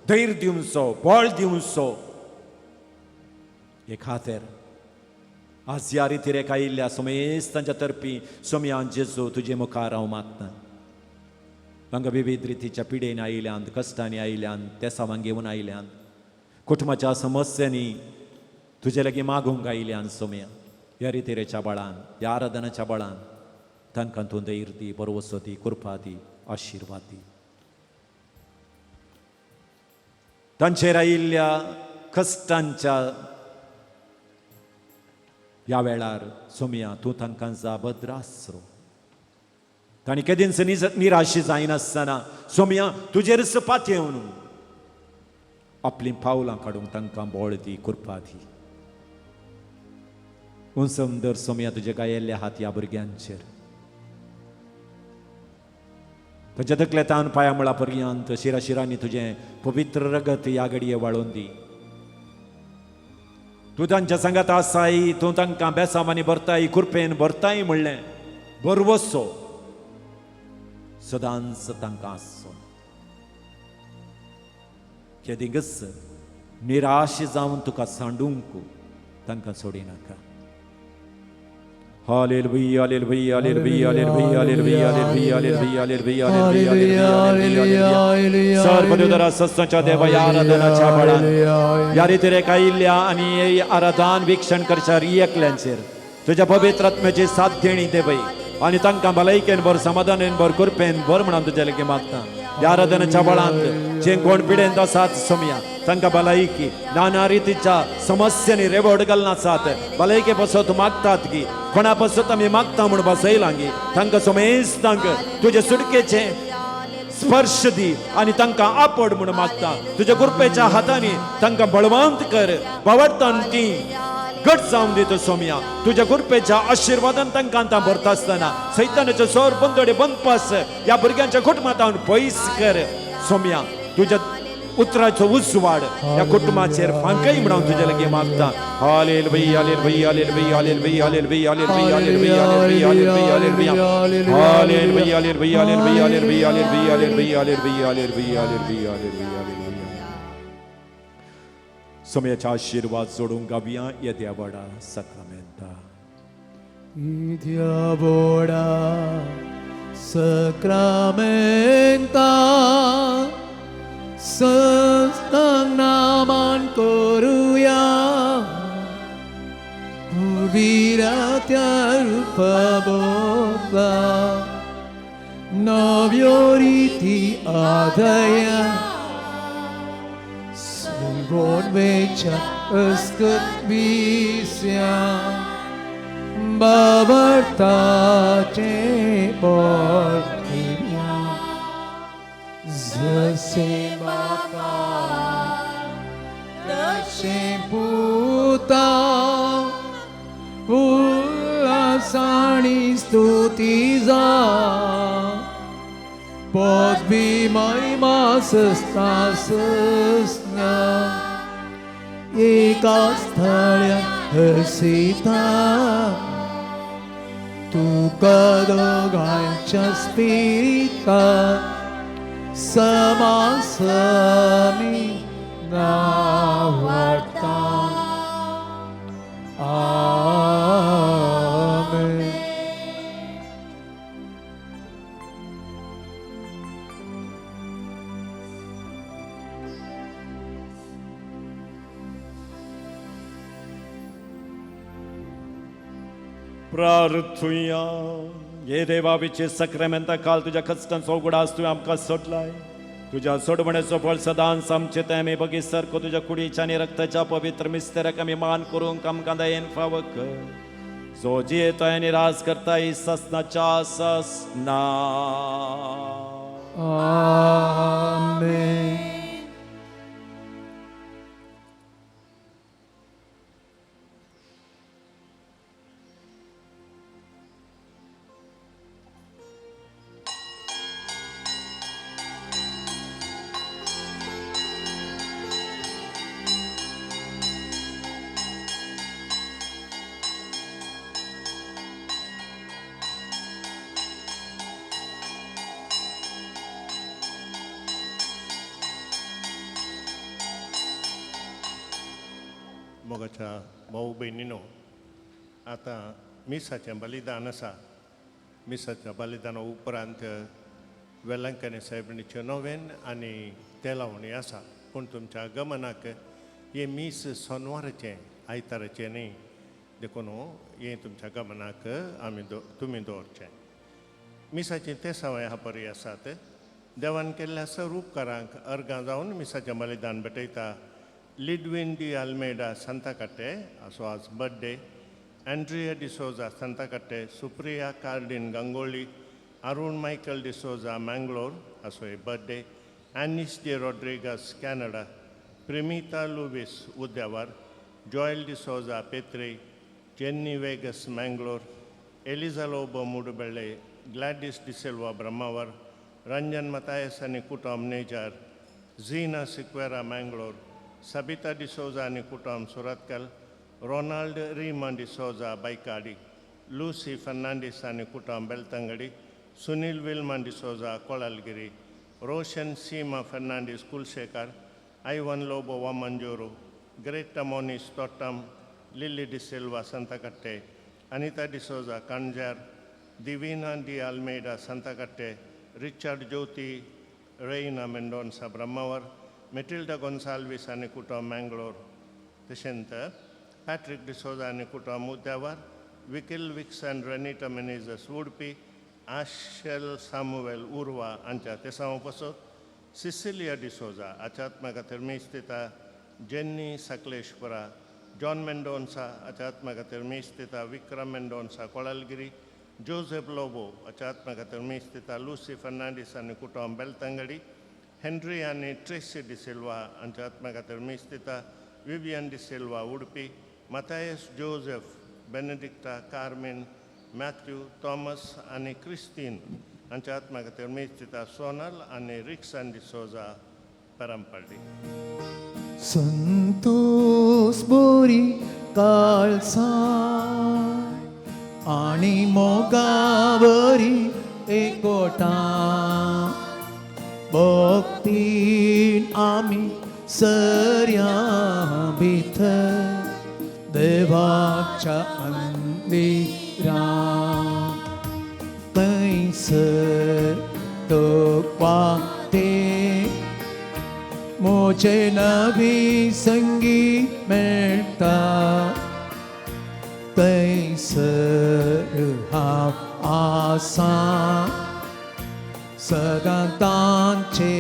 धैर्य दिवचो, बळ दिवचो. हे खातीर आज ह्या रितीरेक आयिल्ल्या सोमेस्तांच्या तर्फी सोमया जेजू तुजे मुखार हांव मागतां. हांगा विविध रितीच्या पिडेन आयिल्ल्यान, कश्टांनी आयिल्ल्यान, तेसावांक घेवन आयिल्ल्यान, कुटुंबाच्या समस्यांनी तुजे लागीं मागूंक आयिल्ल्यान सोमया ह्या रितीरेच्या बळान, ह्या आराधनाच्या बळान तांकां तूं धैर्य दी, बरोवसो दी, कृपा दी, आशिर्वाद दी. तांचेर आयिल्ल्या कश्टांच्या ह्या वेळार सोमया तूं तांकां जा भद्र आसरो. तांणी केदींच निराशी जायनासतना सोमया तुजेर सपात येवन आपलीं पावलां काडूंक तांकां बळ दी, कृपा दी. उंचम सोमया तुजे गायल्ले हात ह्या भुरग्यांचेर, तुज्या तकलेतान पांया मुळा पर्यंत शिराशिरांनी तुजें पवित्र रगत ह्या घडये वाळोवन दी. तूं तांच्या सांगात आसाय, तूं तांकां बेसामांनी भरताय, कृपेन भरताय म्हणलें बरवसो सदांच तांकां आसचो. केदींगच निराश जावन तुका सांडूंक तांकां सोडी नाका. Hallelujah hallelujah hallelujah hallelujah hallelujah hallelujah hallelujah hallelujah hallelujah. सर्वदुदरा सस्ताच्या देवा ह्या आराधनाच्या बळान ह्या रितीरेक आयिल्ल्या आनी हे आराधन वीक्षण करच्या एकल्यांचेर तुज्या पवित्र आत्म्याची साथ देणी दे पळय आनी तांकां भलायकेन भर, समाधानेन भर, कृपेन भर म्हणून तुजे लागीं मागता. ह्या आराधनाच्या बळांत जे कोण पिडेंत आसात सोमया तांकां भलायकी, नाना रितीच्या समस्यांनी रेवड घालना आसात भलायके पासत मागतात की कोणा पासत आमी मागता म्हूण बसयलां गी तांकां सोमेस्तांक तुजे सुडकेचे स्पर्श दी आनी तांकां आपड म्हूण मागता. तुज्या कृपेच्या हातांनी तांकां बळवंत कर, बावडटान ती घट जावन दितो सोमया. तुज्या कृपेच्या आशिर्वादान तांकां आतां भरता आसतना सैतानाचे सोर बंदोडे बंद पास ह्या भुरग्यांच्या कुटुंबांत पयस कर सोमया. तुज्या उतराचो उजवाड ह्या कुटुंबाचेर फांकय म्हणून तुजे लागीं मागता. Hallelujah hallelujah hallelujah hallelujah hallelujah hallelujah hallelujah hallelujah hallelujah hallelujah hallelujah hallelujah hallelujah hallelujah hallelujah hallelujah hallelujah hallelujah hallelujah. सोमयाचा आशीर्वाद जोडून गावया येद्या बडा सक्रामेंता. Idia boda sacramenta sestang naman koruya Purviratya rupabodha Navioriti adaya Sungod vecha eskut visya Babartace portiria Zasemaka Dace puta Ulasani stutiza Podbi mai masastasas एका स्थळ्या हसिता तुका दोगांच्या स्पिरिता समासमी नावार्ता आमेन. प्रार्थुया. ये देवाविचे सक्रेमेंता काल तुझ्या खचकांचो उगडास तुवें आमकां सोडलाय. तुझ्या सोडवण्याचो फळ सदांच आमचे ते आमी बगी सारको तुझ्या कुडीच्या आनी रक्ताच्या पवित्र मिस्तेराक आमी मान करूंक आमकां दयेन फावो कर. जो जियेताय आनी राज करताय ससनाच्या ससना. आमेन. मोगाच्या भाऊ बहिणीनो, आता मिसाचें बलिदान आसा. मिसाच्या बलिदाना उपरांत वेलंकनी साहेबणीचें नोवेन आनी तेलावणी आसा. पूण तुमच्या गमनाक हे मीस सोनवाराचें आयताराचें न्ही, देखून हें तुमच्या गमनाक तुमी दवरचें. मिसाचीं ते सवाय ह्या बरी आसात. देवान केल्ल्या सर उपकारांक अर्गां जावन मिसाचें बलिदान भेटयता. लिडविन डी आल्मेडा सांताकाटे असो आज birthday. Andrea D'Souza Santhekatte. Supriya Cardin Gangolli. Arun Michael D'Souza Mangalore असो हे birthday. Ennis de Rodrigues Canada. Premita Lewis Udyavar. Joel D'Souza पेत्रे. Jenny Vegas Mangalore. Eliza Lobo Mudbelle. Gladys D'Silva Brahmavar. Ranjan Mathias आणि कुटुंब नेजार. झीना सिक्वेरा मँगलोर. सबिता डिसोजा आणि कुटुंब सुरतकल. रोनाल्ड रीमा डिसोजा बायकाडी. लूसी फर्नांडिस आणि कुटुंब बेलतंगडी. सुनील विल्मन डिसोजा कोळलगिरी. रोशन सीमा Fernandes Kulasekhara. Ivan Lobo वामंजूरू. Greta Monis तोट्टम. Lily de Silva संतकट्टे. Anita D'Souza कणजार. Divina D Almeida संतकट्टे. Richard ज्योती रेइना मेंडोन्सा ब्रह्मावर. मेटिल्डा गोन्साल्विस आणि कुटुंब मँगलोर. तशेंच पॅट्रिक डिसोजा आणि कुटुंब उद्यावर. विकिल विक्सन रेनिटा मेनेजस उडपी. आशेल सामुवेल उर्वा हांच्या तेसांव पासत. सिसिलिया डिसोजा आध्यात्मा खातीर मेस्तिता. जेन्नी सकलेश्वरा. जॉन मेंडोन्सा आध्यात्मा खातीर मेस्तिता. विक्रम मेंडोन्सा कोळलगिरी. जोसेफ लोबो आध्यात्मा खातीर मेस्तिता. लूसी फर्नांडीस आणि कुटुंब बेलतंगडी. हेनरी आणि ट्रेसी डिसिल्वा हांच्या आत्मा खातीर मेस्तिता. Vivian D'Silva Udupi. Mathias Joseph Benedicta Carmen Matthew Thomas आणि क्रिस्टीन हांच्या आत्मा खातीर मेस्तिता. सोनल आणि रिक्सन डिसोजा परमपल्ली. संतोष बोरी काळसा आणि मोगावरी एकोटा भक्तीन आमी सर्या भितर देवाच्या मंदिरात थंयसर तो वाटे मोचे नवी संगीत मेळटा. थंयसर हांव आसा सदां तांचे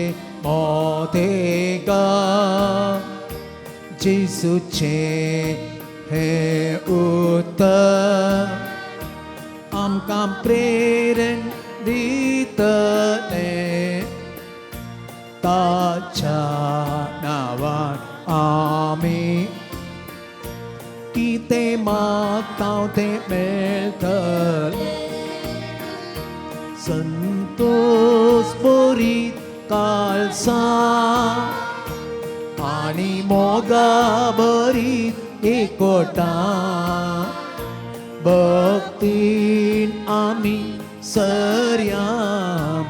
मोदेगा. जेसूचे हे उतर आमकां प्रेरण दितले. ताच्या नांवान आमी कितें मागता तें मेळटलें. संतोष बोरी काळसा आणि मोगा बरी एकोटा भक्तीन आमी सर्या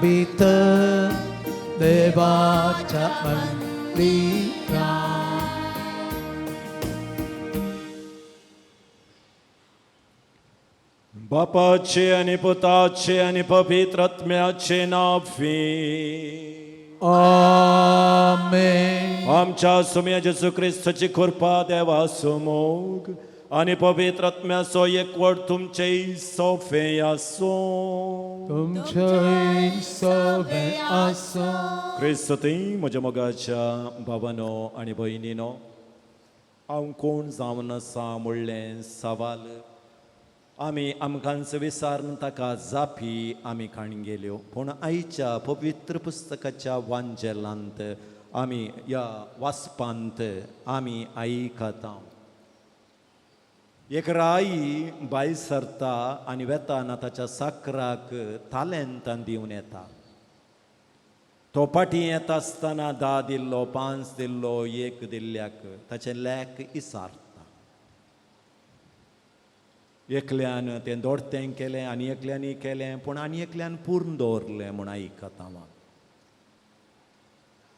भितर देवाच्या मंदिरात बापाचे आणि पुताचे आणि पवित्रात्म्याचे नावे आमेन. आमच्या सुम्या जेसू ख्रिस्ताची कृपा देवा समोग आणि पवित्रात्म्याचो एकवट तुमचे सोफे आसो. तुमचे सवे आसो. क्रिस्ती म्हज्या मोगाच्या भावानो आणि भयणीनो, हांव कोण जावन आसा म्हणलें सवाल आमी आमकांच विचारून ताका जापी आमी काण गेल्यो. पूण आयच्या पवित्र पुस्तकाच्या वांजेलांत आमी ह्या वाचपांत आमी आयकता एक राई बाय सरता आनी वेताना ताच्या साकराक तालेंतान दिवन येता. तो पाटी येता आसतना 10 दिल्लो, 5 दिल्लो, 1 दिल्ल्याक ताचें लेक इसारता. एकल्यान तें दोडतें केलें आनी एकल्यांनी केलें, पूण आनी एकल्यान पूर्ण दवरलें म्हूण आयकता हांव.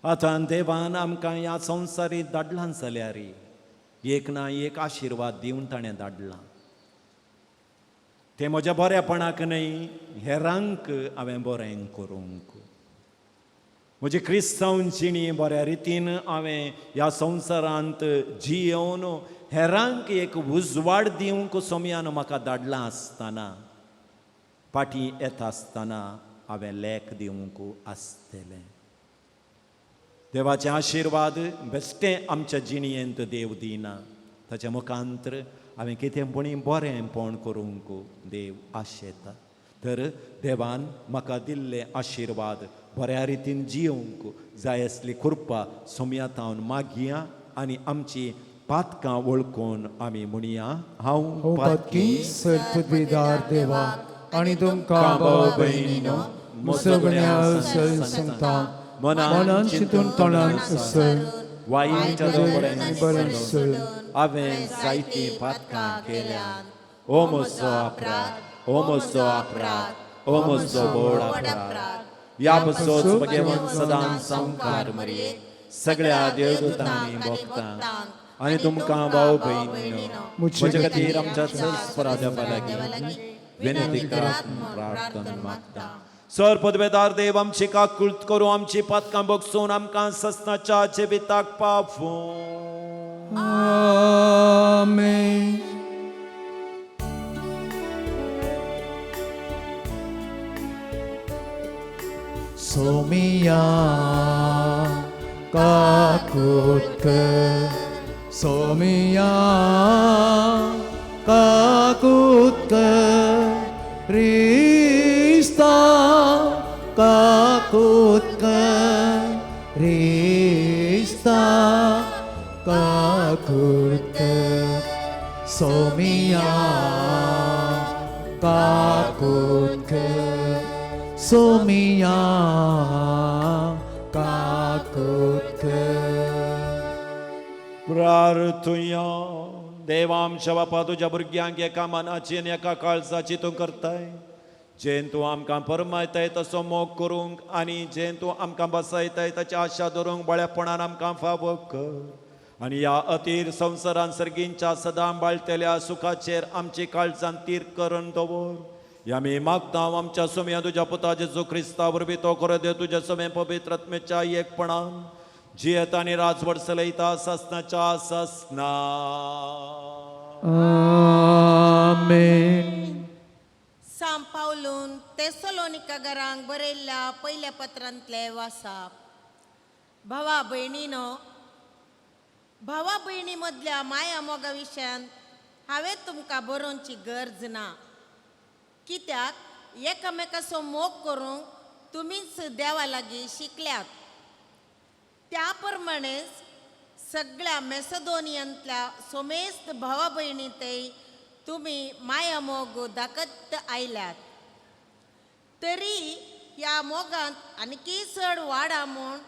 आतां देवान आमकां ह्या संवसारीत धाडलां जाल्यार एक ना एक आशिर्वाद दिवन ताणें धाडलां. तें म्हज्या बरेपणाक न्हय, हेरांक हांवें बरें करूंक. म्हजी क्रिस्तांव जिणी बऱ्या रितीन हांवें ह्या संवसारांत जियोवन हेरांक एक उजवाड दिवंक सोम्यान म्हाका धाडलां आसतना, पाटी येता आसतना हांवें लेक दिवंक आसतलें. देवाचें आशिर्वाद बेश्टें आमच्या जिणयेंत देव दिना. ताच्या मुखांतर हांवें कितेंपणी बरेंपण करूंक देव आशेता. तर देवान म्हाका दिल्ले आशिर्वाद बऱ्या रितीन जियोंक जाय आसली कृपा सोम्यातावन मागया आनी आमची पातकां वळखून आमी म्हणया, हांव पातकी सर्पद्वेदार देवा आनी तुमकां भाव भयणीनो, सगळ्या असल सांगता मनान चिंतून तोंडान असल वाईट बरें असल हांवें जायतीं पातकां केल्यात. ओ म्हजो अपराध, ओ म्हजो अपराध, ओ म्हजो व्हड अपराध. ह्या बसोच भगवन सदां संकार मरये सगळ्या देवदूतांनी भक्तांक आनी तुमकां भाव भयणीनो, म्हजे खातीर आमच्या परस्पराच्या लागीं विनंती करात म्हूण प्रार्थना मागता. सर पदवेदार देव आमची काकुळट करूं, आमची पातकां बगसून आमकां सस्नाच्या जिविताक पावूं. आमेन. सोमिया काकुटकर, सोमिया काकुटकर, रिस्ता काकुटकर, रिस्ता काकुटकर, सोमिया काकुटकर, सोमिया काकुटकर. प्रार्थुया. देवा आमच्या बापा तुज्या भुरग्यांक एका मनाची आनी एका काळजाची तूं करताय. जें तूं आमकां परमायताय तसो मोग करूंक आनी जें तूं आमकां बसयताय ताची आशा धरूंक बळेपणान आमकां फावो कर. आनी ह्या अतीर संवसारान सर्गींच्या सदां बाळटल्या सुखाचेर आमची काळजान तीर करून दवर. ह्या मी मागता आमच्या सुम्या तुज्या पुता जेजू ख्रिस्ता वरवीं तो खरो देव तुज्या सुमे पवित्र आत्म्याच्या एकपणान जियेता आनी राजवट चलयता ससनाच्या ससना. आमेन. साम पावलून तेसलोनिका घरांक बरयल्ल्या पयल्या पत्रांतले वाचप. भावा भयणीनो, भावा भयणी मदल्या माया मोगा विशयान हांवें तुमकां बरोवची गरज ना. कित्याक एकामेकाचो मोग करूंक तुमीच देवा लागीं शिकल्यात. त्या प्रमाणेच सगळ्या मेसेडोनियांतल्या सोमेस्त भावा भयणींतय तुमी माया मोग दाखयत आयल्यात. तरी ह्या मोगांत आनीकी चड वाडा म्हूण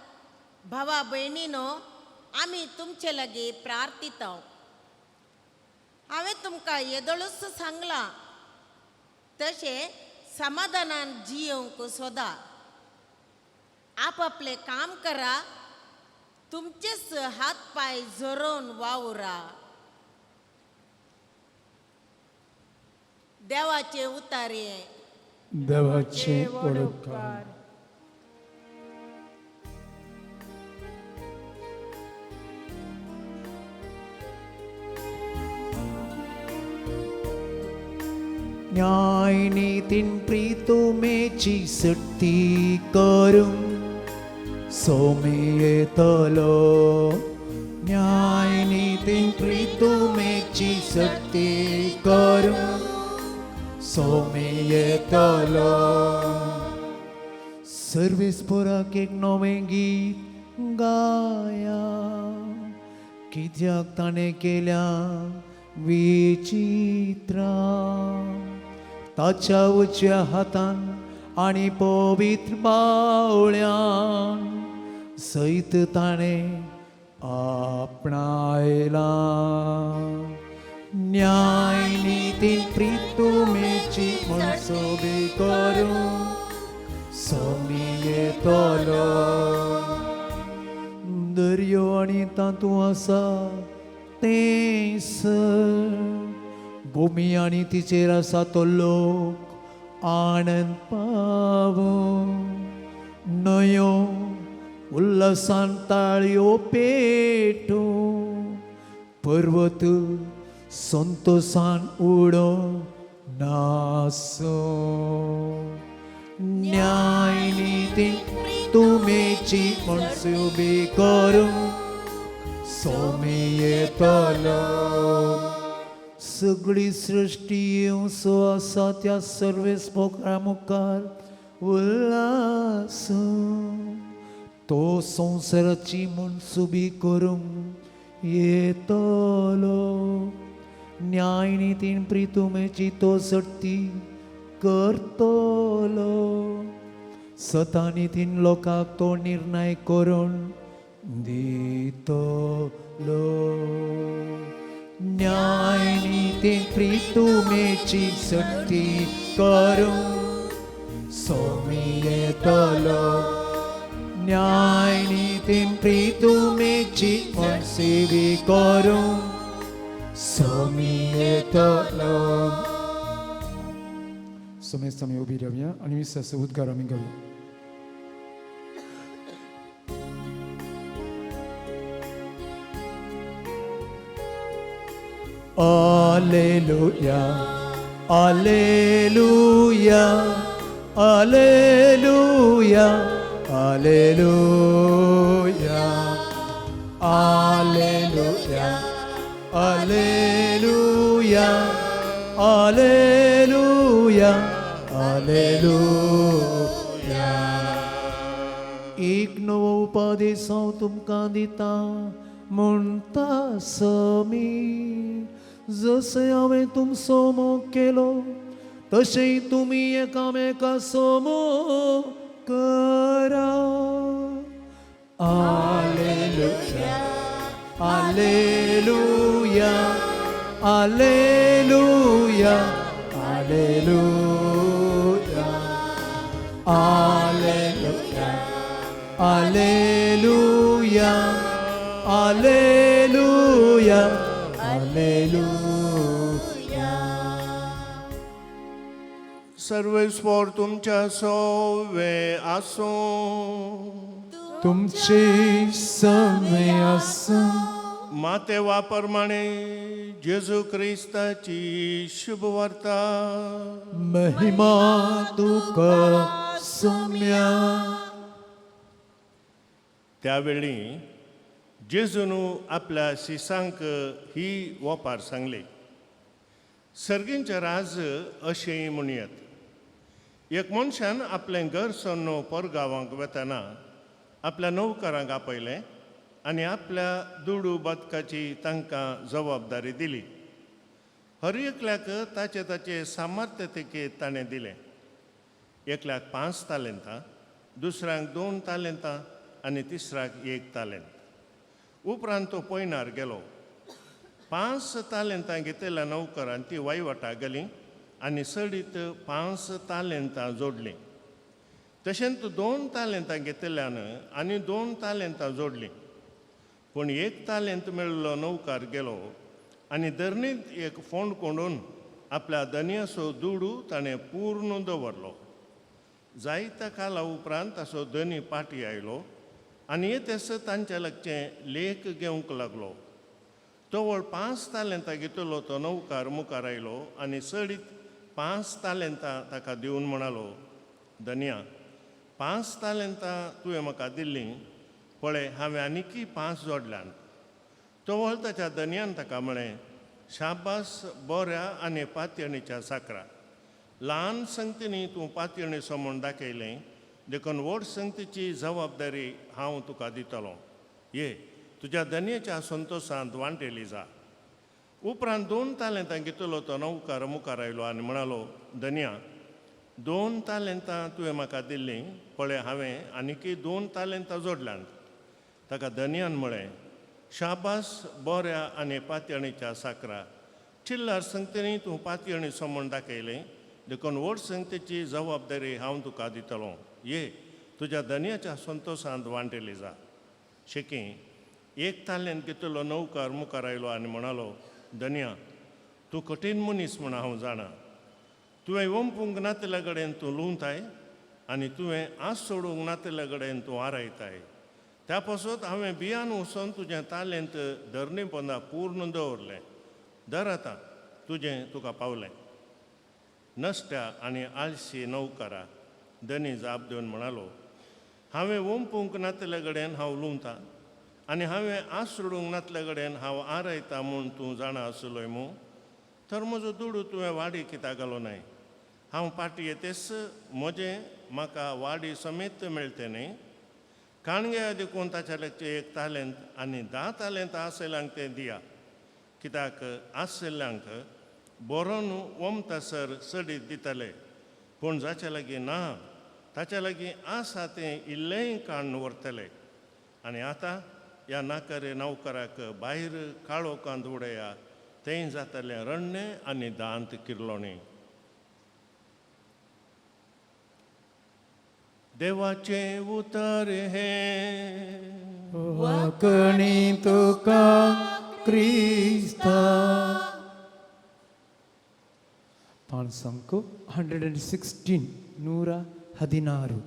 भावा भयणीनो आमी तुमचे लागी प्रार्थिता. हांवें तुमकां येदोळूच सांगलां तशें समाधानान जियोंक सोदा. आपापले काम करा, तुमचेच हात पाय जोरोवन वावुरा. देवाचे उतारे. देवाचे पडोपकार. न्याय नीतीन प्रीतुमेची सक्ती करूं सोमी येतलो. न्याय नीतीन प्रीतुमेची सक्ती करूं सोमी येतलो. सर्वेस्पराक एक नवें गीत गाया, कित्याक ताणें केल्या विचित्रां. ताच्या उजव्या हातान आनी पवित्र बावळ्यान सैत ताणें आपणायला. न्याय नीतीन प्रीतुमेची मनसोबी करूं सोमी येतलो. दर्यो आनी तातूंत आसा तेंस, भूमी आनी तिचेर आसा तो लोक आनंद पावो. न्हंयो उल्हासान ताळयो पेटो, पर्वत संतोषान उडो नासो. न्याय नीती तुमेची मनसुबी करूं सोमी येतलो. सगळी सृष्टी येवसो आसा त्या सर्वेस्परा मुखार उल्हास. तो संवसाराची मनसुबी करूंक येतलो. न्याय नीतीन प्रितुमेची तो सर्ती करतलो. सता नीतीन लोकांक तो निर्णय करून दितलो. न्याय नीतीन प्रितुमेची सक्ती करूं सोमी येतलो. न्याय नीतीन प्रितुमेची मनसेवी करूं सोमी येतलो. समेस्त आमी उबी रावया आनी विश्वास उद्गार आमी गावया. Alleluia, Alleluia, Alleluia, Alleluia, Alleluia, Alleluia, Alleluia, Alleluia. एक नवो उपदेश हांव तुमकां दिता म्हणटा समी. जशें हांवें तुमचो मोग केलो तशेंय तुमी एकामेका मोग करा. Alleluia, Alleluia, Alleluia, Alleluia, Alleluia, Alleluia, Alleluia, Alleluia. सर्वेस्वर तुमच्या सोवे आसो. तुमचे समे आसूं. माते वाप्रमाणे जेजू क्रिस्ताची शुभ वार्ता. महिमा तुका सौम्या. त्यावेळी जेजून आपल्या शिसांक ही वोपार सांगले. सर्गींचे राज अशें म्हणयात. एक मनशान आपलें घर सोडून परगांवांक वतना आपल्या नौकरांक आपयलें आनी आपल्या दुडू बदकाची तांकां जबाबदारी दिली. हर एकल्याक ताचे ताचे सामर्थ्य तेकेत ताणें दिलें. एकल्याक 5 तालेंतां, दुसऱ्यांक 2 तालेंतां आनी तिसऱ्याक 1 तालेंत. उपरांत तो पयणार गेलो 5 तालेंतां घेतिल्ल्या नौकरान ती वायवटा गेली आनी सडीत 5 तालेंतां जोडलीं. तशेंच 2 तालेंतां घेतिल्ल्यान आनी 2 तालेंतां जोडलीं. पूण 1 तालेंत मेळिल्लो नौकार गेलो आनी धरणींत एक फोंड कोंडून आपल्या धनयाचो दुडू ताणें पूर्ण दवरलो. जायत्या काला उपरांत ताचो धनी पाटी आयलो आनी येतेस तांच्या लागचें लेख घेवंक लागलो. तोवळ 5 तालेंतां घेतिल्लो तो नौकार मुखार आयलो आनी सडीत 5 तालेंतां ताका दिवन म्हणालो, धनया, 5 तालेंतां तुवें म्हाका दिल्लीं, पळय हांवें आनीकय 5 जोडल्यान. तोवळ ताच्या धनयान ताका म्हळें, शाबास बऱ्या आनी पातयणीच्या साकरा. ल्हान संगतींनी तूं पातयणी समोन दाखयलें, देखून व्हड संगतीची जबाबदारी हांव तुका दितलों. ये तुज्या धनयेच्या संतोशांत वांटेली जा. उपरांत 2 तालेंतां घेतिल्लो तो नौकार मुखार आयलो आनी म्हणालो, धनया, 2 तालेंतां तुवें म्हाका दिल्लीं, पळय हांवें आनीकय 2 तालेंतां जोडल्यान. ताका धनयान म्हळें, शाबास बऱ्या आनी पातयणीच्या साकरा. चिल्लार संगतींनी तूं पातयणी समोन दाखयलें, देखून व्हड संगतीची जबाबदारी हांव तुका दितलों. ये तुज्या धनयाच्या संतोशांत वांटेली जा. शेकी 1 तालेंत घेतिल्लो नौकार मुखार आयलो आनी म्हणालो, धनया, तूं कठीण मनीस म्हूण हांव जाणा. तुवें ओंपूंक नातिल्ल्या कडेन तूं लुंवताय आनी तुवें आस सोडूंक नातिल्ल्या कडेन तूं आरायताय. त्या पासत हांवें बियान वचोन तुजें तालेंत धरणी पोंदा पूर्ण दवरलें. धर आतां तुजें तुका पावलें. नश्ट्या आनी आळशी नौकारा धनी जाप दिवन म्हणालो, हांवें ओंपूंक नातिल्ल्या कडेन हांव लुंवतां आनी हांवें आस सोडूंक नातिल्ल्या कडेन हांव आरयतां म्हूण तूं जाणा आसलोय मूं. तर म्हजो दुडू तुवें वाडी कित्याक घालो नाय? हांव पाटी येतेस म्हजें म्हाका वाडी समेत मेळटें न्ही. काणग्या देखून ताच्या लागचें 1 तालेंत आनी 10 तालेंत आसयल्यांक तें दिया. कित्याक आसयल्ल्यांक बरोन वमतासर सडीत दितले, पूण जाच्या लागीं ना ताच्या लागीं आसा तें इल्लेंय काण व्हरतले. आनी आतां ह्या नाकारे नौकराक भायर काळोखांत उडया, तें जातलें रण्णें आनी दांत किर्लोणी. देवाचें उतर हें वाकणी तुका क्रिस्ता. पान संको 116 116.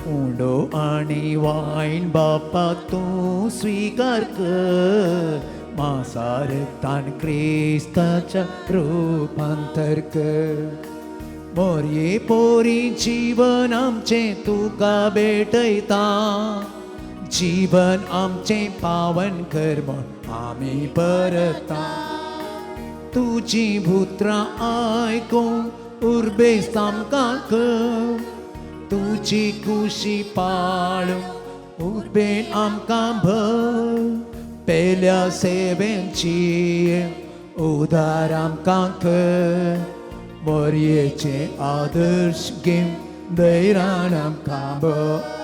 उंडो आणि वाईन बापा तू स्वीकार कर, मांसार तान क्रिस्ताच्या रूपांतर कर. मोरये पोरी जीवन आमचे तुका भेटयता, जीवन आमचे पावन कर म्हण आमी परता. तुजी पुत्रां आयकून उर्बेस्त आमकां कर, तुजी कुशी पाळून उर्बेन आमकां भर. पेल्या सेवेंची उदार आमकां कर, मोरयेचे आदर्श घेवन धैर्यान आमकां भर.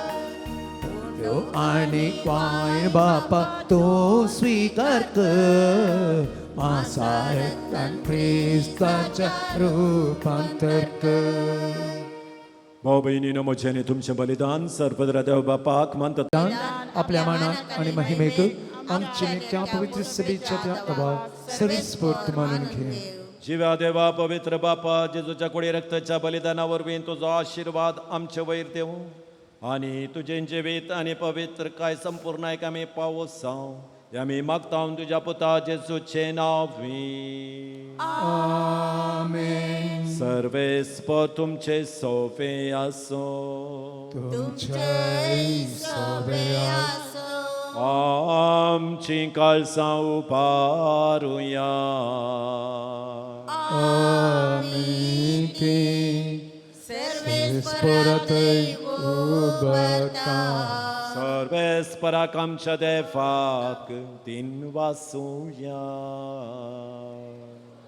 आनी वायन बापा तो स्वीकार कर, मांसार तान क्रिस्ताच्या रूपांतर कर. भाऊ बहिणीनं मोज्याने तुमचें बलिदान सर्वत्र देव बापाक मानतात. दान आपल्या मानाक आणि महिमेक आमची त्या पवित्र सभेच्या त्या अभाव सर्वस्फूर्त मानून घे. जिव्या देवा पवित्र बापा, जेजूच्या कोडी रक्ताच्या बलिदाना वरवीं तुजो आशीर्वाद आमचे वयर देव आनी तुजें जिवीत आनी पवित्र काय संपूर्णायक आमी पावोसांव. आमी मागतां तुज्या पुता जेजूचें नांवी. आमेन. सर्वेस्पर तुमचे सोवे आसो. तुमचे सोबे आसो. आमची काळसां उबारुया. आमी ते सर्वेस्परतय उबरता. सर्वे सर्वेस्पराक आमच्या देवाक दिन वासूया.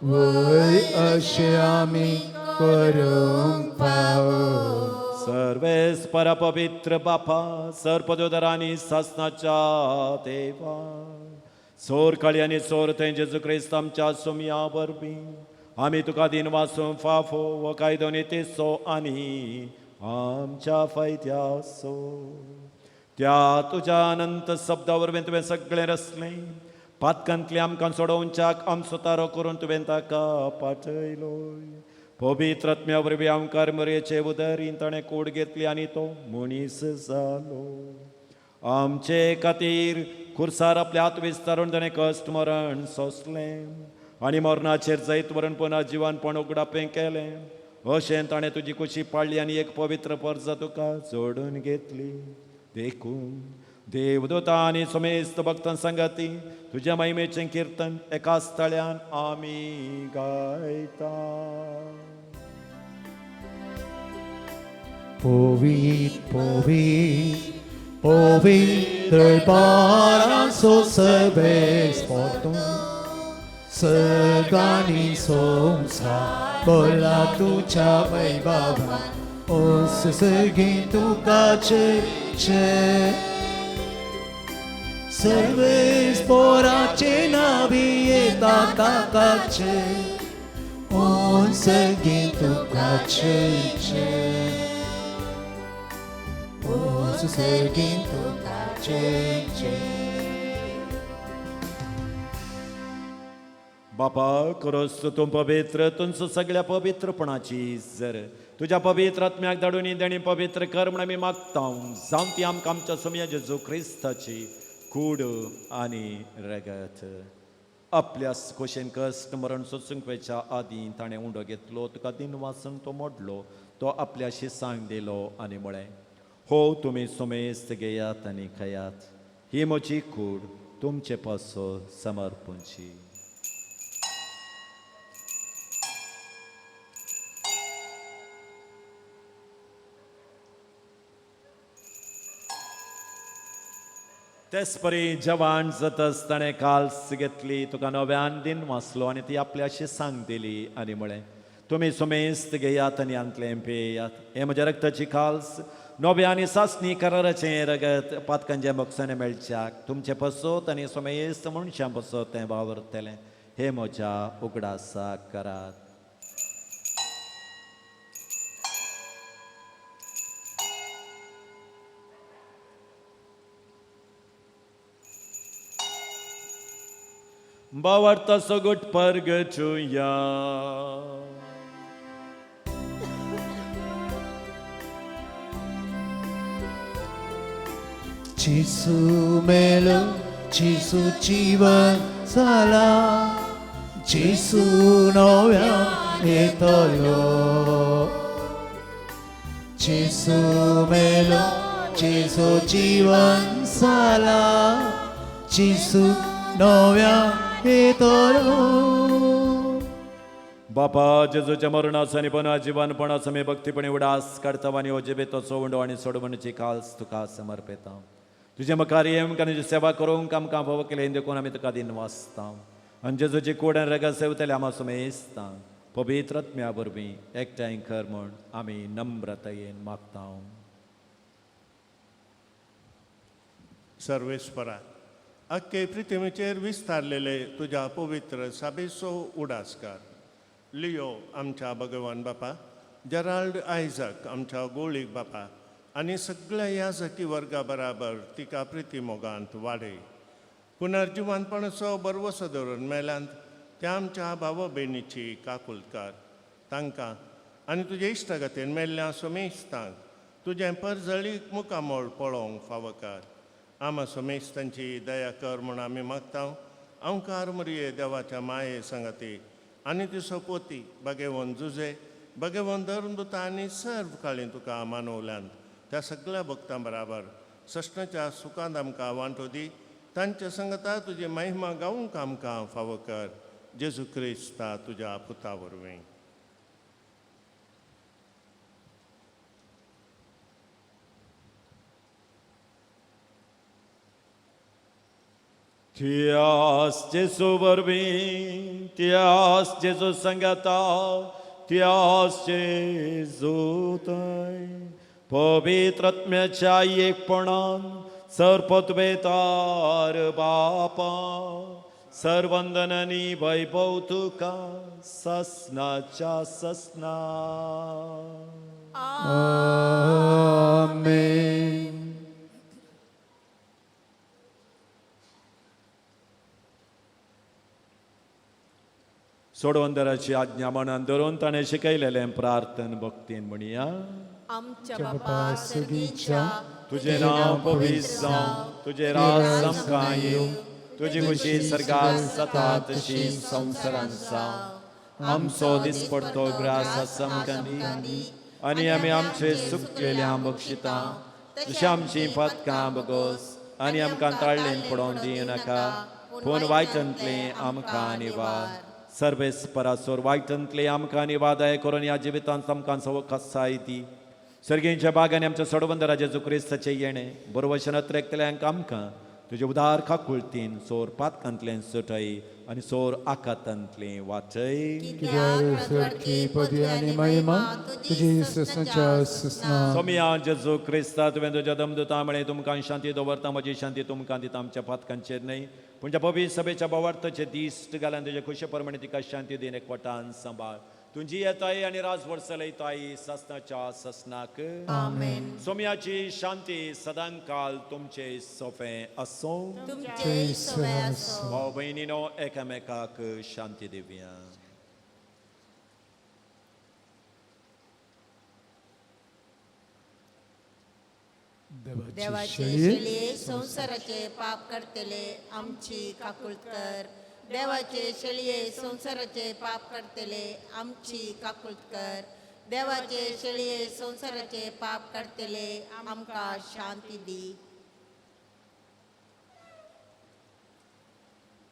वय अशें आमी करूंक पावो. सर्वेस्परा पवित्र बापा सर्पदोदरांनी सासनाच्या देवा सोर काळी आनी सोर थंय जेजू क्रिस्त आमच्या सुमया वरवीं आमी तुका दिन वासूं फाफो वो कायदो नितेसो आनी आमच्या फायद्यासो. त्या तुज्या अनंत शब्दा वरवीं तुवें सगळें रचलें. पातकांतली आमकां सोडोवच्याक आमचो तारो करून तुवें ताका पाठयलो. पवित्र आत्म्या वरवीं आमकां मरयेचे उदरीन ताणें कूड घेतली आनी तो मनीस जालो. आमचे खातीर खुर्सार आपले हात विस्तारून ताणें कश्ट मरण सोंसलें आनी मरणाचेर जैत व्हरून पुना जिवानपण उगडापें केलें. अशें ताणें तुजी कुशी पाळ्ळी आनी एक पवित्र पर्ज तुका जोडून घेतली. देखून देवदूतां आनी समेस्त भक्तां सांगाती तुज्या महिमेचें किर्तन एकाच तळ्यान आमी गायता. Povit, povit, povit, paranso sebes potum, segani somsa, bola tuja mai baba, os segin tu kache che. Sebes porace naviye tata kache, os segin tu kache che. Segin tu kache. बापा करोस तूं पवित्र तुमचो सगळ्या पवित्रपणाची जर तुज्या पवित्र आत्म्याक धाडून देणी पवित्र कर म्हण आमी मागता. जावं ती आमकां आमच्या सुमया जेजू क्रिस्ताची कूड आनी रगत. आपल्या खोशेन कश्ट मरण सोंसूंक वेच्या आदीं ताणें उंडो घेतलो. तुका दिन वासून तो मोडलो. तो आपल्या शिसांक दिलो आनी म्हळें हो तुमी सुमेस्त घेयात आनी खयात. ही म्हजी कूड तुमचे पासो समर्पूंची. तेच परी जवान जातच ताणें काल्स घेतली. तुका नव्यान दिन वाचलो आनी ती आपल्या शिसांक दिली आनी म्हळें तुमी सुमेस्त घेयात आनी अंतलें पेयात. हे म्हज्या रक्ताची काल्स नव्या आनी सासणी कराराचें रगत पातकांचे मोक्षाने मेळच्याक तुमचे पसोत आनी सुमेस्त मनशां पसोत तें वावरतलें. हे म्हज्या उगडासाक करात. बावार्ता सोगुट परगचुया. Jesu melo, Jesu जीवन जाला, Jesu नव्या येतलो. Jesu melo, Jesu जीवन जाला, Jesu नव्या येतलो. बापा जेजूच्या मरणास आनी पुन्हा जिवानपणास आमी भक्तीपणी उडास काडटा आनी ओजेबेतो सोडो आनी सोडवणीची काल्स तुका समर्पिता. तुजे मुखार येवंक आनी सेवा करूंक आमकां फावो केलें देखून आमी तुका दिन वाचता. आनी जेजूची कूड आनी रगत सेवतले आमी सुमेस्ता. पवित्र आत्म्या वरवीं एकठांय कर म्हूण आमी नम्रतायेन मागता. सर्वेस्परा अख्खे पृथ्वीचेर विस्तारलेले तुज्या पवित्र साबेसो उडासकार लियो आमच्या भगवान बापा, जेराल्ड आयझक आमच्या गोळीक बापा आनी सगळ्या याजकी वर्गा बराबर तिका प्रिती मोगांत वाडय. पुनर्जिवानपणाचो बरवसो धरून मेल्यांत त्या आमच्या भाव भयणीची काकुलकार तांकां आनी तुजे इश्टगतीन मेल्ल्या सुमेस्तांक तुजें परजळीक मुखामोळ पळोवंक फावो कर. आमा सुमेस्तांची दया कर म्हूण आमी मागता. अवकार मरिये देवाच्या माये सांगाती आनी तिचो पोती भगेवन जुजे भगेवन धरून दुता आनी सर्व काळी तुका मानवल्यांत त्या सगळ्या भक्तां बराबर सष्णाच्या सुखांत आमकां वांटो दी. तांच्या संगता तुजी महिमा गावूंक आमकां फावो कर. जेजू क्रिस्ता तुज्या पुता वरवीं. त्यास जेजू वरवीं त्यास जेजू संगता त्यास जेजू थंय पवित्र आत्म्याच्या एकपणान सर्पत्वेतार बापा सर्वंदनांनी वैभव तुका ससनाच्या ससना. आमेन. सोडवंदराची आज्ञा मनान धरून ताणें शिकयलेलें प्रार्थन भक्तीन म्हणया. आमच्या बापा सर्गीच्या तुझे नाव पवित्र जावं, तुझे राज आमकां येवं, तुझी खुशी सर्गात जाता तशी संवसारांत जावं. आमचो दिसपडतो ग्रास आसा आमकां दी, आनी आमी आमचे चुकलेल्या बक्षिता जशी आमची पदकां बगोस, आनी आमकां ताळ्ळेन पडोवन दिवं नाका, पूण वायटांतले आमकां निवार. सर्वेस्परासोर वायटांतले आमकां निवादय करून ह्या जिवितांत आमकां सवकासाय दी. सर्गेंच्या बागांनी आमच्या सोडवंदरा जेजू क्रिस्ताचें येणें बरोवशें अत्रेकतल्यांक आमकां तुजे उदार खाकुळतीन सोर पातकांतलें सुटय आनी सोर आकांतांतलें वाचय. सारखी पदी आनी महिमा तुजी ससनाच्या ससना. सोम्या जेजू क्रिस्ता तुवें तुज्या दमदुता म्हळें तुमकां शांती दवरता, म्हजी शांती तुमकां दिता. आमच्या पातकांचेर न्हय पूण त्या पवित्र सभेच्या बोवार्थाचे दिश्ट घालन तुजे खुशे प्रमाणे तिका शांती दिन एकवटान सांबाळ. तुझी येताय आनी राजभर चलयताय ससनाच्या ससनाक. आमेन. सोम्याची शांती सदांकाल तुमचे सोफे असो. तुमचे सवय असो. भाव भयणीनो एकामेकाक शांती दिवया. देवाचे शेळये संसाराचे पाप करतेले आमची काकुळकर. देवाचे शेळये संसाराचे पाप करतेले आमची काकुळकर. देवाचे शेळये संसाराचे पाप करतेले आमकां शांती दी.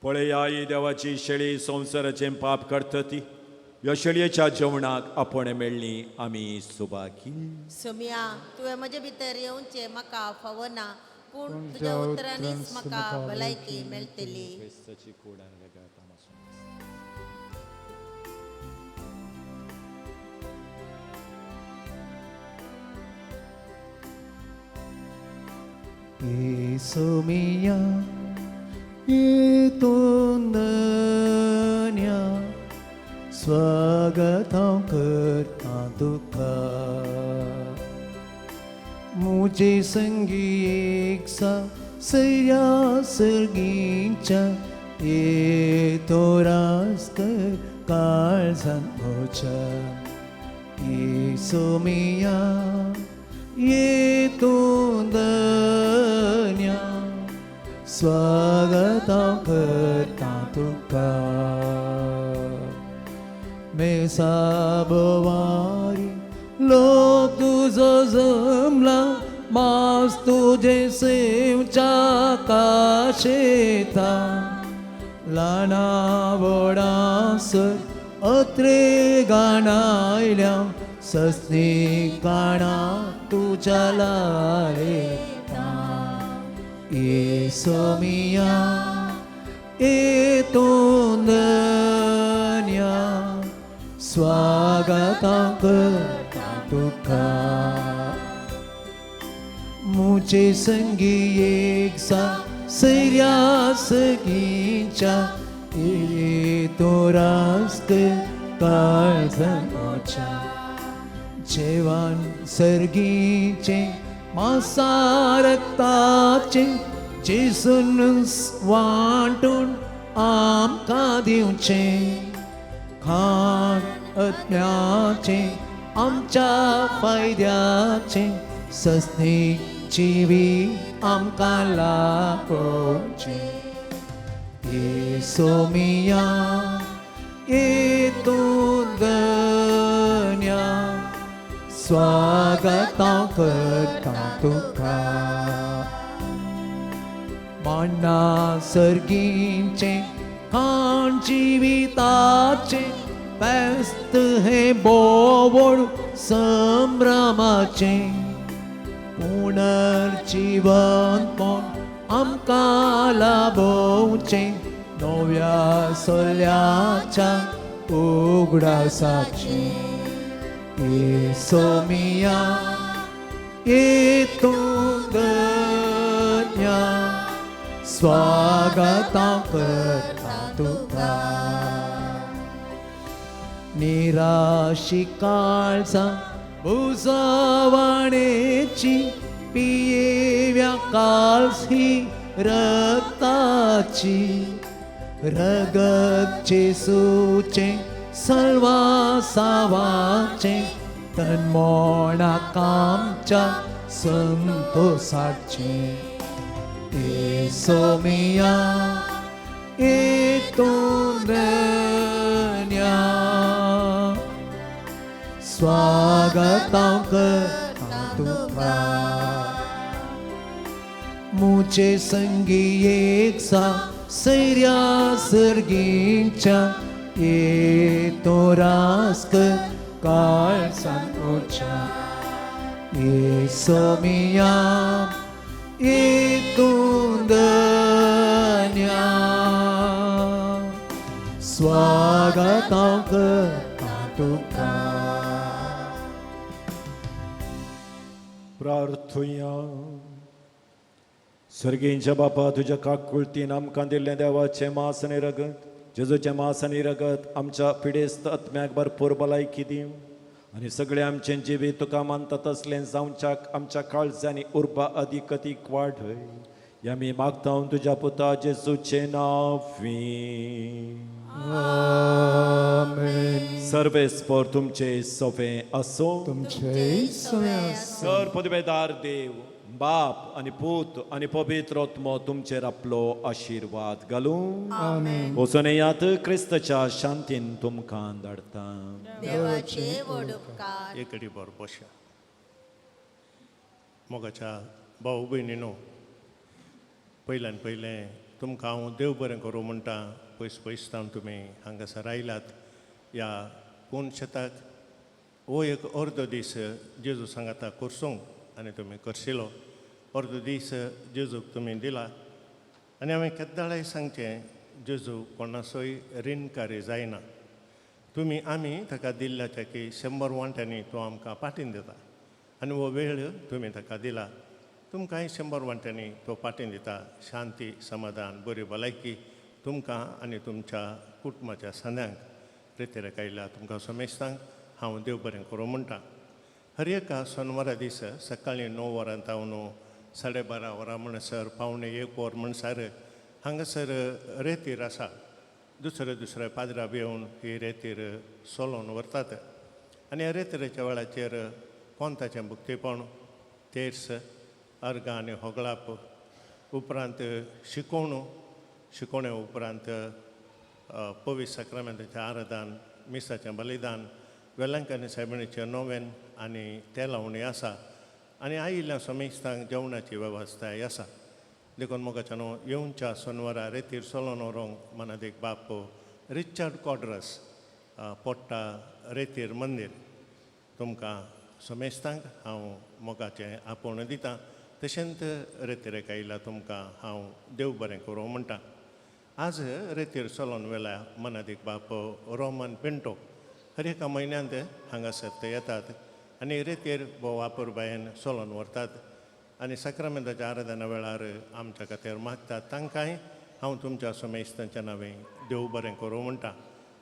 पळया ही देवाची शेळी संसाराचे पाप करता ती. ह्या शेळयेच्या जेवणाक आपण मेळ्ळी आमी सुभागी. सोम्या तुवें म्हजे भितर येवचे म्हाका फावना, पूण तुज्या उतरांनीच म्हाका भलायकी मेळटली. Isomia itundanya स्वागतां करता तुका. मुझे संगी एक सा सया सर्गीच्या येतो रास कर काळजान म्हज्या. येसोमिया येतुंदन्या स्वागतां करता तुका. मेसा बोवारी लोक तुजो जमला, मास तुजे सेवच्या काशेता. लाना वडासर अत्रे गाणायल्या, ससनी गाणा तुझ्या लायता. येसोमिया येतुंदन्या स्वागतां करता तुका. मुझे संगी एक सा सैर्या सगीच्या येतो रास्त काळजान म्हज्या. जेवण सर्गीचे मांसा रक्ताचे जेसून वांटून आमकां दिवचे. खाण आत्म्याचे आमच्या फायद्याचे, ससनी जिवी आमकां लापोवचे. येसोमिया येतुंदन्या स्वागतां करता तुका. मान्ना सर्गीचे खाण जिविताचे, फेस्त हे बोवड संभ्रमाचे. पुनर्जीवन पण आमकां लाभोवचें नव्या सोल्याच्या उगडासाचें येसोमिया येतूं धन्या स्वागतां करता तुका निराशी काळजां बुजवाणेची पियेव्या काळजी रक्ताची रगत जेसूचें सल्वासावाचें तन्मोणाक आमच्या संतोषाचें येसोमिया येतूं धन्या स्वागतां करता तुका मुझे संगी एक सा सैर्या सर्गींच्या येतो रास्क काळजान ओच्या येसोमिया येतूं धन्या स्वागतां करता तुका प्रार्थुया स्वर्गींच्या बापा तुझ्या काकुळतीन आमकां दिल्लें देवाचें मांस आनी रगत जेजूचें मांस आनी रगत आमच्या पिडेस्त आत्म्याक भरपूर भलायकी दिवं आनी सगळें आमचें जिवीत तुका मानता तसलें जावच्याक आमच्या काळजांनी उर्बा अदीक अदीक वाडय ह्या आमी मागता तुज्या पुता जेजूचें नांवीं आमेन. सर्वेस्पर तुमचे सोफे असो तुमचे सगळ्या सर पदवेदार देव बाप आनी पूत आनी पवित्र आत्मो तुमचेर आपलो आशिर्वाद घालूं आमेन. वचून येयात क्रिस्ताच्या शांतीन तुमकां धाडटा देवाचे व्हड उपकार एकडी बर बशा मोगाच्या भाऊ भयणीनो पयल्यान पयलें तुमकां हांव देव बरें करूं म्हणटा पयस पयसतान तुमी हांगासर आयलात ह्या पूण शेताक हो एक अर्द दीस जेजू सांगाता करसूंक आनी तुमी करशिलो अर्द दीस जेजूक तुमी दिला आनी हांवें केद्दाळाय सांगचें जेजू कोणाचोय रीणकारी जायना तुमी आमी ताका दिल्ल्याच्या की 100 वांट्यांनी तो आमकां पाटीन दिता आनी हो वेळ तुमी ताका दिला तुमकांय 100 वांट्यांनी तो पाटीन दिता शांती समाधान बरी भलायकी तुमकां आनी तुमच्या कुटुंबाच्या सद्यांक रितीरेक आयल्या तुमकां समेस्तांक हांव देव बरें करूं म्हणटा हर एका सोनवारा दीस सकाळीं 9 वरां तावन 12:30 वरां म्हणसर 1:45 वर म्हणसर हांगासर रेतीर आसा दुसरे पाद्रा येवन ही रेतीर सोलोवन व्हरतात आनी ह्या रेतीरेच्या वेळाचेर कोंताचें भुक्तीपण तेर्स अर्गां आनी होगळाप उपरांत शिकोवणे उपरांत पवित्र सक्रामेंताचें आराधन मिसाचें बलिदान वेलांकनी सायबिणीचें नोवेन आनी ते लावणी आसा आनी आयिल्ल्या समेस्तांक जेवणाची वेवस्थाय आसा देखून मोगाच्या न्हू येवच्या सोनवारा रेतीर सोलोवन व्हरूंक मनादेक बाप रिचर्ड कॉड्रस पोट्टा रेतीर मंदीर तुमकां समेस्तांक हांव मोगाचें आपोवण दितां तशेंच रेतीरेक आयिल्ल्या तुमकां हांव देव बरें करूं म्हणटा आज रेतीर सोलोवन वेल्या मनादेक बाप रोमन पिंटो हर एका म्हयन्यांत हांगासर ते येतात आनी रेतीर भोव वापुरबायेन सोलोवन व्हरतात आनी सक्रामेंताच्या आराधना वेळार आमच्या खातीर मागतात तांकांय हांव तुमच्या समेस्तांच्या नांवें देव बरें करूं म्हणटा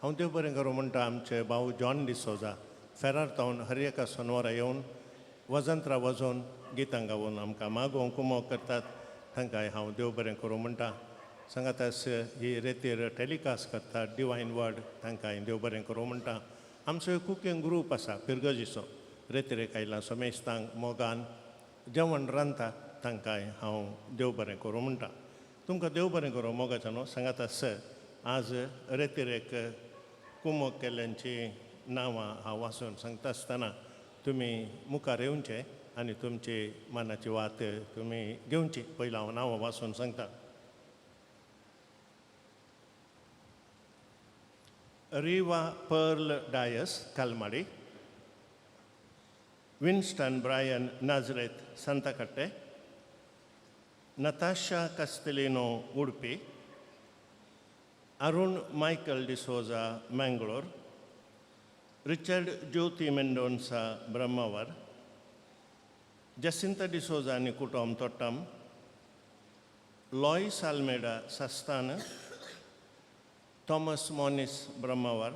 हांव देव बरें करूं म्हणटा आमचे भाव जॉन डिसोजा फेरार तावन हर एका सोनवारा येवन वजंत्रा वजोवन गितां गावून आमकां मागोवंक कुमोग करतात तांकांय हांव देव बरें करूं म्हणटा सांगातास ही रेतीर टॅलिकास्ट करतात डिवायन वर्ड तांकांय देव बरें करूं म्हणटा आमचो कुकींग ग्रूप आसा पिरगजीचो रेतीरेक आयला समेस्तांक मोगान जेवण रांदता तांकांय हांव देव बरें करूं म्हणटा तुमकां देव बरें करूं मोगाच्या न्हू सांगातास आज रेतीरेक कुमोग केल्ल्यांची नांवां हांव वाचून सांगता आसतना तुमी मुखार येवचें आनी तुमची मनाची वात तुमी घेवची पयलीं हांव नांवां वाचून सांगता Riva Pearl Dias Kalmady Winston Bryan Nazareth Santhekatte Natasha Castelino Udupi, Arun Michael D'Souza Mangaluru, Richard Jyoti Mendonsa Brahmavar, Jacintha D'Souza आणि कुटुंब तोट्टम, लॉइस आल्मेडा सस्तान, थॉमस मॉनिस ब्रह्मावर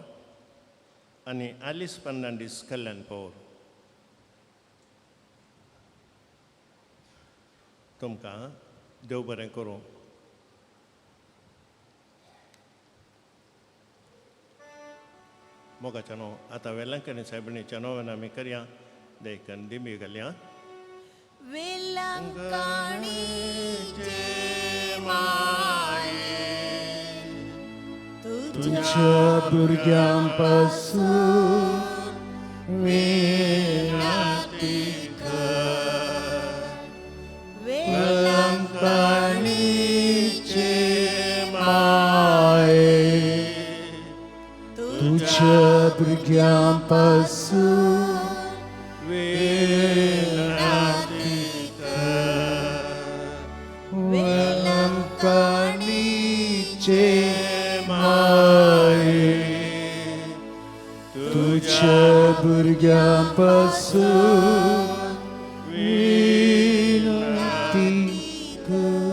आणि ॲलिस फर्नांडीस कल्याण पौर. तुमकां देव बरें करूं. मोगाच्या न्हू आतां वेलंकणी साहेबणीच्या नोवेन आमी करया देखन दिमी घालया. वेलंकाणीचे माये तुझ्या भुरग्यांपासून विनंती वेलंकाणीचे माये तुझ्या भुरग्यांपासून विनंती वेलंकाणीचे माये तुझ्या भुरग्यांपासून विनंती कर.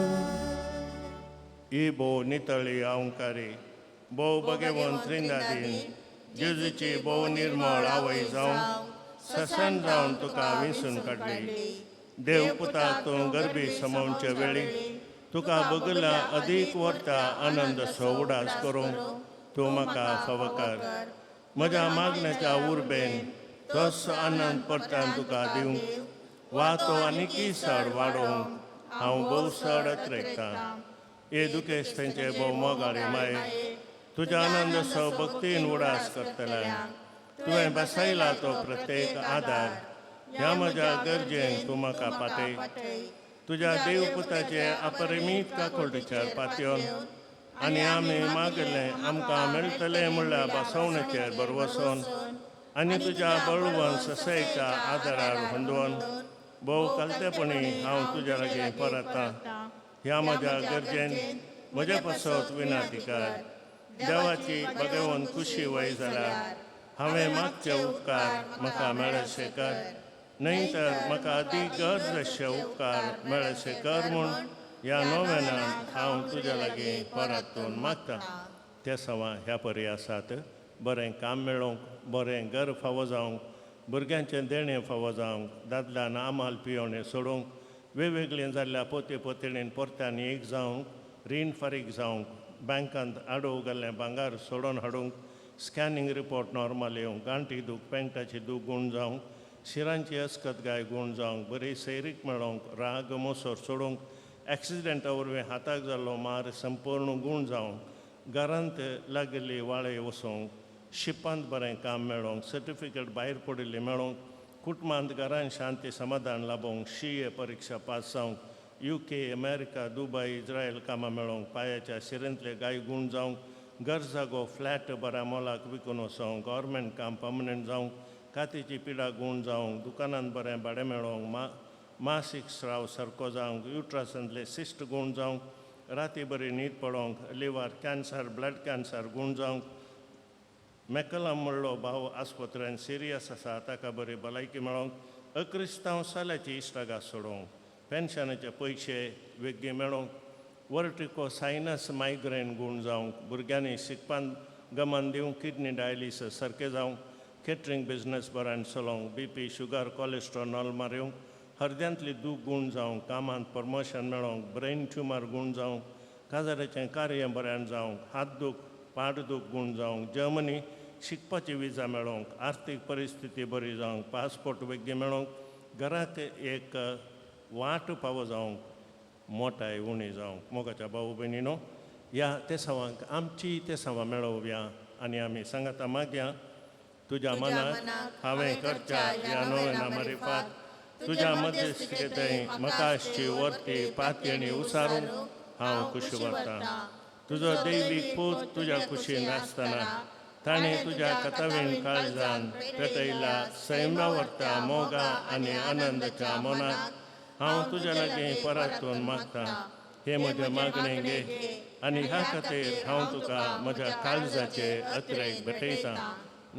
ई भोव नितळी अवंकारी भोव भगवंत त्रिंदादीन जेजूची भोव निर्मळ आवय जावन ससन जावन तुका विंसून काडली. देवपुता तूं गर्भी समोवचे वेळी तुका बगला अदीक वर्ता आनंद सो उडास करूंक तूं म्हाका फावो कर. म्हज्या मागण्याच्या उर्बेन तोच आनंद परतान तुका दिवंक वा तो आनीकी चड वाडोवंक हांव भोव चड अत्रेकतां. हे दुखेस्तांचे भोव मोगाळी माये तुज्या आनंद सो भक्तीन उडास करतले. तुवें बसयला तो प्रत्येक आदार ह्या म्हज्या गरजेन तूं म्हाका पातय. तुज्या देवपुताचे अपरिमीत काकुळटीचेर पातयोन आनी आमी मागले आमकां मेळटलें म्हणल्यार बसवणेचेर बरवसून आनी तुज्या बळवंत ससयेच्या आदारार हुंदोवन भोव कलतेपणी हांव तुज्या लागीं परतां. ह्या म्हज्या गरजेन म्हजे पासत विनाती कर. देवाची भगवंत खुशी वय जाल्यार हांवें मागचे उपकार म्हाका मेळशे कर. न्हय तर म्हाका अदीक गरज अशे उपकार मेळशे कर म्हूण ह्या नोवेनान हांव तुज्या लागीं परतून मागतां. ते सवां ह्या परी आसात. बरें काम मेळोवंक, बरें घर फावो जावंक, भुरग्यांचें देणें फावो जावंक, दादल्यान आमाल पियोवणें सोडूंक, वेगवेगळीं जाल्ल्या पोते पोतेणीन परत्यांनी एक जावंक, रीण फारीक जावंक, बँकांत आडोव घाल्लें भांगार सोडून हाडूंक, स्कॅनिंग रिपोर्ट नॉर्मल येवंक, गांठी दूख पेंटाची दूख गूण जावंक, शिरांची अस्कतगाय गूण जावंक, बरी सैरीक मेळोवंक, राग मोसोर सोडूंक, एक्सिडेंटा वरवीं हाताक जाल्लो मार संपूर्ण गूण जावंक, घरांत लागिल्ली वाळे वसोवंक, शिपांत बरें काम मेळोवंक, सर्टिफिकेट भायर पडिल्ली मेळोवंक, कुटुंबांत घरांत शांती समाधान लाभोवंक, CA परीक्षा पास जावंक, UK, अमेरिका, दुबय, इस्रायल कामां मेळोवंक, पांयाच्या शिरेंतले गाय गूण जावंक, घर जागो फ्लॅट बऱ्या मोलाक विकून वचोवंक, गव्हर्मेंट काम पर्मनंट जावंक, कातीची पिडा गूण जावंक, दुकानांत बरें भाडें मेळोवंक, मासीक स्राव सारको जावंक, युट्रसांतले सिस्ट गूण जावंक, राती बरी न्हीद पडोवंक, लिव्हर कॅन्सर, ब्लड कॅन्सर गूण जावंक, मेकलम म्हणलो भाव आस्पत्र्यांत सिरियस आसा ताका बरी भलायकी मेळोवंक, अक्रिस्तांव साल्याची इश्टागा सोडोवंक, पेन्शनाचे पयशे वेगळी मेळोवंक, वर्टिको सायनस मायग्रेन गूण जावंक, भुरग्यांनी शिकपान गमन दिवंक, किडनी डायलिसीस सारकें जावंक, केटरिंग बिझनस बऱ्यान चलोवंक, BP, शुगर, कोलेस्ट्रॉल नॉर्मल येवंक, हृदयांतली दूख गूण जावंक, कामांत प्रमोशन मेळोवंक, ब्रेन ट्युमर गूण जावंक, काजाराचें कार्य बऱ्यान जावंक, हात दूख पाड दूख गूण जावंक, जर्मनी शिकपाची विजा मेळोवंक, आर्थीक परिस्थिती बरी जावंक, पासपोर्ट वेगळी मेळोवंक, घराक एक वाट फावो जावंक, मोठाय उणी जावंक. मोगाच्या भाऊ भयणीनो, ह्या ते सवांक आमची ते सवां मेळोवया आनी आमी सांगाता मागया. तुज्या मनाक हांवें करच्या ह्या नोवेना मारिफात तुज्या मध्यस्थीकेतय मकाशची वर्ती पातयेणी उसारूंक हांव खुशी व्हरतां. तुजो दैवीक पूत तुज्या कुशीन आसतना ताणें तुज्या कतावेन काळजान पेटयला सैम्या व्हरता मोगा आनी आनंदाच्या मनाक हांव तुज्या लागीं परतून मागता हे म्हजे मागणे घे आनी ह्या खातीर हांव तुका म्हज्या काळजाचे अत्रेक भेटयता.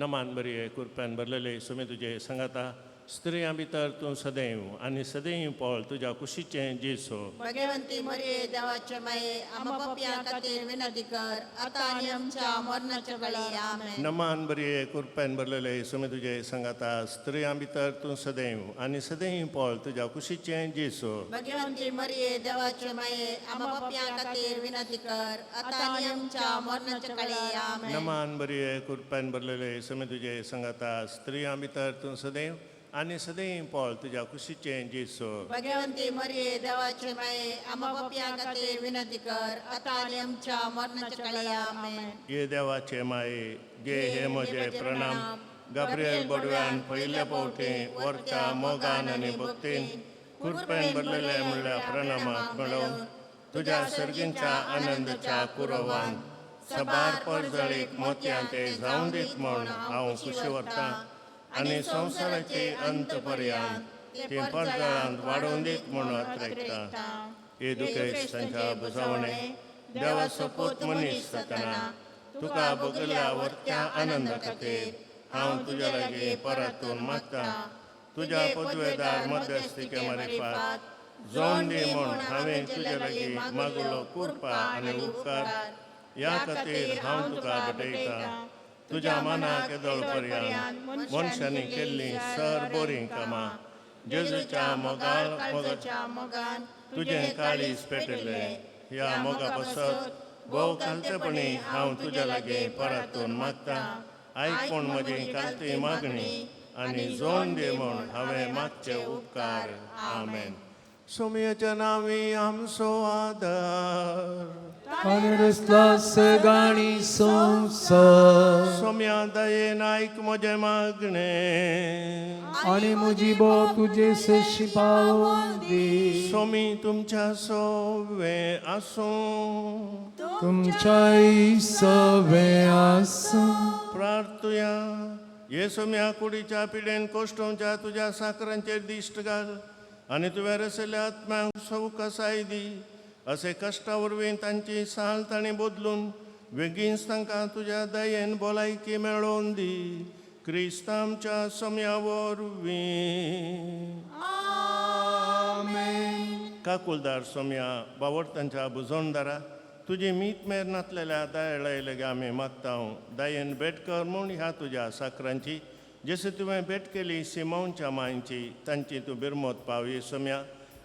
नमान बरी कृप्यान भरलेले सुमी तुजे सांगाता स्त्रियां भितर तूं सदैव आनी सदैव पोळ तुज्या कुशीचें जेसो. भगवंती मरिये देवाचे माये आम्हा पापियां खातीर विनंती कर आता आनी आमच्या मरणाच्या वेळी आमेन. नमान बरी कृप्यान भरलेले सुमी तुजे सांगाता स्त्रियां भितर तूं सदैव आनी सदैव पोळ तुज्या कुशीचें जेसो. भगवंती मरिये देवाचे माये आम्हा पापियां खातीर विनंती कर आता आनी आमच्या मरणाच्या वेळी आमेन. नमान बरी कृप्यान भरलेले सुमी तुजे सांगाता स्त्रियां भितर तूं सदैव आनी सदैव पोळ तुज्या कुशीचें जेसो. भगवंती मरिये देवाचे माये आम्हा पापियां खातीर विनंती कर आता आनी आमच्या मरणाच्या वेळी आमेन. ये देवाचे माये गे हे म्हजे प्रणाम. गाब्रिएल बडव्यान पयले फावटी वरच्या मोगान आनी भक्तीन कृपेन भरलेले म्हणल्या प्रणामाक मेळोवन तुज्या सर्गींच्या आनंदाच्या कुरवान सबार परजळीक मोतयां ते जावं दीत म्हूण हांव खुशी वता आनी संवसाराचे अंत पर्यंत ते परजळांत वाडोवन दीत म्हूण अत्रेकता. हे दुखेस्तांच्या बुजावणे देवाचो पूत मनीस जातना तुका भोगल्या वरच्या आनंदा खातीर हांव तुज्या लागीं परतून मागता. तुज्या पदवेदार मध्यस्थीके मारिफात जोड दी म्हूण हांवें तुज्या लागीं मागलो कृपा आनी उपकार ह्या खातीर हांव तुका भेटयता. तुज्या मनाक येदोळ पर्यंत मनशांनी केल्लीं सर बोरीं कामां जेजूच्या मोगान तुजें काळीज पेटयलें. ह्या मोगा पासत भोव कालतेपणी हांव तुज्या लागीं परतून मागता. आयकून म्हजी कालती मागणी आनी जोड दी म्हूण हांवें मागचे उपकार. आमेन. सोमयाच्या नांवी आमचो आदार आनी रसला सगाणी संसार सोम्या दयेन आयक म्हजें मागणें आनी म्हजी बोव तुजे सशी पावोवन दी. सोमी तुमच्या सोवे आसूं तुमच्याय सवे आसूं. प्रार्थुया. ये सोम्या कुडीच्या पिडेन कोश्टोवच्या तुज्या साकरांचेर दिश्ट घाल आनी तुवें रसयल्या आत्म्यांक सवकासाय दी. असे कश्टा वरवीं तांची साल ताणें बदलून बेगीनच तांकां तुज्या दयेन भलायकी मेळोवन दी. क्रिस्त आमच्या सोम्या वरवीं. काकुलदार सोम्या बावडतांच्या बुजोणदारा तुजी मीत मेर नातलेल्या दयाळायले आमी मागता. दयेन भेट कर म्हूण ह्या तुज्या साकरांची जशी तुवें भेट केली सिमोनच्या मांयची तांची तूं बिरमोत पावये सोम्या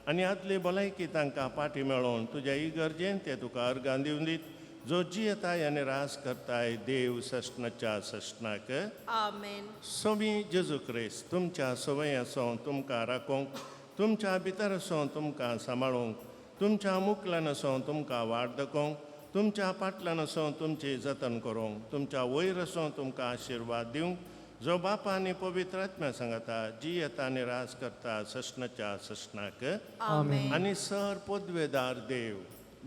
आनी आदली भलायकी तांकां पाटी मेळोवन तुज्या इगर्जेन ते तुका अर्गां दिवन दीत. जो जियेताय आनी रास करताय देव सष्णाच्या सष्णाक. आमेन. सोमी जेजू क्रिस्त तुमच्या सवय आसूं तुमकां राखोवंक तुमच्या भितर आसूं तुमकां सांबाळूंक तुमच्या मुखल्यान आसूं तुमकां वाड दाखोवंक तुमच्या फाटल्यान आसूं तुमची जतन करूंक तुमच्या वयर आसूं तुमकां आशिर्वाद दिवंक जो बापा आनी पवित्र आत्म्या सांगता जी येता आनी रास करता सष्णाच्या सष्णाक. आमेन. आनी सर पदवेदार देव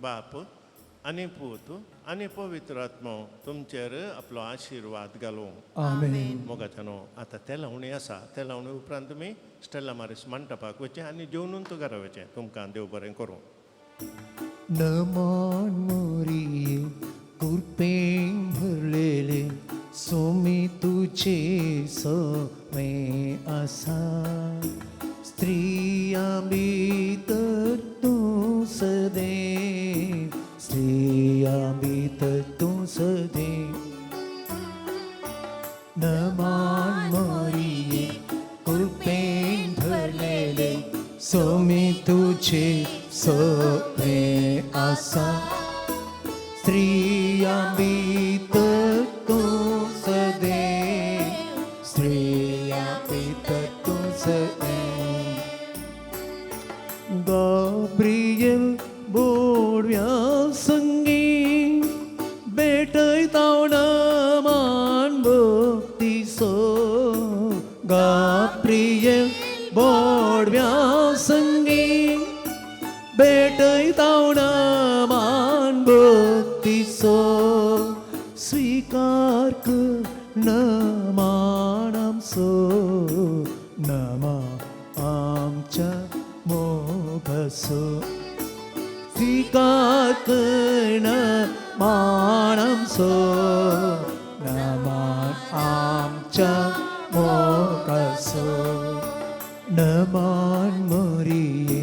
बाप आनी पूत आनी पवित्र आत्मो तुमचेर आपलो आशिर्वाद घालूं. आमेन. मोगाच्यानो आतां ते लावणी आसा ते लावणी उपरांत तुमी स्टेला मारीस मंडपाक वचचें आनी जेवणून तूं घरा वचचें. तुमकां देव बरें करूं. नमान मोरिये कृपेन भरलेले सोमी तुझे समे आसा. स्त्रियां भितर तूं सदैव स्त्रियां भितर तूं सदैव. नमान मोरिये कृपेन भरलेले सोमी तुझे समे आसा. स्त्रियां भितर तूं सदैव स्त्रियां भितर तूं सदैव. गाब्रिएल बोडव्या संगी भेटयताव नमान भक्तीसो. गाब्रिएल बोडव्या संगी भेटयताव नमान भक्तीसो. स्वीकार कर नमान आमचो नमा आमच्या नमान मरिये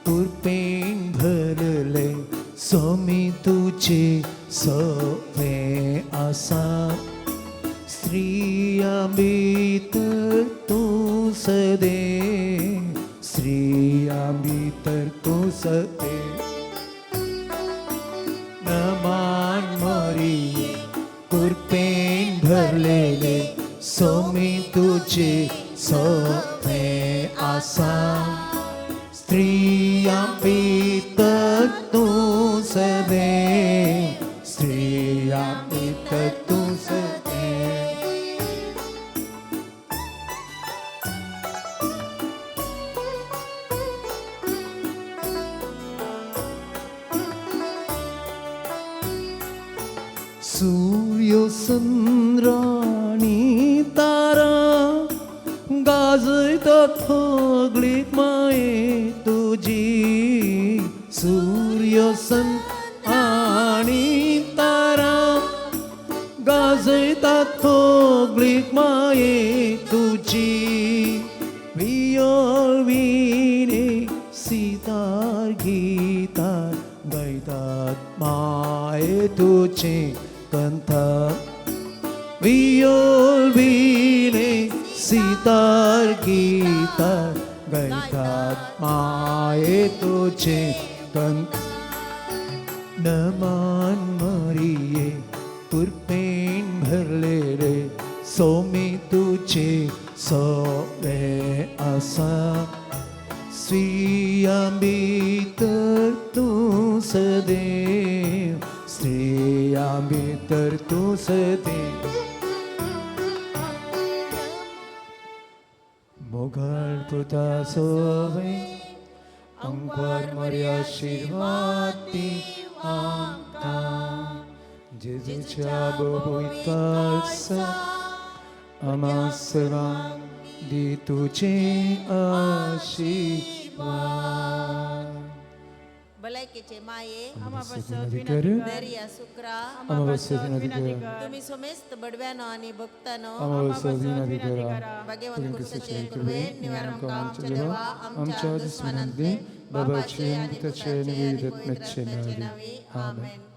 कृपेन भरले स्वामी तुझे सवे आसा स्त्रिया भीतर तू सदे स्त्रिया भीतर तू सदे नमान मरिये कृपेन भरलेले स्वामी तुझे सवे आसा स्त्रिया भीतर तू सदे स्त्रिया भीतर तू सदे सूर्य चंद्रानी तारा गाजतात फगळीत माये तुझी सूर्य आणि तारा गाजतात फगळीत माये तुझी वियोविने सितार गीतार गायतात माये तुझे कंथा वियोविने सितार गीतार गायतात माये तुझे कंथ नमान मरिये कृपेन भरलेले स्वामी तुझे सवे आसा स्त्रिया भीतर तू सदे स्त्रिया भीतर तू सदे मोगल पुता सोवे अंकार मर्या आशीर्वादी आमका जेजूच्या बोबोईतकासा आम्हा सर्वांक दी तुझे आशीर्वाद भलायकेचे माये कर दर्या सुक्रा तुम्ही सोमेस्त बडव्यानो आणि भक्तानो भगवान कृष्णाचे कृपे निवारण आमच्या देवा आमच्या दुश्मनांचे बाबाचे आणि पुत्राचे निवेदित मेच्छे नावे आमेन.